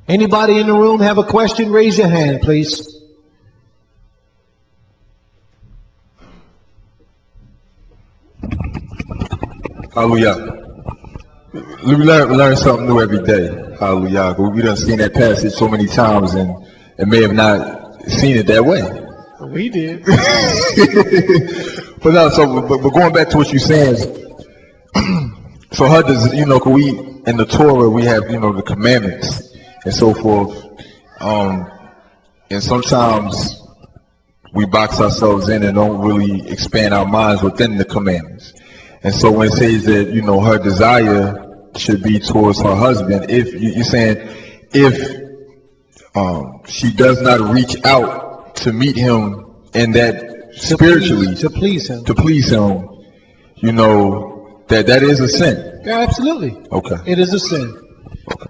Anybody in the room have a question? Raise your hand, please. Hallelujah. We learn something new every day. Hallelujah. But we done seen that passage so many times and may have not seen it that way. We did. But no, but going back to what you're saying, so how does, you know, 'cause we, in the Torah, we have, you know, the commandments and so forth. And sometimes we box ourselves in and don't really expand our minds within the commandments. And so when it says that, you know, her desire should be towards her husband, if you're saying if she does not reach out to meet him in that spiritually, to please him, you know, that is a sin. Yeah, absolutely. Okay. It is a sin.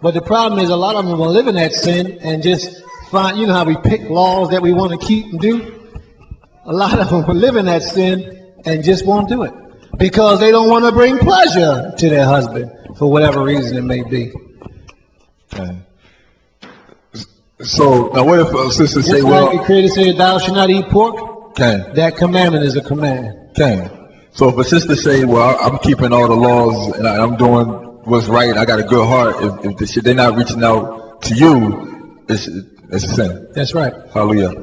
But the problem is a lot of them will live in that sin and just find, you know how we pick laws that we want to keep and do? A lot of them will live in that sin and just won't do it because they don't want to bring pleasure to their husband for whatever reason it may be. Okay. So now what if a sister say, Just well, like the Creator said, thou shalt not eat pork, okay. that commandment is a command. Okay. So if a sister say, well, I'm keeping all the laws and I'm doing what's right and I got a good heart, if they're not reaching out to you, it's a sin. That's right. Hallelujah.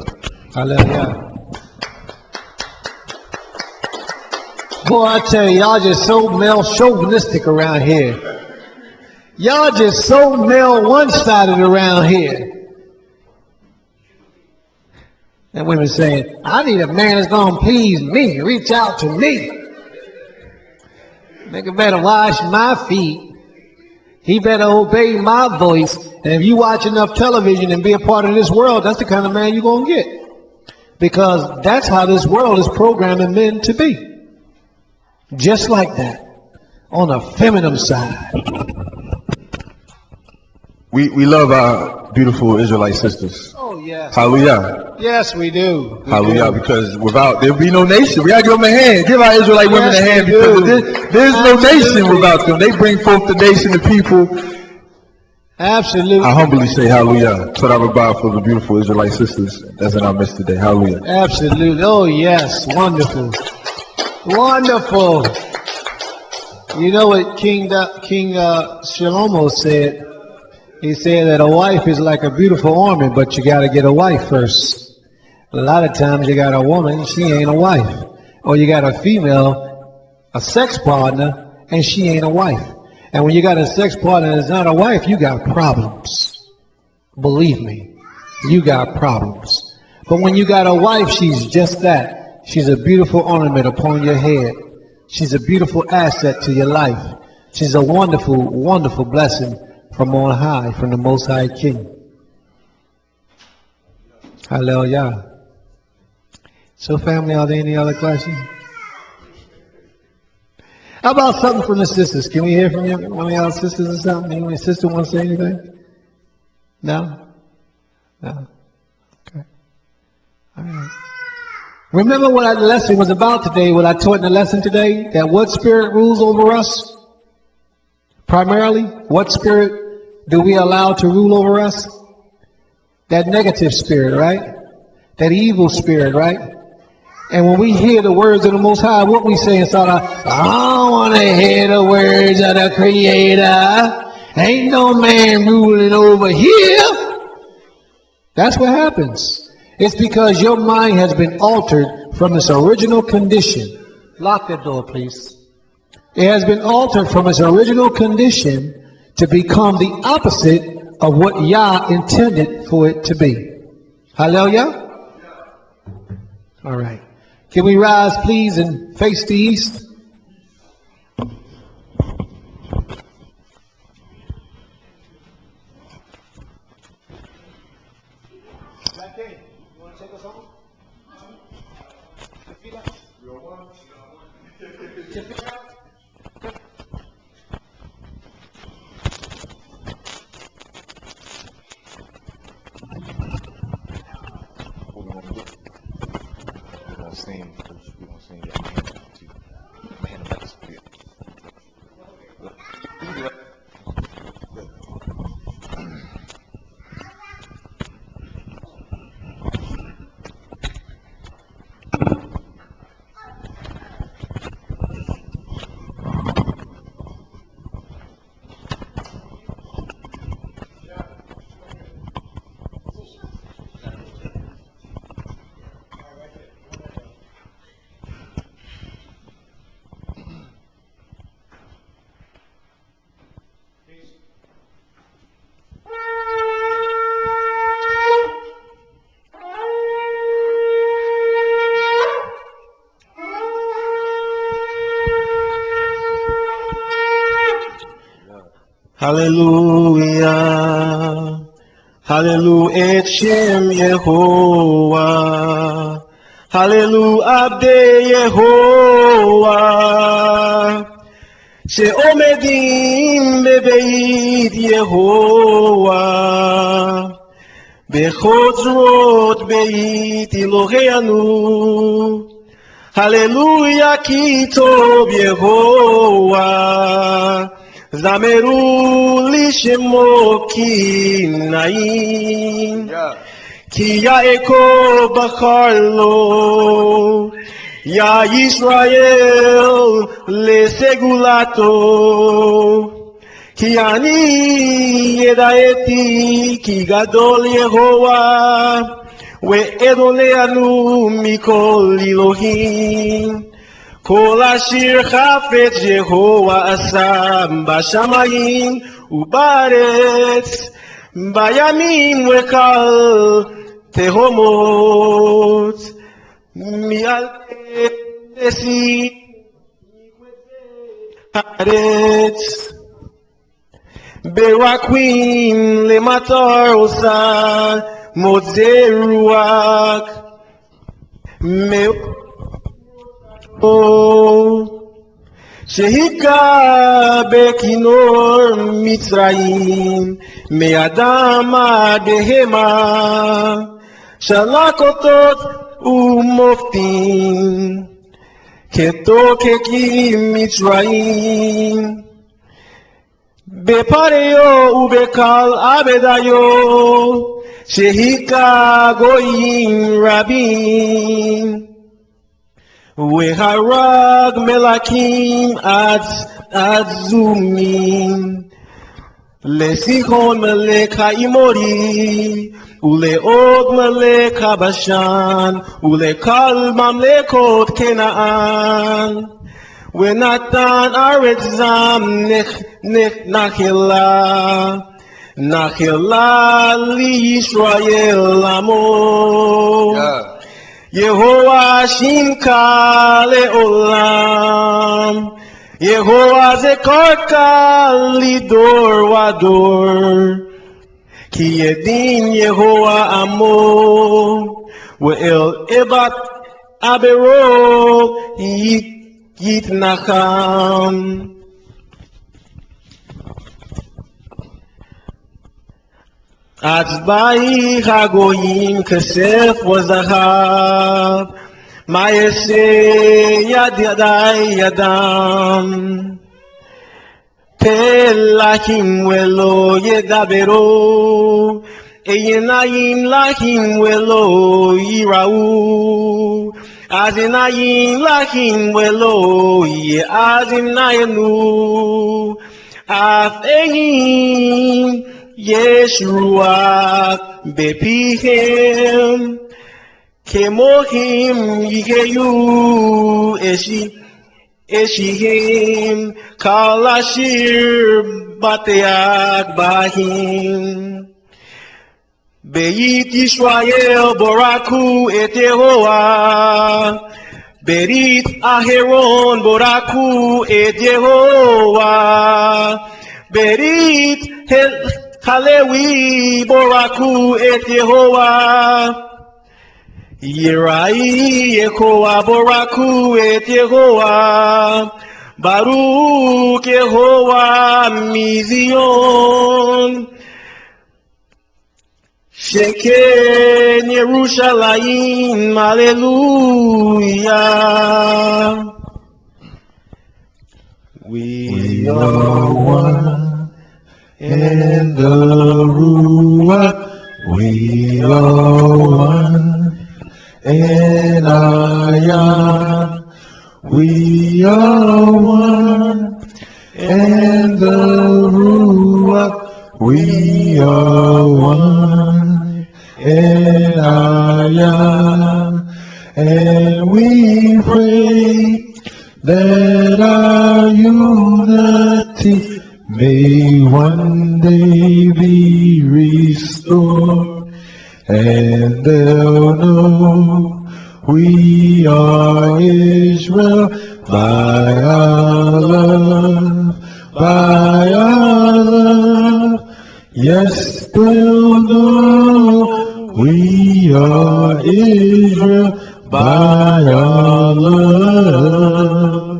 Hallelujah. Boy, I tell you, y'all just so male chauvinistic around here. Y'all just so male one-sided around here. And women saying, I need a man that's going to please me, reach out to me. Nigga better wash my feet. He better obey my voice. And if you watch enough television and be a part of this world, that's the kind of man you're going to get. Because that's how this world is programming men to be. Just like that. On a feminine side. We love our beautiful Israelite sisters. Oh, yes. Hallelujah. Yes, we do. Hallelujah. Because without, there'll be no nation. We got to give them a hand. Give our Israelite women a hand we because do. there's no nation without them. They bring forth the nation of people. Absolutely. I humbly say hallelujah. Toda Rabah for the beautiful Israelite sisters that's in our midst today. Hallelujah. Absolutely. Oh, yes. Wonderful. Wonderful. You know what King Shlomo said? He said that a wife is like a beautiful ornament, but you got to get a wife first. A lot of times you got a woman, she ain't a wife. Or you got a female, a sex partner, and she ain't a wife. And when you got a sex partner that's not a wife, you got problems. Believe me, you got problems. But when you got a wife, she's just that. She's a beautiful ornament upon your head. She's a beautiful asset to your life. She's a wonderful, wonderful blessing from on high, from the Most High King. Hallelujah. So family, are there any other questions? How about something from the sisters? Can we hear from you? One of y'all sisters or something? Any sister want to say anything? No? No? Okay. All right. Remember what our lesson was about today, what I taught in the lesson today? That what spirit rules over us? Primarily, what spirit do we allow to rule over us? That negative spirit, right? That evil spirit, right? And when we hear the words of the Most High, what we say inside our, I don't want to hear the words of the Creator. Ain't no man ruling over here. That's what happens. It's because your mind has been altered from its original condition. Lock that door, please. It has been altered from its original condition to become the opposite of what Yah intended for it to be. Hallelujah? All right. Can we rise, please, and face the east? Hallelujah. Hallelujah et Shem Yehovah. Hallelujah Abde Yehovah. She'omedim bebeit Yehovah. Bechozrot beit Eloheinu. Hallelujah ki tov Yehovah. Zameru li shemo ki naim, ki Yaakov bachar lo, Ya Yisrael le segulato, ki ani yedaeti ki gadol Yehovah, we edoleanu mikol Elohim. Kol ashir chafetz Yehovah asam bashamayim ubaretz bayamim wekal tehomot mi'al tesi haaretz berakwim lematar osa motzei ruach Shehika bekinor Mitzrayim me'adam ad behema shalakotot umoftim ketokekim Mitzrayim bepareyo ubekal abedayo shehika goyim rabim Weharag melakim adzumim Lesichon melech ha'imori Uleod melech habashan Ulekal mamlekot kenaan Wenatan aretz zam nachila li Yisrael amo Yehovah Shimka le'olam Yehovah Zekorka lidor wador Ki yedim Yehovah amo Ve'el ebat abero yitnacham Atzbai hagoyim kesef v'zahav Ma'aseh yadai yadam Pelachim velo yedaberu Einayim lachim velo yirau Azinayim lachim velo ye'azim nayenu Af ein יש רוח בפיהם, כמוהם יהיו אשיהם, קל השיר בטח בהם. בית ישראל ברכו את יהוה, ברית אהרון ברכו את יהוה, ברית הלוי ברכו את יהוה, יראי יהוה ברכו את יהוה, ברוך יהוה מזיון. שכן ירושלים, hallelujah. We are one in the Ruach. We are one in Ayah. We are one in the Ruach. We are one in Ayah, and we pray that our unity may one day be restored, and they'll know we are Israel by our love, by our love. Yes, they'll know we are Israel by our love.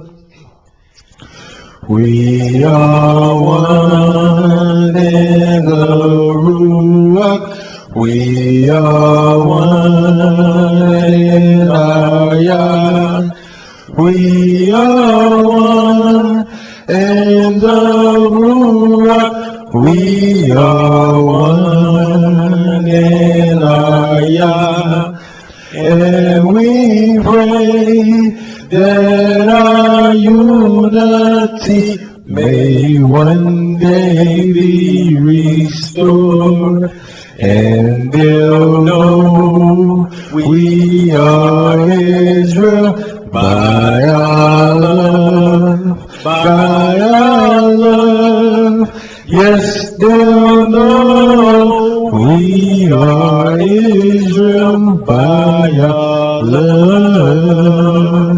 We are one in the Ruach. We are one in Ayah. We are one in the Ruach. We are one in Ayah, and we pray that our unity may one day be restored, and they'll know we are Israel by our love, by our love. Yes, they'll know we are Israel by our love.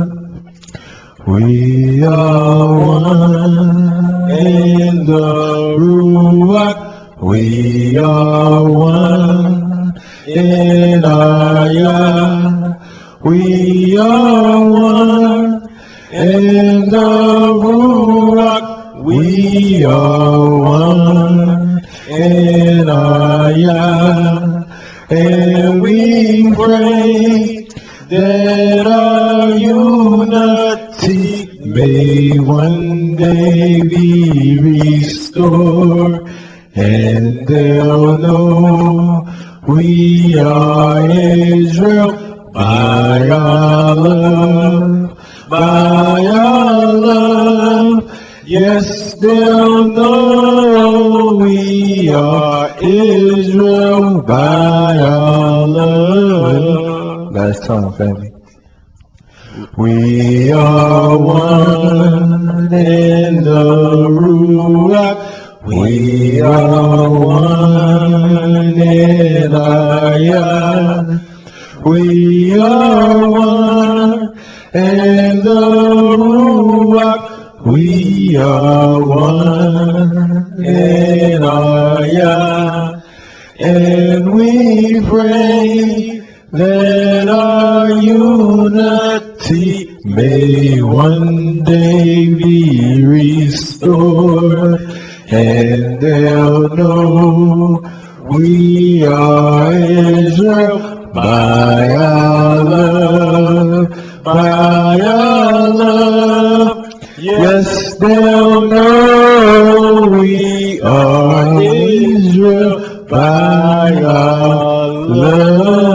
We are one in the Ruach. We are one in Ayah. We are one in the Ruach. We are one in Ayah, and we pray that our unity may one day be restored, and they'll know we are Israel by our love, by our love. Yes, they'll know we are Israel by our love. Last time, family. We are one in the Ruach. We are one in Ayah. We are one in the Ruach. We are one in Ayah, and we pray that our unity may one day be restored, and they'll know we are Israel by our love, by our love. Yes, they'll know we are Israel by our love.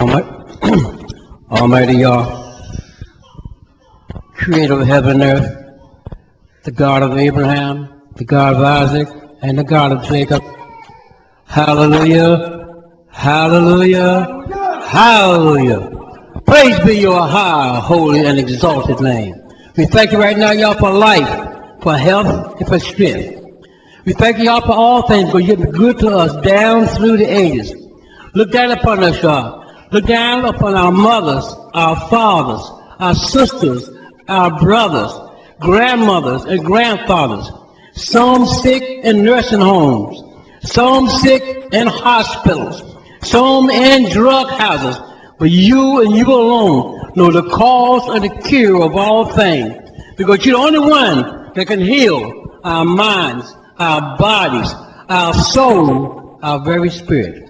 All right. Almighty Yah, creator of heaven and earth, the God of Abraham, the God of Isaac, and the God of Jacob. Hallelujah, hallelujah, hallelujah. Praise be your high, holy, and exalted name. We thank you right now, y'all, for life, for health, and for strength. We thank you, y'all, for all things, because you've been good to us down through the ages. Look down upon us, y'all. Look down upon our mothers, our fathers, our sisters, our brothers, grandmothers, and grandfathers. Some sick in nursing homes, some sick in hospitals, some in drug houses. But you and you alone know the cause and the cure of all things, because you're the only one that can heal our minds, our bodies, our soul, our very spirit.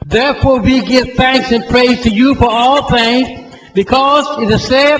Therefore we give thanks and praise to you for all things, because it is said,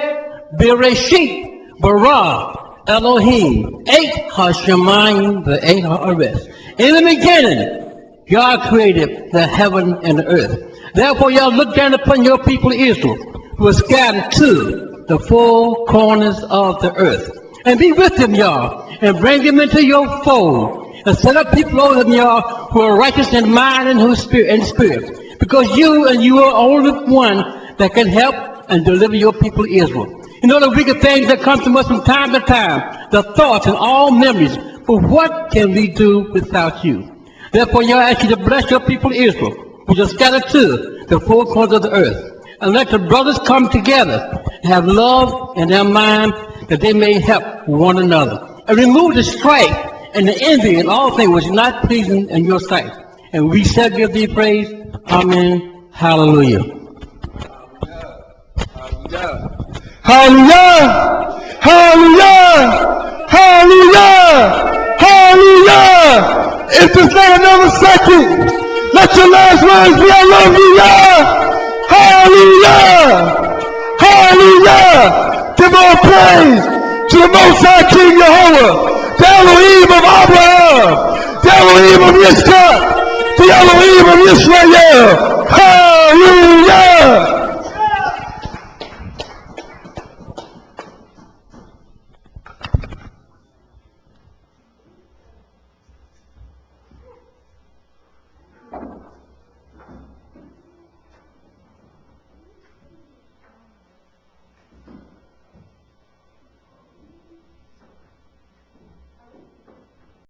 Bereshit bara Elohim et hashamayim ve'et haaretz. In the beginning, God created the heaven and the earth. Therefore, y'all look down upon your people Israel, who are scattered to the four corners of the earth. And be with them, y'all, and bring them into your fold. And set up people over them, y'all, who are righteous in mind and who spirit. Because you and you are only one that can help and deliver your people Israel. You know the wicked things that come to us from time to time, the thoughts and all memories. But what can we do without you? Therefore, y'all, ask you to bless your people Israel, which are scattered to the four corners of the earth. And let the brothers come together and have love in their mind, that they may help one another. And remove the strife and the envy and all things which are not pleasing in your sight. And we shall give thee praise. Amen. Hallelujah. Hallelujah! Hallelujah! Hallelujah! Hallelujah! If there's not another second, let your last words be, I love you, Yah! Hallelujah! Hallelujah! Give all praise to the Most High King Yehovah, the Elohim of Abraham, the Elohim of Yitzchak, the Elohim of Israel. Hallelujah!